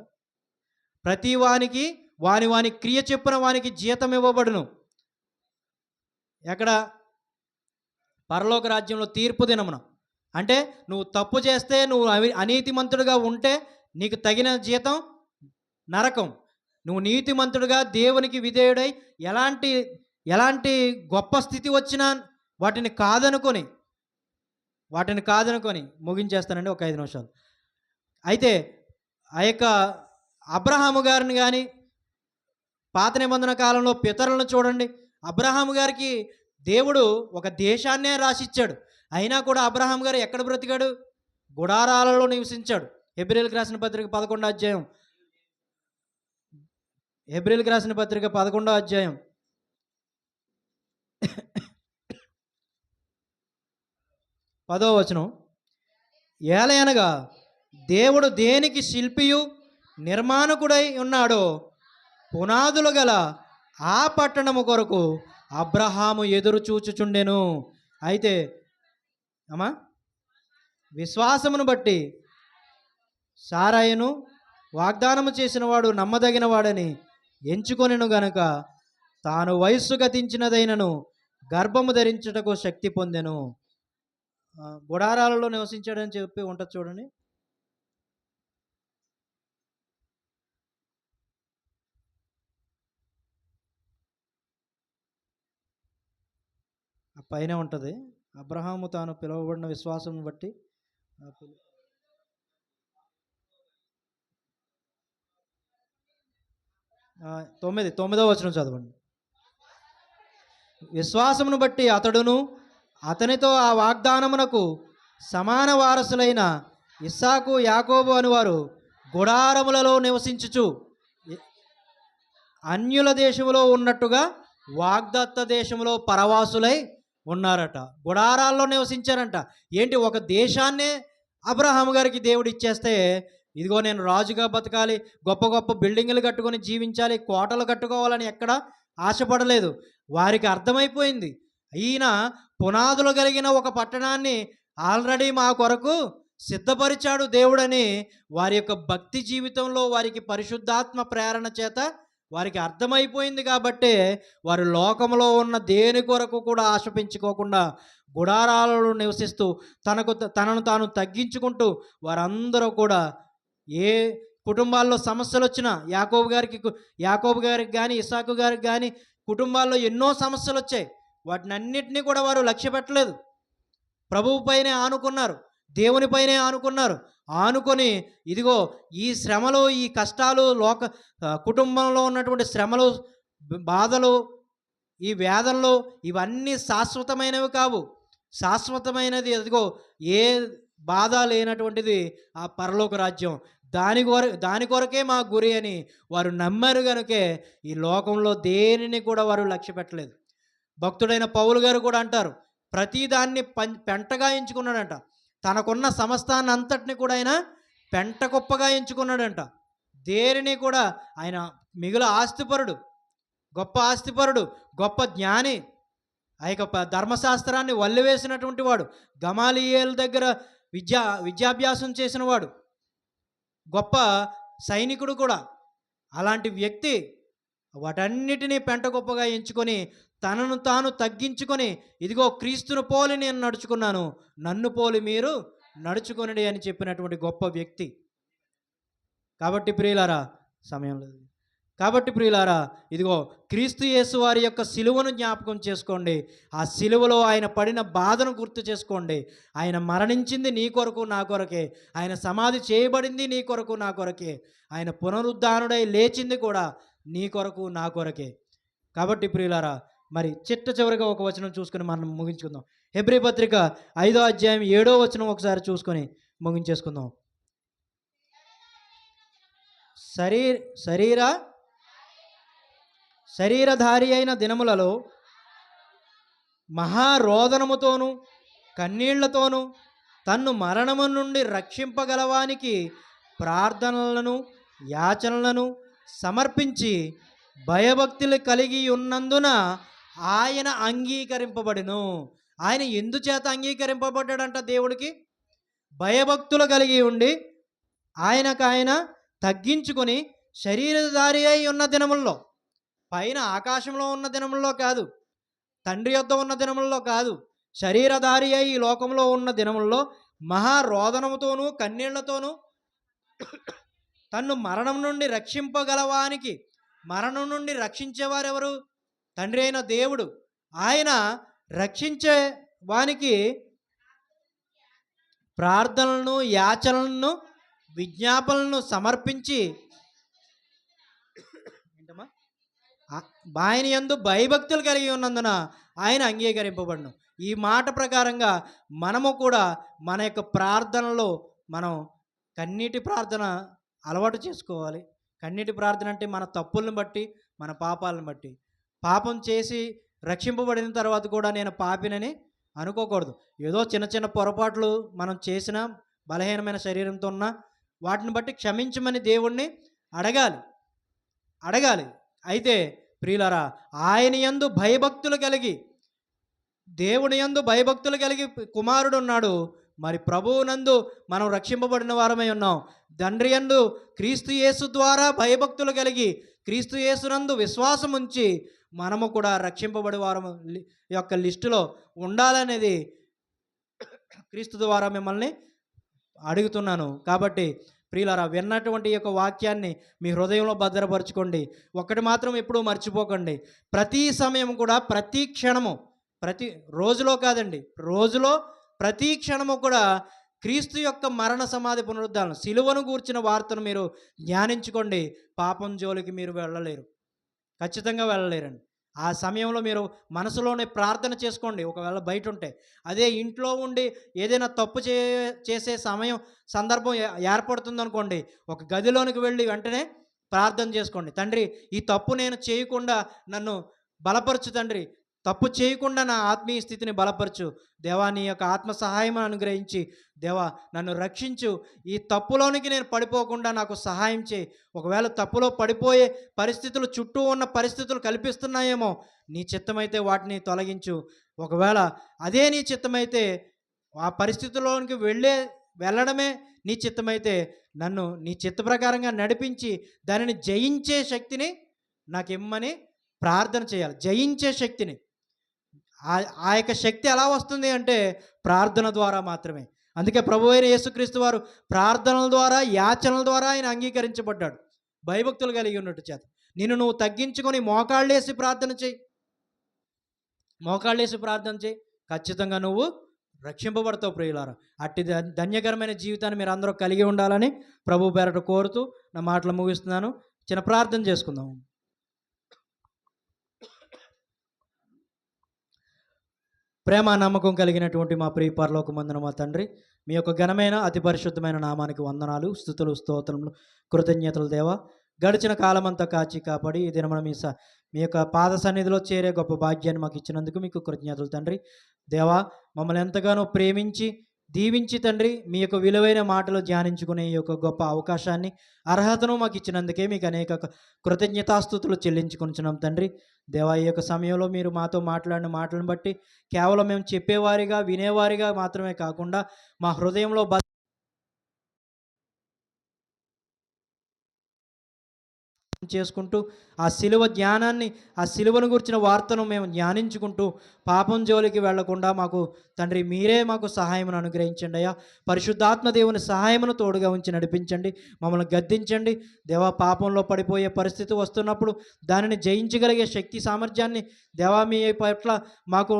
ప్రతి వానికి వాని క్రియ చెప్పున వానికి జీతం ఇవ్వబడును. ఎక్కడ? పరలోక రాజ్యంలో తీర్పు దినమున. అంటే నువ్వు తప్పు చేస్తే, నువ్వు అనీతిమంతుడిగా ఉంటే నీకు తగిన జీతం నరకం. నువ్వు నీతిమంతుడిగా దేవునికి విధేయుడై ఎలాంటి గొప్ప స్థితి వచ్చినా వాటిని కాదనుకొని ముగించేస్తానండి ఒక 5 నిమిషాలు. అయితే ఆ యొక్క అబ్రహాము గారిని కానీ, పాత నిబంధన కాలంలో పితరులను చూడండి. అబ్రహాము గారికి దేవుడు ఒక దేశాన్నే రాసిచ్చాడు. అయినా కూడా అబ్రహాం గారు ఎక్కడ బ్రతికాడు? గుడారాలలో నివసించాడు. హెబ్రీయులకు రాసిన పత్రిక 11వ అధ్యాయం, హెబ్రీయులకు రాసిన పత్రిక 11వ అధ్యాయం 10వ వచనం, ఏలయనగా దేవుడు దేనికి శిల్పియు నిర్మాణకుడై ఉన్నాడో పునాదులు గల ఆ పట్టణము కొరకు అబ్రహాము ఎదురు చూచుచుండెను. అయితే విశ్వాసమును బట్టి సారాయును వాగ్దానము చేసిన వాడు నమ్మదగిన వాడని ఎంచుకొనెను గనుక తాను వయస్సు గతించినదైనను గర్భము ధరించుటకు శక్తి పొందెను. గుడారాలలో నివసించాడని చెప్పి ఉంటుంది చూడండి. ఆ పైన ఉంటుంది, అబ్రహాము తాను పిలువబడిన విశ్వాసం బట్టి. 9వ వచనం చదవండి. విశ్వాసమును బట్టి అతడును అతనితో ఆ వాగ్దానమునకు సమాన వారసులైన ఇస్సాకు, యాకోబు అనువారు గుడారములలో నివసించుచు అన్యుల దేశములో ఉన్నట్టుగా వాగ్దత్త దేశంలో పరవాసులై ఉన్నారట. గుడారాల్లో నివసించారంట. ఏంటి, ఒక దేశాన్నే అబ్రహాము గారికి దేవుడు ఇచ్చేస్తే, ఇదిగో నేను రాజుగా బతకాలి, గొప్ప గొప్ప బిల్డింగులు కట్టుకొని జీవించాలి, కోటలు కట్టుకోవాలని ఎక్కడ ఆశపడలేదు. వారికి అర్థమైపోయింది, ఈయన పునాదులు కలిగిన ఒక పట్టణాన్ని ఆల్రెడీ మా కొరకు సిద్ధపరిచాడు దేవుడని. వారి యొక్క భక్తి జీవితంలో వారికి పరిశుద్ధాత్మ ప్రేరణ చేత వారికి అర్థమైపోయింది. కాబట్టి వారు లోకంలో ఉన్న దేని కొరకు కూడా ఆశ పెంచుకోకుండా గుడారాలలో నివసిస్తూ తనను తాను తగ్గించుకుంటూ వారందరూ కూడా ఏ కుటుంబాల్లో సమస్యలు వచ్చినా యాకోబు గారికి కానీ, ఇస్సాకు గారికి కానీ, కుటుంబాల్లో ఎన్నో సమస్యలు వచ్చాయి. వాటిని అన్నిటినీ కూడా వారు లక్ష్య పెట్టలేదు. ప్రభువుపైనే ఆనుకున్నారు, దేవునిపైనే ఆనుకున్నారు. ఆనుకొని ఇదిగో ఈ శ్రమలు, ఈ కష్టాలు, కుటుంబంలో ఉన్నటువంటి శ్రమలు, బాధలు, ఈ వేదనలు ఇవన్నీ శాశ్వతమైనవి కావు. శాశ్వతమైనది అదిగో ఏ బాధ లేనటువంటిది ఆ పరలోక రాజ్యం. దాని కొరకే మా గురి అని వారు నమ్మారు కనుకే ఈ లోకంలో దేనిని కూడా వారు లక్ష్య పెట్టలేదు. భక్తుడైన పౌలు గారు కూడా అంటారు, ప్రతిదాన్ని పెంటగా ఎంచుకున్నాడంట. తనకున్న సమస్తాన్ని అంతటిని కూడా ఆయన పెంట కుప్పగా ఎంచుకున్నాడంట. దేనిని కూడా ఆయన మిగుల ఆస్తిపరుడు, గొప్ప ఆస్తిపరుడు, గొప్ప జ్ఞాని, ఆ యొక్క ధర్మశాస్త్రాన్ని వల్లివేసినటువంటి వాడు, గమాలియేలు దగ్గర విద్యాభ్యాసం చేసిన వాడు, గొప్ప సైనికుడు కూడా. అలాంటి వ్యక్తి వాటన్నిటినీ పెంట గొప్పగా ఎంచుకొని తనను తాను తగ్గించుకొని ఇదిగో క్రీస్తును పోలి నేను నడుచుకున్నాను, నన్ను పోలి మీరు నడుచుకొనిడి అని చెప్పినటువంటి గొప్ప వ్యక్తి. కాబట్టి ప్రియులారా, సమయం లేదు కాబట్టి ప్రియులారా, ఇదిగో క్రీస్తు యేసు వారి యొక్క సిలువను జ్ఞాపకం చేసుకోండి. ఆ సిలువలో ఆయన పడిన బాధను గుర్తు చేసుకోండి. ఆయన మరణించింది నీ కొరకు నా కొరకే, ఆయన సమాధి చేయబడింది నీ కొరకు నా కొరకే, ఆయన పునరుద్ధానుడై లేచింది కూడా నీ కొరకు నా కొరకే. కాబట్టి ప్రియులారా, మరి చివరిగా ఒక వచనం చూసుకొని మనం ముగించుకుందాం. హెబ్రీ పత్రిక 5వ అధ్యాయం 7వ వచనం ఒకసారి చూసుకొని ముగించేసుకుందాం. శరీరధారి అయిన దినములలో మహారోదనముతోనూ కన్నీళ్లతోనూ తన్ను మరణము నుండి రక్షింపగలవానికి ప్రార్థనలను యాచనలను సమర్పించి భయభక్తులు కలిగి ఉన్నందున ఆయన అంగీకరింపబడిను. ఆయన ఎందుచేత అంగీకరింపబడ్డాడంట? దేవుడికి భయభక్తులు కలిగి ఉండి ఆయన తగ్గించుకొని శరీరధారి అయి ఉన్న దినముల్లో, పైన ఆకాశంలో ఉన్న దినముల్లో కాదు, తండ్రి యొద్ద ఉన్న దినముల్లో కాదు, శరీరధారి అయి ఈ లోకంలో ఉన్న దినముల్లో మహారోదనముతోనూ కన్నీళ్లతోనూ తన్ను మరణం నుండి రక్షింపగలవానికి, మరణం నుండి రక్షించేవారెవరు? తండ్రి అయిన దేవుడు. ఆయన రక్షించే వానికి ప్రార్థనలను యాచనలను విజ్ఞాపనలను సమర్పించి ఆయన యందు భయభక్తులు కలిగి ఉన్నందున ఆయన అంగీకరింపబడును. ఈ మాట ప్రకారంగా మనము కూడా మన యొక్క ప్రార్థనలో మనం కన్నీటి ప్రార్థన అలవాటు చేసుకోవాలి. కన్నీటి ప్రార్థన అంటే మన తప్పులను బట్టి, మన పాపాలను బట్టి. పాపం చేసి రక్షింపబడిన తర్వాత కూడా నేను పాపినని అనుకోకూడదు. ఏదో చిన్న చిన్న పొరపాట్లు మనం చేసిన, బలహీనమైన శరీరంతో ఉన్న వాటిని బట్టి క్షమించమని దేవుణ్ణి అడగాలి. అయితే ప్రియులారా, ఆయన యందు భయభక్తులు కలిగి, దేవుని యందు భయభక్తులు కలిగి కుమారుడు ఉన్నాడు. మరి ప్రభువునందు మనం రక్షింపబడిన వారమై ఉన్నాం. తండ్రి యందు క్రీస్తు యేసు ద్వారా భయభక్తులు కలిగి క్రీస్తు యేసునందు విశ్వాసం ఉంచి మనము కూడా రక్షింపబడి వారము యొక్క లిస్టులో ఉండాలనేది క్రీస్తు ద్వారా మిమ్మల్ని అడుగుతున్నాను. కాబట్టి ప్రియులారా, విన్నటువంటి యొక్క వాక్యాన్ని మీ హృదయంలో భద్రపరచుకోండి. ఒక్కటి మాత్రం ఎప్పుడూ మర్చిపోకండి, ప్రతి సమయం కూడా, ప్రతి క్షణము, ప్రతి రోజులో కాదండి, రోజులో ప్రతి క్షణము కూడా క్రీస్తు యొక్క మరణ సమాధి పునరుద్ధానం, సిలువను గూర్చిన వార్తను మీరు ధ్యానించుకోండి. పాపం జోలికి మీరు వెళ్ళలేరు, ఖచ్చితంగా వెళ్ళలేరండి. ఆ సమయంలో మీరు మనసులోనే ప్రార్థన చేసుకోండి. ఒకవేళ బయట ఉంటే, అదే ఇంట్లో ఉండి ఏదైనా తప్పు చేసే సందర్భం ఏర్పడుతుందనుకోండి, ఒక గదిలోనికి వెళ్ళి వెంటనే ప్రార్థన చేసుకోండి. తండ్రి, ఈ తప్పు నేను చేయకుండా నన్ను బలపరచు తండ్రి, తప్పు చేయకుండా నా ఆత్మీయ స్థితిని బలపరచు దేవా, నీ యొక్క ఆత్మ సహాయం అనుగ్రహించి దేవా నన్ను రక్షించు, ఈ తప్పులోనికి నేను పడిపోకుండా నాకు సహాయం చేయి. ఒకవేళ తప్పులో పడిపోయే పరిస్థితులు, చుట్టూ ఉన్న పరిస్థితులు కల్పిస్తున్నాయేమో, నీ చిత్తమైతే వాటిని తొలగించు. ఒకవేళ అదే నీ చిత్తమైతే, ఆ పరిస్థితుల్లోనికి వెళ్ళడమే నీ చిత్తమైతే నన్ను నీ చిత్త ప్రకారంగా నడిపించి దానిని జయించే శక్తిని నాకు ఇమ్మని ప్రార్థన చేయాలి. జయించే శక్తిని. ఆ యొక్క శక్తి ఎలా వస్తుంది అంటే ప్రార్థన ద్వారా మాత్రమే. అందుకే ప్రభువైన యేసుక్రీస్తు వారు ప్రార్థనల ద్వారా, యాచనల ద్వారా ఆయన అంగీకరించబడ్డాడు, భయభక్తులు కలిగి ఉన్నట్టు చేత. నిన్ను నువ్వు తగ్గించుకొని మోకాళ్ళేసి ప్రార్థన చేయి. మోకాళ్ళేసి ప్రార్థన చేయి, ఖచ్చితంగా నువ్వు రక్షింపబడతావు ప్రియులారా. అట్టి ధన్యకరమైన జీవితాన్ని మీరు అందరూ కలిగి ఉండాలని ప్రభు పేరట కోరుతూ నా మాటలు ముగిస్తున్నాను. చిన్న ప్రార్థన చేసుకుందాం. ప్రేమ నమ్మకం కలిగినటువంటి మా ప్రియ పరలోకమందున మా తండ్రి, మీ యొక్క ఘనమైన అతి పరిశుద్ధమైన నామానికి వందనాలు, స్తుతులు, స్తోత్రములు, కృతజ్ఞతలు దేవా. గడిచిన కాలమంతా కాచి కాపాడి ఈ దినమున మీ యొక్క పాద సన్నిధిలో చేరే గొప్ప భాగ్యాన్ని మాకు ఇచ్చినందుకు మీకు కృతజ్ఞతలు తండ్రి. దేవా, మమ్మల్ని ఎంతగానో ప్రేమించి దీవించి తండ్రి, మీ యొక్క విలువైన మాటలు ధ్యానించుకునే ఈ యొక్క గొప్ప అవకాశాన్ని, అర్హతను మాకు ఇచ్చినందుకే మీకు అనేక కృతజ్ఞతాస్తుతులు చెల్లించుకుంటున్నాం తండ్రి. దేవా, ఈ యొక్క సమయంలో మీరు మాతో మాట్లాడిన మాటలను బట్టి కేవలం మేము చెప్పేవారిగా వినేవారిగా మాత్రమే కాకుండా మా హృదయంలో చేసుకుంటూ ఆ సిలువ జ్ఞానాన్ని, ఆ సిలువను గురించిన వార్తను మేము ధ్యానించుకుంటూ పాపం జోలికి వెళ్లకుండా మాకు తండ్రి మీరే మాకు సహాయమును అనుగ్రహించండి అయ్యా. పరిశుద్ధాత్మ దేవుని సహాయమును తోడుగా ఉంచి నడిపించండి, మమ్మల్ని గద్దించండి దేవా. పాపంలో పడిపోయే పరిస్థితి వస్తున్నప్పుడు దానిని జయించగలిగే శక్తి సామర్థ్యాన్ని దేవా మీ పట్ల మాకు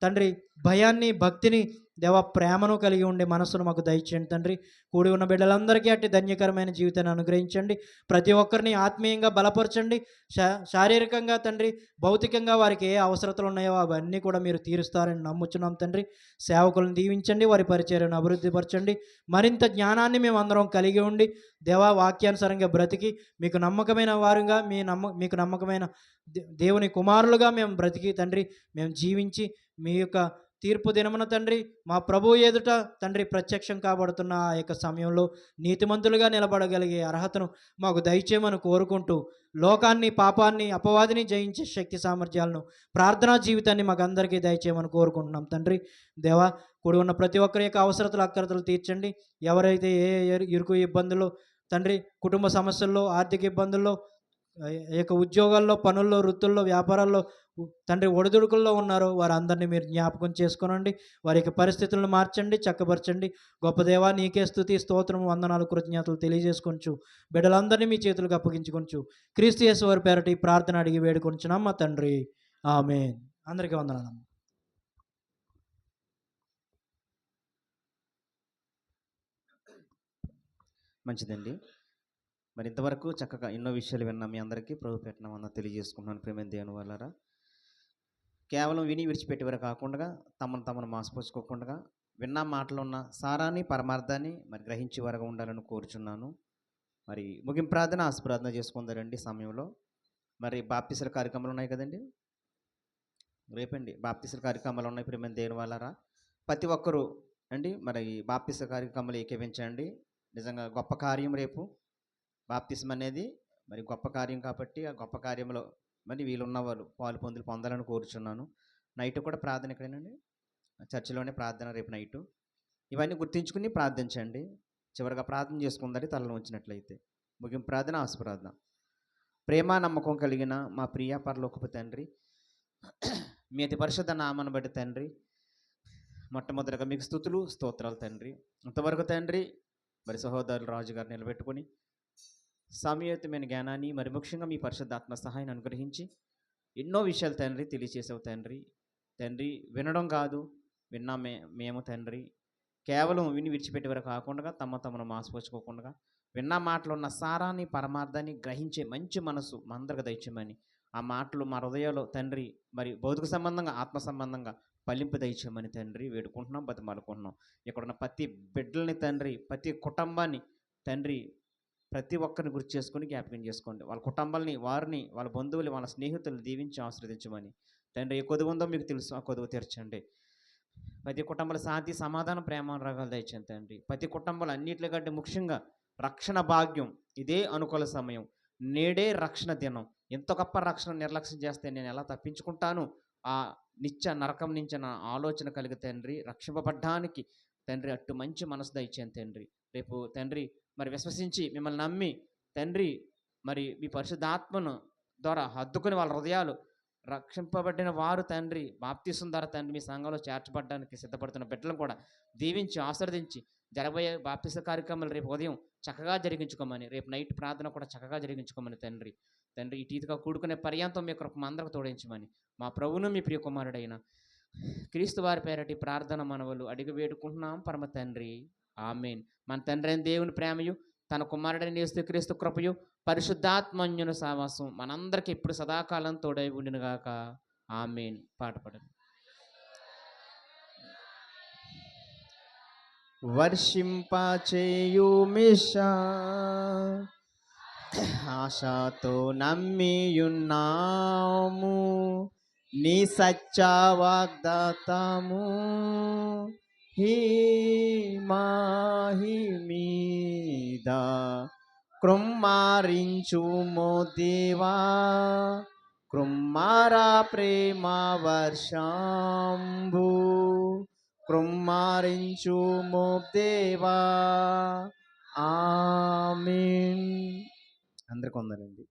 తండ్రి భయాన్ని, భక్తిని దేవా, ప్రేమను కలిగి ఉండే మనస్సును మాకు దయచేయండి తండ్రి. కూడి ఉన్న బిడ్డలందరికీ అట్టి ధన్యకరమైన జీవితాన్ని అనుగ్రహించండి. ప్రతి ఒక్కరిని ఆత్మీయంగా బలపరచండి. శారీరకంగా తండ్రి, భౌతికంగా వారికి ఏ అవసరతలు ఉన్నాయో అవన్నీ కూడా మీరు తీరుస్తారని నమ్ముచున్నాం తండ్రి. సేవకులను దీవించండి, వారి పరిచర్యను అభివృద్ధిపరచండి. మరింత జ్ఞానాన్ని మేము అందరం కలిగి ఉండి దేవా, వాక్యానుసారంగా బ్రతికి మీకు నమ్మకమైన వారుగా మీకు నమ్మకమైన దేవుని కుమారులుగా మేము బ్రతికి తండ్రి, మేము జీవించి మీ యొక్క తీర్పు దినమున తండ్రి మా ప్రభు ఎదుట తండ్రి ప్రత్యక్షం కాబడుతున్న ఆ యొక్క సమయంలో నీతిమంతులుగా నిలబడగలిగే అర్హతను మాకు దయచేయమని కోరుకుంటూ, లోకాన్ని, పాపాన్ని, అపవాదిని జయించే శక్తి సామర్థ్యాలను, ప్రార్థనా జీవితాన్ని మాకు అందరికీ దయచేయమని కోరుకుంటున్నాం తండ్రి. దేవా, కూడి ఉన్న ప్రతి ఒక్కరి యొక్క అవసరతలు, అక్కరతలు తీర్చండి. ఎవరైతే ఏ ఇరుకు ఇబ్బందులు తండ్రి, కుటుంబ సమస్యల్లో, ఆర్థిక ఇబ్బందుల్లో, ఈ యొక్క ఉద్యోగాల్లో, పనుల్లో, వృత్తుల్లో, వ్యాపారాల్లో తండ్రి ఒడిదుడుకుల్లో ఉన్నారో వారందరినీ మీరు జ్ఞాపకం చేసుకోనండి. వారి యొక్క పరిస్థితులను మార్చండి, చక్కపరచండి. గొప్ప దేవా, నీకే స్తుతి, స్తోత్రం, వందనాలు, కృతజ్ఞతలు తెలియజేసుకొంచు బిడ్డలందరినీ మీ చేతులకు అప్పగించుకొంచు క్రీస్తు యేసు వారి పేరటి ప్రార్థన అడిగి వేడుకొంచున్నాం మా తండ్రి, ఆమేన్. అందరికీ వందనాలు. మంచిదండి. మరి ఇంతవరకు చక్కగా ఎన్నో విషయాలు విన్నాం. మీ అందరికీ ప్రభు పెట్టిన వందనాలు తెలియజేసుకుంటున్నాను. ప్రేమ దేవుని వల్లరా కేవలం విని విడిచిపెట్టేవారు కాకుండా, తమను మోసపుచ్చుకోకుండా, విన్న మాటలు ఉన్న సారాన్ని, పరమార్థాన్ని మరి గ్రహించేవారుగా ఉండాలని కోరుచున్నాను. మరి ముగింపు ప్రార్థన, ఆశ ప్రార్థన చేసుకుందారండి సమయంలో. మరి బాప్తిస్మల కార్యక్రమాలు ఉన్నాయి కదండి, రేపండి బాప్తిస్మల కార్యక్రమాలు ఉన్నాయి. ప్రేమ దేవుని వల్లరా ప్రతి ఒక్కరూ అండి మరి బాప్తిస్మ కార్యక్రమాలు ఏకీవించండి. నిజంగా గొప్ప కార్యం రేపు. బాప్తిస్మ అనేది మరి గొప్ప కార్యం కాబట్టి ఆ గొప్ప కార్యంలో మరి వీళ్ళున్నవాళ్ళు పొందాలని కోరుచున్నాను. నైట్ కూడా ప్రార్థన ఎక్కడేనండి, చర్చిలోనే ప్రార్థన రేపు నైటు. ఇవన్నీ గుర్తించుకుని ప్రార్థించండి. చివరిగా ప్రార్థన చేసుకుందని తలలో ఉంచినట్లయితే ముగింపు ప్రార్థన, ఆశ ప్రార్థన. ప్రేమ నమ్మకం కలిగిన మా ప్రియ పరలోకపు తండ్రి, మీ అతి పరిశుద్ధ నామాన్ని బట్టి తండ్రి, మొట్టమొదటిగా మీకు స్తుతులు, స్తోత్రాలు తండ్రి. ఇంతవరకు తండ్రి మరి సహోదరులు రాజుగారు నిలబెట్టుకొని సమయోచితమైన జ్ఞానాన్ని, మరి ముఖ్యంగా మీ పరిశుద్ధాత్మ సహాయాన్ని అనుగ్రహించి ఎన్నో విషయాలు తండ్రి తెలియచేసావు తండ్రి. వినడం కాదు, విన్నామే మేము తండ్రి. కేవలం విని విడిచిపెట్టేవారు కాకుండా, తమను మోసపుచ్చుకోకుండా, విన్న మాటలు ఉన్న సారాన్ని, పరమార్థాన్ని గ్రహించే మంచి మనసు మా అందరికి దయచేయమని, ఆ మాటలు మా హృదయాల్లో తండ్రి మరి భౌతిక సంబంధంగా, ఆత్మ సంబంధంగా ఫలింపు దయచేయమని తండ్రి వేడుకుంటున్నాం, బతిమాలుకుంటున్నాం. ఇక్కడున్న ప్రతి బిడ్డల్ని తండ్రి, ప్రతి కుటుంబాన్ని తండ్రి, ప్రతి ఒక్కరిని గుర్తు చేసుకొని జ్ఞాపకం చేసుకోండి. వాళ్ళ కుటుంబాలని, వారిని, వాళ్ళ బంధువులు, వాళ్ళ స్నేహితులను దీవించి ఆశీర్వదించమని తండ్రి. ఏ కొదువు ఉందో మీకు తెలుసు, ఆ కొదువు తీర్చండి. ప్రతి కుటుంబాల శాంతి, సమాధానం, ప్రేమ రకాలు దయచండి తండ్రి. ప్రతి కుటుంబాలు అన్నిటికంటే ముఖ్యంగా రక్షణ భాగ్యం. ఇదే అనుకూల సమయం, నేడే రక్షణ దినం. ఎంత గొప్ప రక్షణ నిర్లక్ష్యం చేస్తే నేను ఎలా తప్పించుకుంటాను, ఆ నిత్య నరకం నుంచి నా ఆలోచన కలిగి తండ్రి రక్షింపబడ్డానికి తండ్రి అట్టు మంచి మనసు దయచేయండి తండ్రి. రేపు తండ్రి మరి విశ్వసించి మిమ్మల్ని నమ్మి తండ్రి మరి మీ పరిశుద్ధాత్మను ద్వారా హద్దుకుని వాళ్ళ హృదయాలు రక్షింపబడిన వారు తండ్రి బాప్తిసం ద్వారా తండ్రి మీ సంఘంలో చేర్చబడడానికి సిద్ధపడుతున్న బిడ్డలను కూడా దీవించి ఆశీర్వదించి జరగబోయే బాప్తిస కార్యక్రమాలు రేపు ఉదయం చక్కగా జరిగించుకోమని, రేపు నైట్ ప్రార్థన కూడా చక్కగా జరిగించుకోమని తండ్రి తండ్రి ఇటు ఇటుగా కూడుకునే పర్యాంతం మీ కృప మా అందరికి తోడించమని మా ప్రభువును మీ ప్రియ కుమారుడైన క్రీస్తు వారి పేరటి ప్రార్థన మనవలు అడిగి వేడుకుంటున్నాం పరమ తండ్రి ఆమేన్. మన తండ్రి అయిన దేవుని ప్రేమయు తన కుమారుడైన యేసుక్రీస్తు కృపయు పరిశుద్ధాత్మన్యుని సావాసం మనందరికి ఇప్పుడు సదాకాలం తోడై ఉండినగాక ఆమేన్. పాట పాడండి. వర్షింపచేయు మిషా ఆశతో నమ్మియున్నాము నీ సత్య వాగ్దాతము హీ మాహి మీద కృమ్మారించుమో దేవా కృమ్మారా ప్రేమ వర్షంబు కృమ్మారించుమో దేవా ఆమేన్. అందరికి వందనండి.